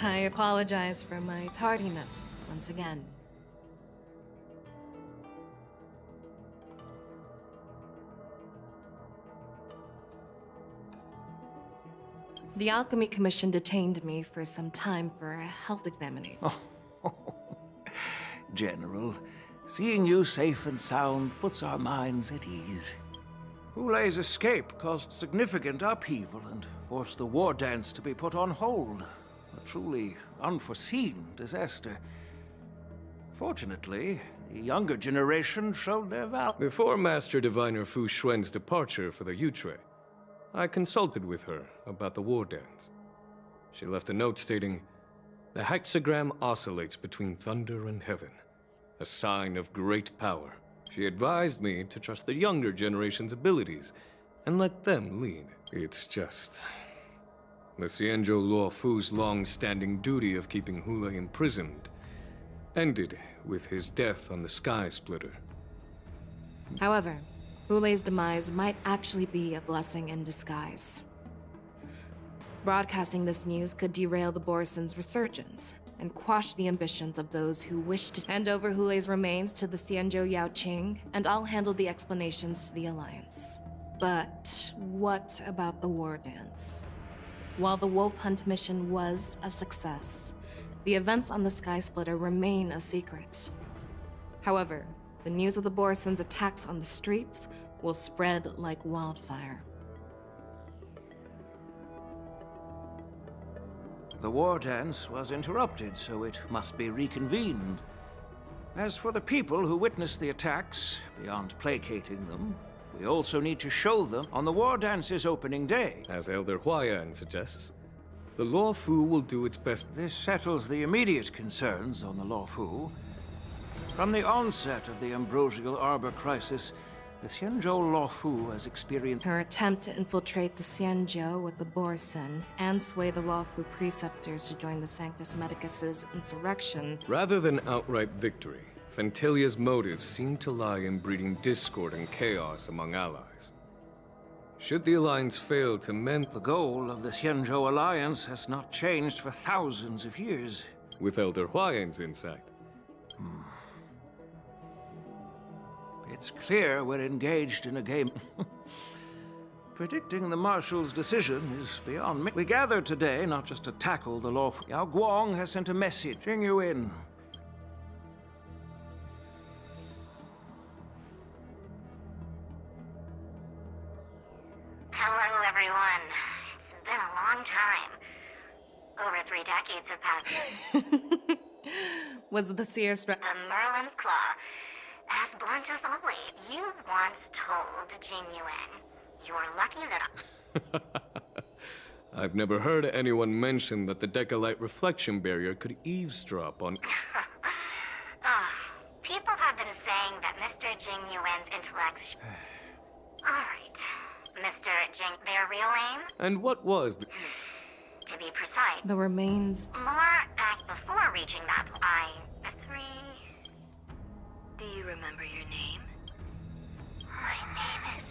I apologize for my tardiness once again. The Alchemy Commission detained me for some time for a health examination. General, seeing you safe and sound puts our minds at ease. Hulei's escape caused significant upheaval and forced the war dance to be put on hold. A truly unforeseen disaster. Fortunately, the younger generation showed their valor. Before Master Diviner Fu Xuan's departure for the Yutre, I consulted with her about the war dance. She left a note stating, "The hexagram oscillates between thunder and heaven, a sign of great power." She advised me to trust the younger generation's abilities and let them lead. It's just... the Xianzhou Luo Fu's long-standing duty of keeping Hulei imprisoned ended with his death on the Sky Splitter. However, Hulei's demise might actually be a blessing in disguise. Broadcasting this news could derail the Borisin's resurgence and quash the ambitions of those who wish to hand over Hulei's remains to the Xianzhou Yaoqing, and I'll handle the explanations to the Alliance. But what about the war dance? While the Wolf Hunt mission was a success, the events on the Sky Splitter remain a secret. However, the news of the Borisin's attacks on the streets will spread like wildfire. The war dance was interrupted, so it must be reconvened. As for the people who witnessed the attacks, beyond placating them, we also need to show them on the war dance's opening day. As Elder Huayan suggests, the Luo Fu will do its best. This settles the immediate concerns on the Luo Fu. From the onset of the Ambrosial Arbor crisis, the Xianzhou Luo Fu has experienced... Her attempt to infiltrate the Xianzhou with the Borisin and sway the Luo Fu preceptors to join the Sanctus Medicus's insurrection. Rather than outright victory, Fentilia's motives seem to lie in breeding discord and chaos among allies. Should the Alliance fail to mend... The goal of the Xianzhou Alliance has not changed for thousands of years. with Elder Huayan's insight. It's clear we're engaged in a game. Predicting the Marshal's decision is beyond me. We gathered today not just to tackle the lawful. Yao Guang has sent a message, bring you in. Hello, everyone. It's been a long time. Over 3 decades have passed. Was the seer The Merlin's Claw. As blunt as always, you once told Jing Yuan, you're lucky that I've never heard anyone mention that the Decalite reflection barrier could eavesdrop on. people have been saying that Mr. Jing Yuan's intellect's... Alright, Mr. Jing, their real aim? And what was the... To be precise, the remains? more back before reaching that, I was 3... Do you remember your name? My name is...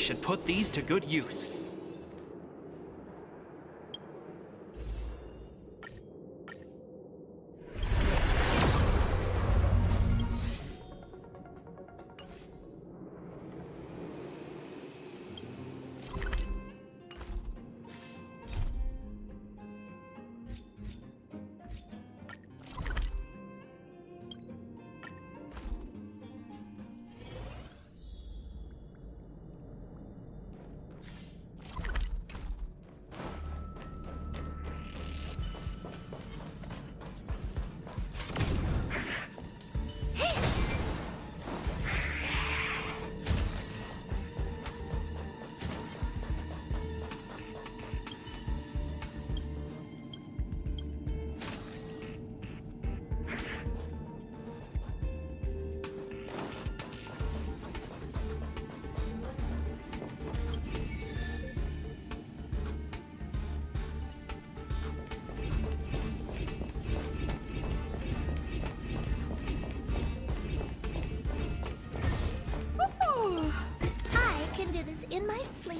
should put these to good use. I can do this in my sleep.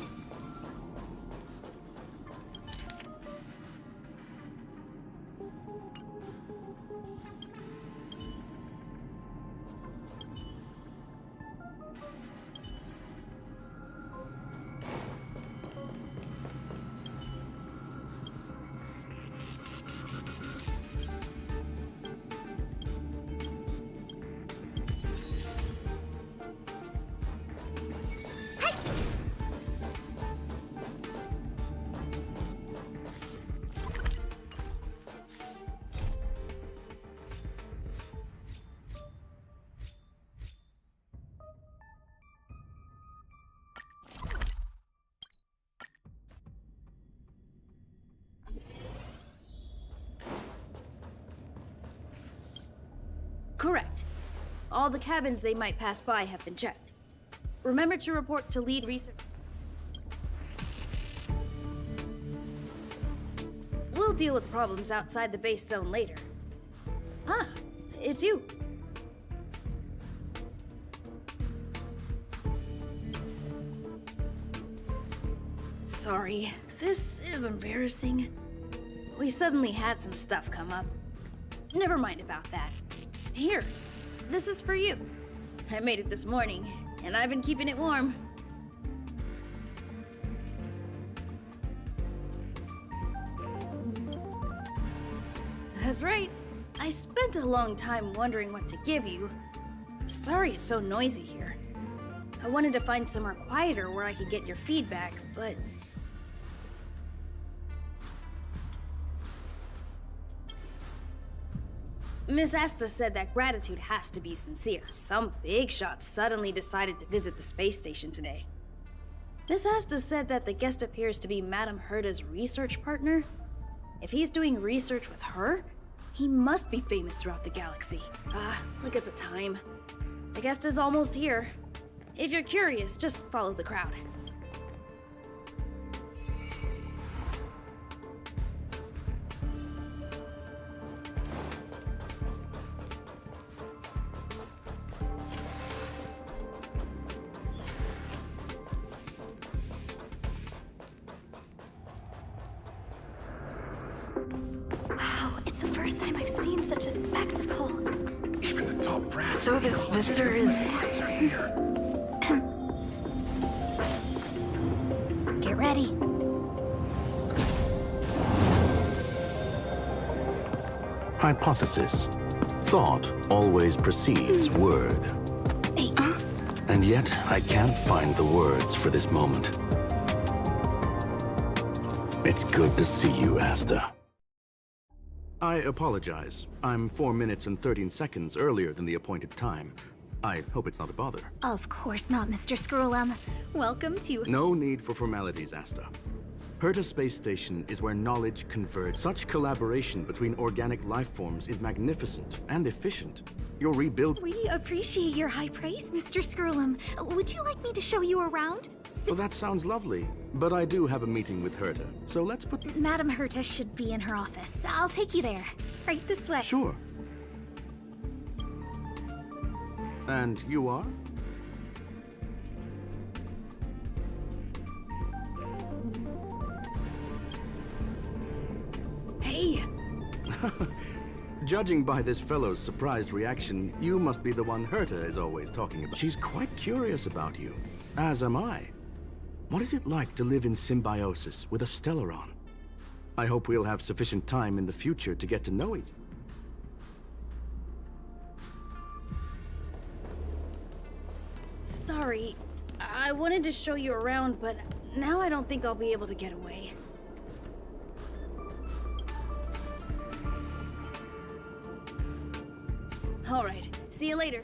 Correct. All the cabins they might pass by have been checked. Remember to report to lead research. We'll deal with problems outside the base zone later. Huh, it's you. Sorry, this is embarrassing. We suddenly had some stuff come up. Never mind about that. Here, this is for you. I made it this morning, and I've been keeping it warm. That's right. I spent a long time wondering what to give you. Sorry it's so noisy here. I wanted to find somewhere quieter where I could get your feedback, but... Miss Asta said that gratitude has to be sincere. Some big shot suddenly decided to visit the space station today. Miss Asta said that the guest appears to be Madame Herta's research partner. If he's doing research with her, he must be famous throughout the galaxy. Look at the time. The guest is almost here. If you're curious, just follow the crowd. Wow, it's the first time I've seen such a spectacle. Even the top brass. So this visitor is... Get ready. Hypothesis. Thought always precedes word. And yet, I can't find the words for this moment. It's good to see you, Asta. I apologize. I'm 4 minutes and 13 seconds earlier than the appointed time. I hope it's not a bother. Of course not, Mr. Scrollum. Welcome to... No need for formalities, Asta. Herta Space Station is where knowledge converges. Such collaboration between organic life forms is magnificent and efficient. Your rebuild... We appreciate your high praise, Mr. Scrollum. Would you like me to show you around? Well, that sounds lovely. But I do have a meeting with Herta, so let's put... Madame Herta should be in her office. I'll take you there. Right this way. Sure. And you are? Judging by this fellow's surprised reaction, you must be the one Herta is always talking about. She's quite curious about you, as am I. What is it like to live in symbiosis with a Stellaron? I hope we'll have sufficient time in the future to get to know each other. Sorry, I wanted to show you around, but now I don't think I'll be able to get away. All right, see you later.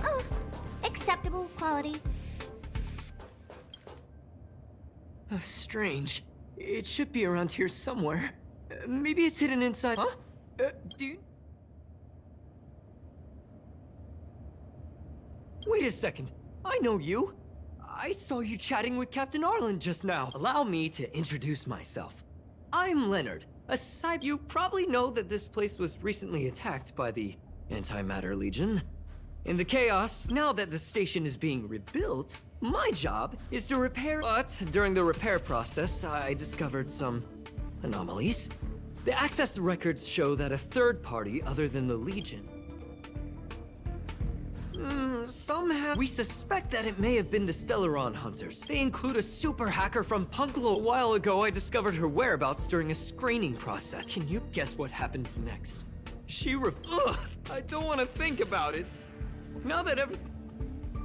Oh, acceptable quality. Strange. It should be around here somewhere. Maybe it's hidden inside. Huh? Dude? Wait a second. I know you. I saw you chatting with Captain Arlen just now. Allow me to introduce myself. I'm Leonard, a cyber. You probably know that this place was recently attacked by the Antimatter Legion. In the chaos, now that the station is being rebuilt, my job is to repair. But during the repair process, I discovered some anomalies. The access records show that a third party other than the Legion. Somehow, we suspect that it may have been the Stellaron Hunters. They include a super hacker from Punklo. A while ago, I discovered her whereabouts during a screening process. Can you guess what happened next? Ugh! I don't want to think about it. Now that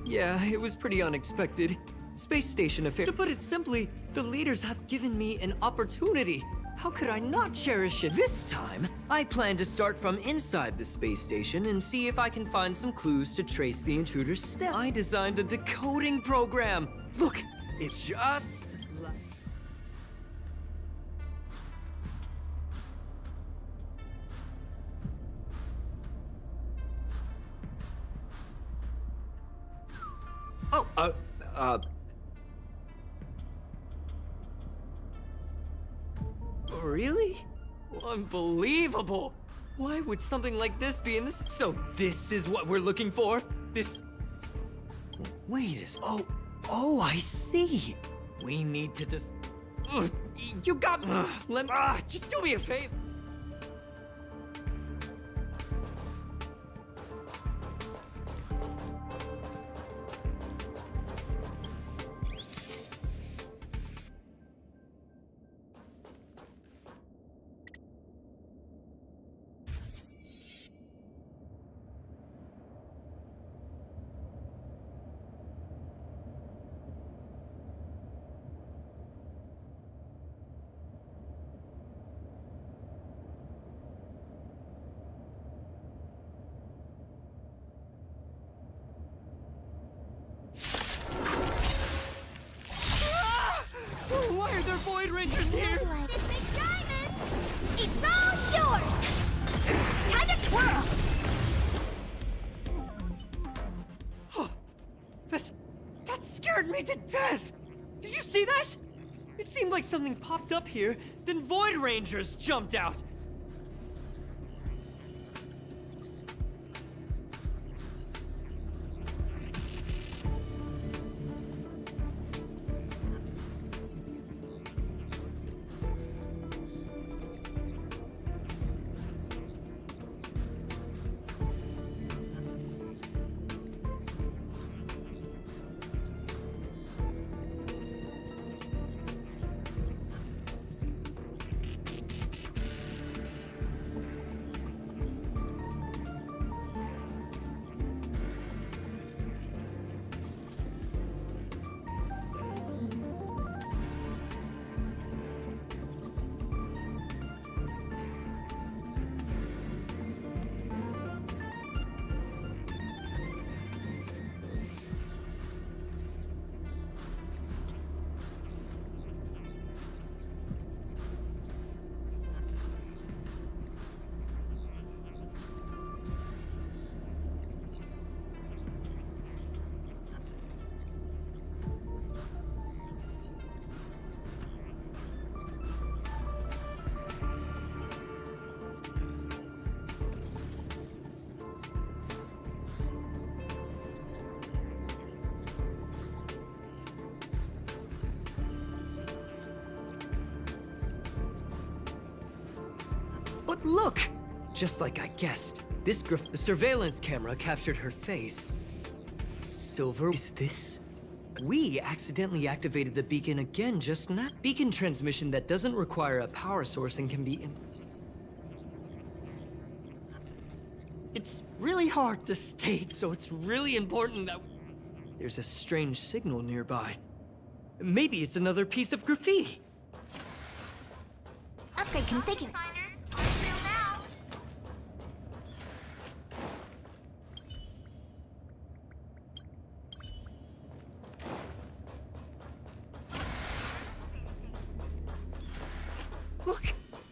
Yeah, it was pretty unexpected. Space station affair. To put it simply, the leaders have given me an opportunity. How could I not cherish it? This time, I plan to start from inside the space station and see if I can find some clues to trace the intruder's steps. I designed a decoding program. Look, it's just... Really? Unbelievable! Why would something like this be in this? So this is what we're looking for? This... Wait a... Oh, I see! We need to just... You got... just do me a favor! Why are there Void Rangers here? This big diamond! It's all yours! Time to twirl! That scared me to death! Did you see that? It seemed like something popped up here, then Void Rangers jumped out. But look! Just like I guessed, the surveillance camera captured her face. Silver, is this? We accidentally activated the beacon again just now. Beacon transmission that doesn't require a power source and can be It's really hard to state, so it's really important that there's a strange signal nearby. Maybe it's another piece of graffiti. Upgrade configured. Look!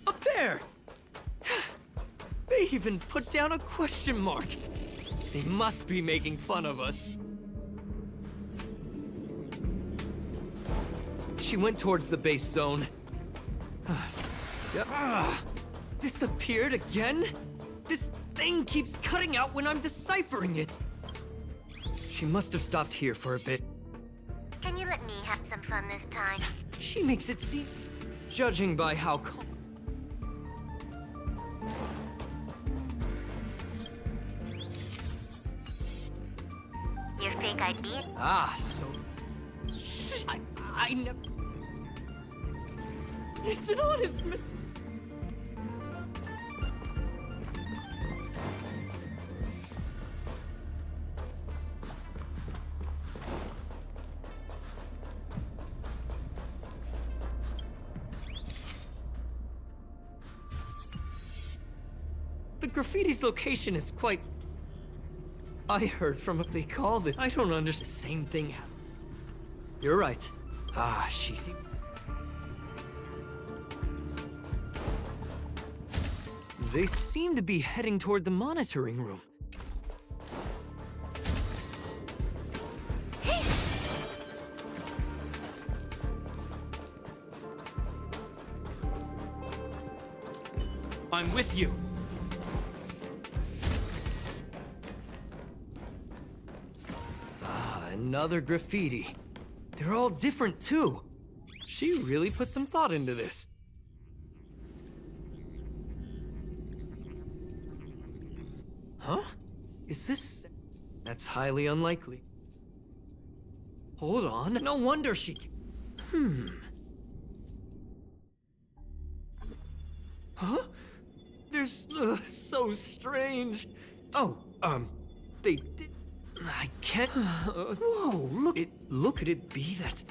Up there! They even put down a question mark. They must be making fun of us. She went towards the base zone. Disappeared again? This thing keeps cutting out when I'm deciphering it. She must have stopped here for a bit. Can you let me have some fun this time? She makes it seem... Judging by how calm... Your fake ID? Ah, so... I never... It's an honest mis... The graffiti's location is quite... I heard from what they called it. I don't understand. Same thing happened. You're right. Ah, she seemed... They seem to be heading toward the monitoring room. I'm with you. Ah, another graffiti. They're all different too. She really put some thought into this. Huh? Is this... That's highly unlikely. Hold on. No wonder she... Huh? There's... so strange. Oh, they did... I can't... Whoa, look... Look at it be that...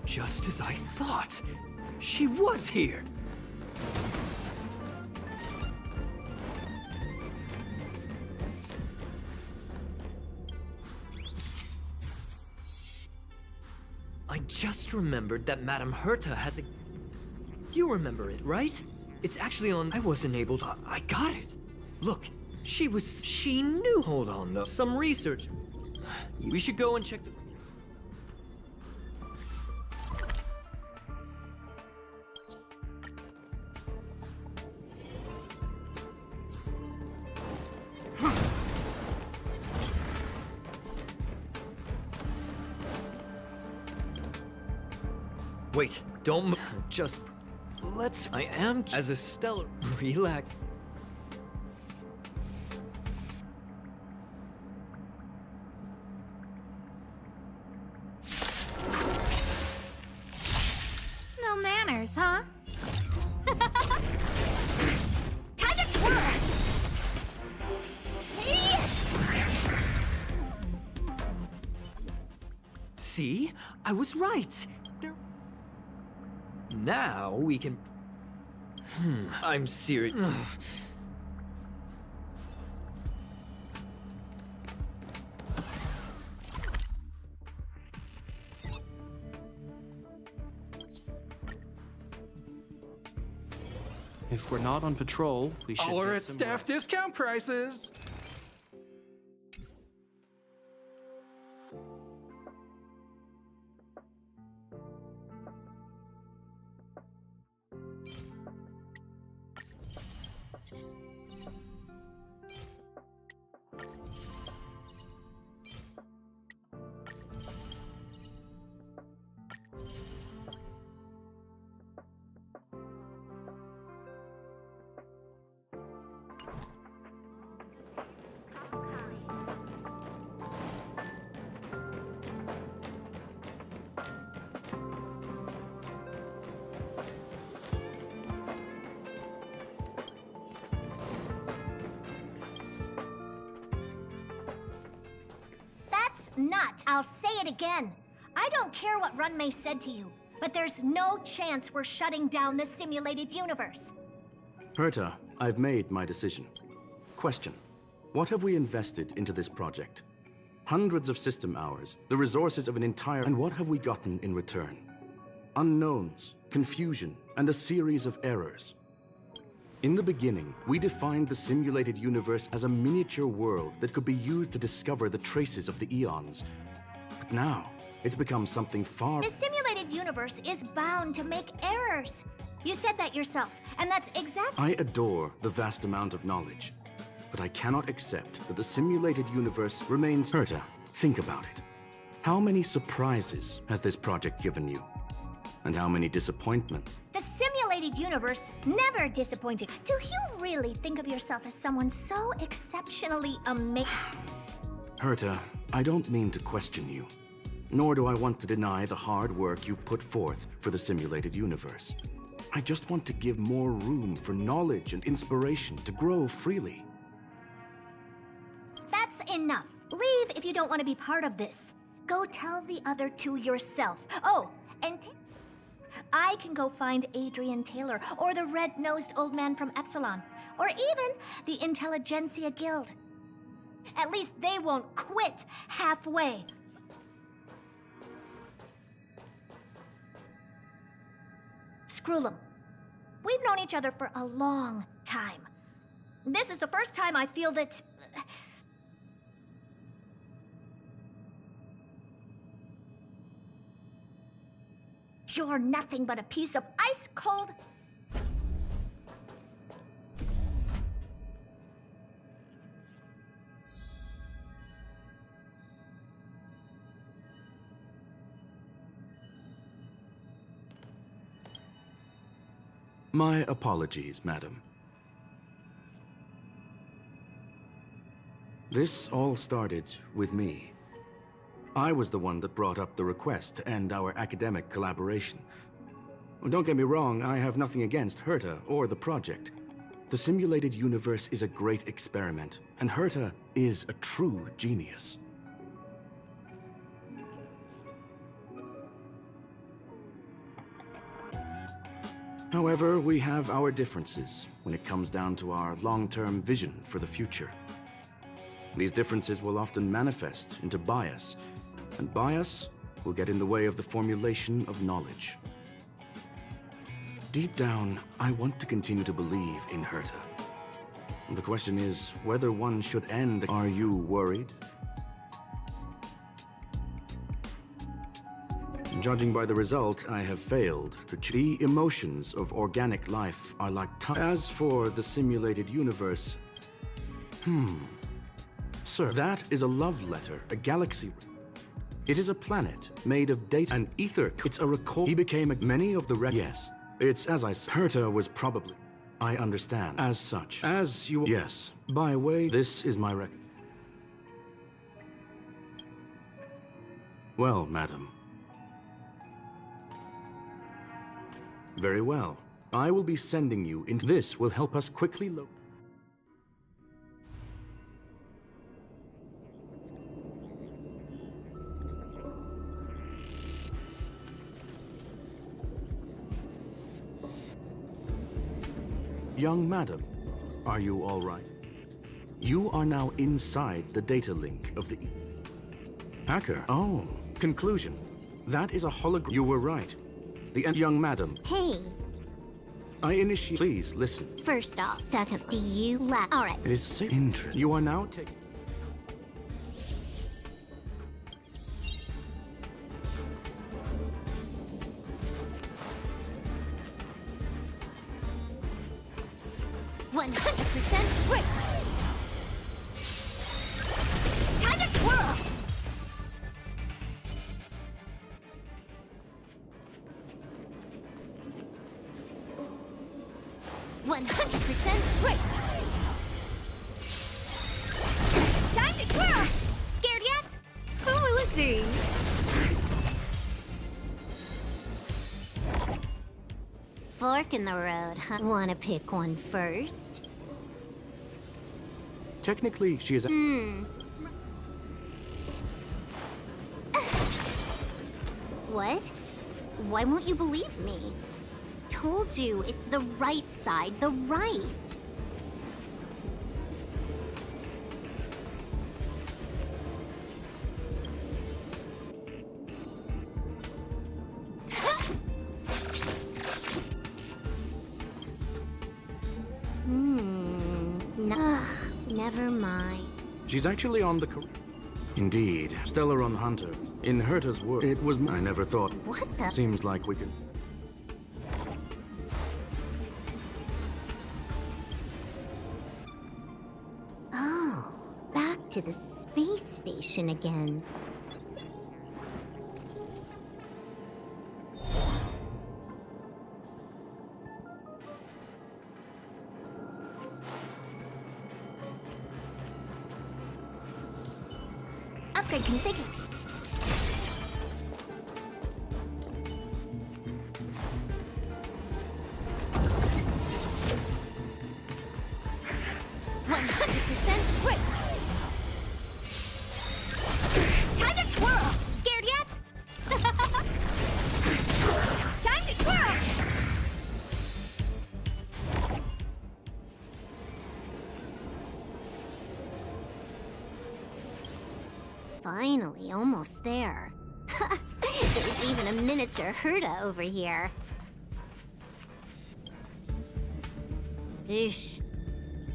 Just as I thought. She was here. I just remembered that Madame Herta has a... You remember it, right? It's actually on... I wasn't able to... I got it. Look, she knew... Hold on, though. Some research. We should go and check the... Wait, don't move. Just... Let's... I am... As a stellar... Relax. No manners, huh? Time to twirl! See? I was right. Now we can... I'm serious. If we're not on patrol, we should All are get at some staff rest. discount prices. That's not. I'll say it again. I don't care what Runmei said to you, but there's no chance we're shutting down the simulated universe. Herta, I've made my decision. Question: what have we invested into this project? Hundreds of system hours, the resources of an entire... And what have we gotten in return? Unknowns, confusion, and a series of errors. In the beginning, we defined the simulated universe as a miniature world that could be used to discover the traces of the eons. But now, it's become something far... The simulated universe is bound to make errors. You said that yourself, and that's exactly... I adore the vast amount of knowledge, but I cannot accept that the simulated universe remains... Herta, think about it. How many surprises has this project given you? And how many disappointments? The simulated universe never disappointed. Do you really think of yourself as someone so exceptionally amazing? Herta, I don't mean to question you, nor do I want to deny the hard work you've put forth for the simulated universe. I just want to give more room for knowledge and inspiration to grow freely. That's enough. Leave if you don't want to be part of this. Go tell the other two yourself. Oh, and I can go find Adrian Taylor, or the red-nosed old man from Epsilon, or even the Intelligentsia Guild. At least they won't quit halfway. Screw them. We've known each other for a long time. This is the first time I feel that... You're nothing but a piece of ice-cold... My apologies, madam. This all started with me. I was the one that brought up the request to end our academic collaboration. Don't get me wrong, I have nothing against Herta or the project. The simulated universe is a great experiment, and Herta is a true genius. However, we have our differences when it comes down to our long-term vision for the future. These differences will often manifest into bias, and bias will get in the way of the formulation of knowledge. Deep down, I want to continue to believe in Herta. The question is whether one should end. Are you worried? Judging by the result, I have failed to... The emotions of organic life are like... As for the simulated universe... Sir, that is a love letter, a galaxy... It is a planet made of data and ether. It's a recall... He became many of the... Yes, it's as I said. Herta was probably... I understand. As such. As you... Yes, by way... This is my record. Well, madam... Very well. I will be sending you into... This will help us quickly locate... Young madam, are you all right? You are now inside the data link of the... Hacker? Oh, conclusion. That is a hologram... You were right. The young madam. Hey. I initiate. Please listen. First off, second, do you laugh? All right. It is so interesting. You are now taking. Break. Time to twirl. 100% break. Time to twirl. Scared yet? Who will it be? Fork in the road, huh? Wanna pick one first? Technically, she is a... What? Why won't you believe me? Told you, it's the right side, the right. Never mind. She's actually on the... Indeed. Stellaron Hunter. In Herta's word, it was... I never thought... What the... Seems like we could... Oh, back to the space station again. Upgrade configured. Quick! Time to twirl! Scared yet? Time to twirl! Finally, almost there. There's even a miniature Herta over here. Eesh.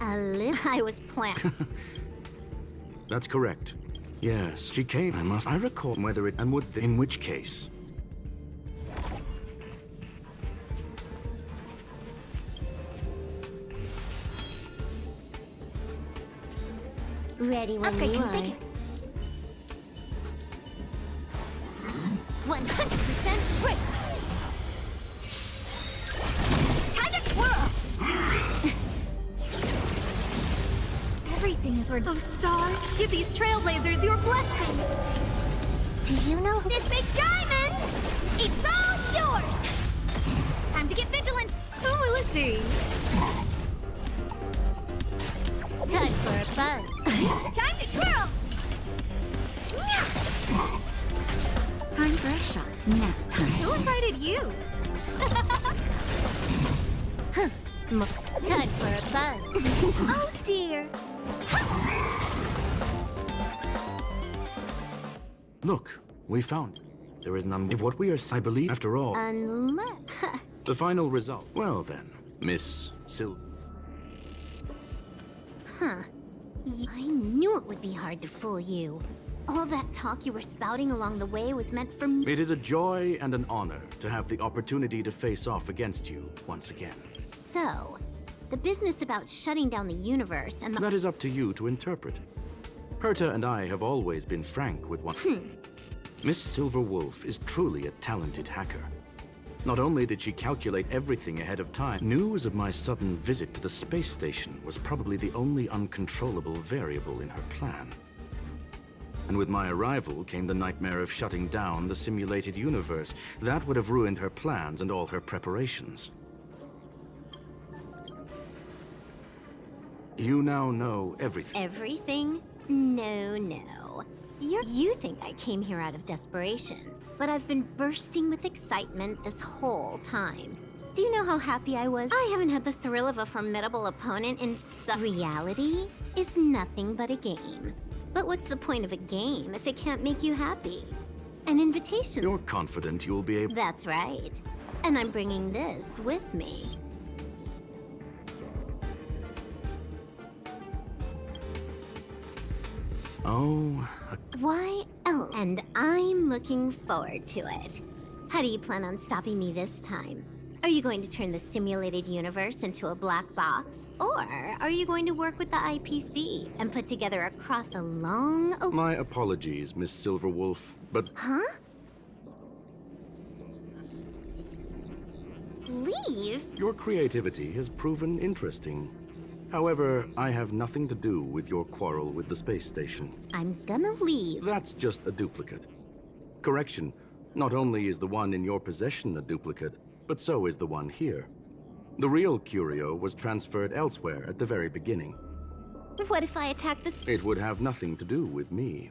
I was planning. That's correct. Yes, she came. I recall whether it... And would... In which case... Ready when you are. 100% quick! Time to twirl! Everything is where those stars give these trailblazers your blessing. Do you know who this big diamond? It's all yours! Time to get vigilant! Who will it be? Time for a buzz. Time to twirl! Time for a shot. Nap time. Who invited you? Time for a buzz. Oh dear. Look, we found. There is none. If what we are, I believe, after all. Unless... The final result. Well then, Miss Sil. Huh. I knew it would be hard to fool you. All that talk you were spouting along the way was meant for me. It is a joy and an honor to have the opportunity to face off against you once again. So, the business about shutting down the universe and the... That is up to you to interpret. Herta and I have always been frank with one... Miss Silverwolf is truly a talented hacker. Not only did she calculate everything ahead of time, news of my sudden visit to the space station was probably the only uncontrollable variable in her plan. And with my arrival came the nightmare of shutting down the simulated universe. That would have ruined her plans and all her preparations. You now know everything. Everything? No. You think I came here out of desperation, but I've been bursting with excitement this whole time. Do you know how happy I was? I haven't had the thrill of a formidable opponent in reality is nothing but a game. But what's the point of a game if it can't make you happy? An invitation. You're confident you'll be able... That's right. And I'm bringing this with me. Oh, Why? Oh, and I'm looking forward to it. How do you plan on stopping me this time? Are you going to turn the simulated universe into a black box? Or are you going to work with the IPC and put together across a long... my apologies, Miss Silverwolf, but... Huh? Leave? Your creativity has proven interesting. However, I have nothing to do with your quarrel with the space station. I'm gonna leave. That's just a duplicate. Correction, not only is the one in your possession a duplicate, but so is the one here. The real curio was transferred elsewhere at the very beginning. What if I attack this? It would have nothing to do with me.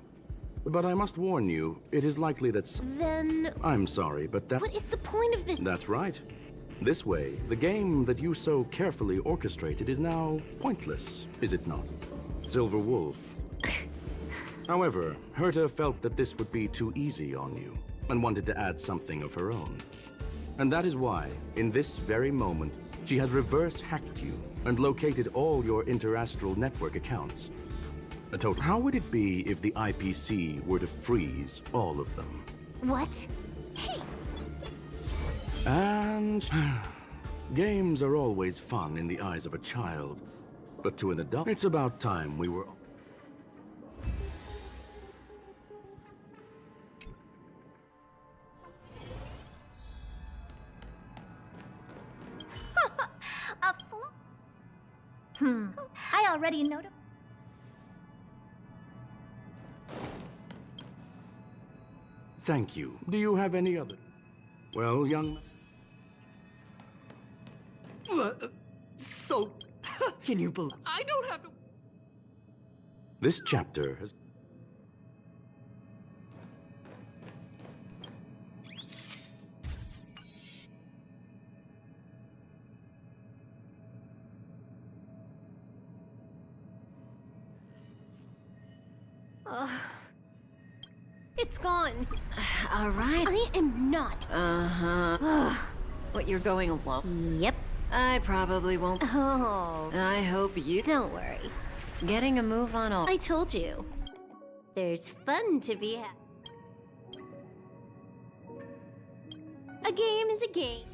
But I must warn you, it is likely that Then... I'm sorry, but that... What is the point of this? That's right. This way, the game that you so carefully orchestrated is now pointless, is it not? Silver Wolf. However, Herta felt that this would be too easy on you, and wanted to add something of her own. And that is why, in this very moment, she has reverse-hacked you and located all your interastral network accounts. A total. How would it be if the IPC were to freeze all of them? What? Hey! And... games are always fun in the eyes of a child, but to an adult, it's about time we were... I already know. Thank you. Do you have any other... Well, young... So... can you believe... I don't have to... This chapter has... It's gone. All right. I am not. Uh-huh. What, you're going alone? Yep. I probably won't. Oh. I hope you... Don't worry. Getting a move on all... I told you. There's fun to be had. A game is a game.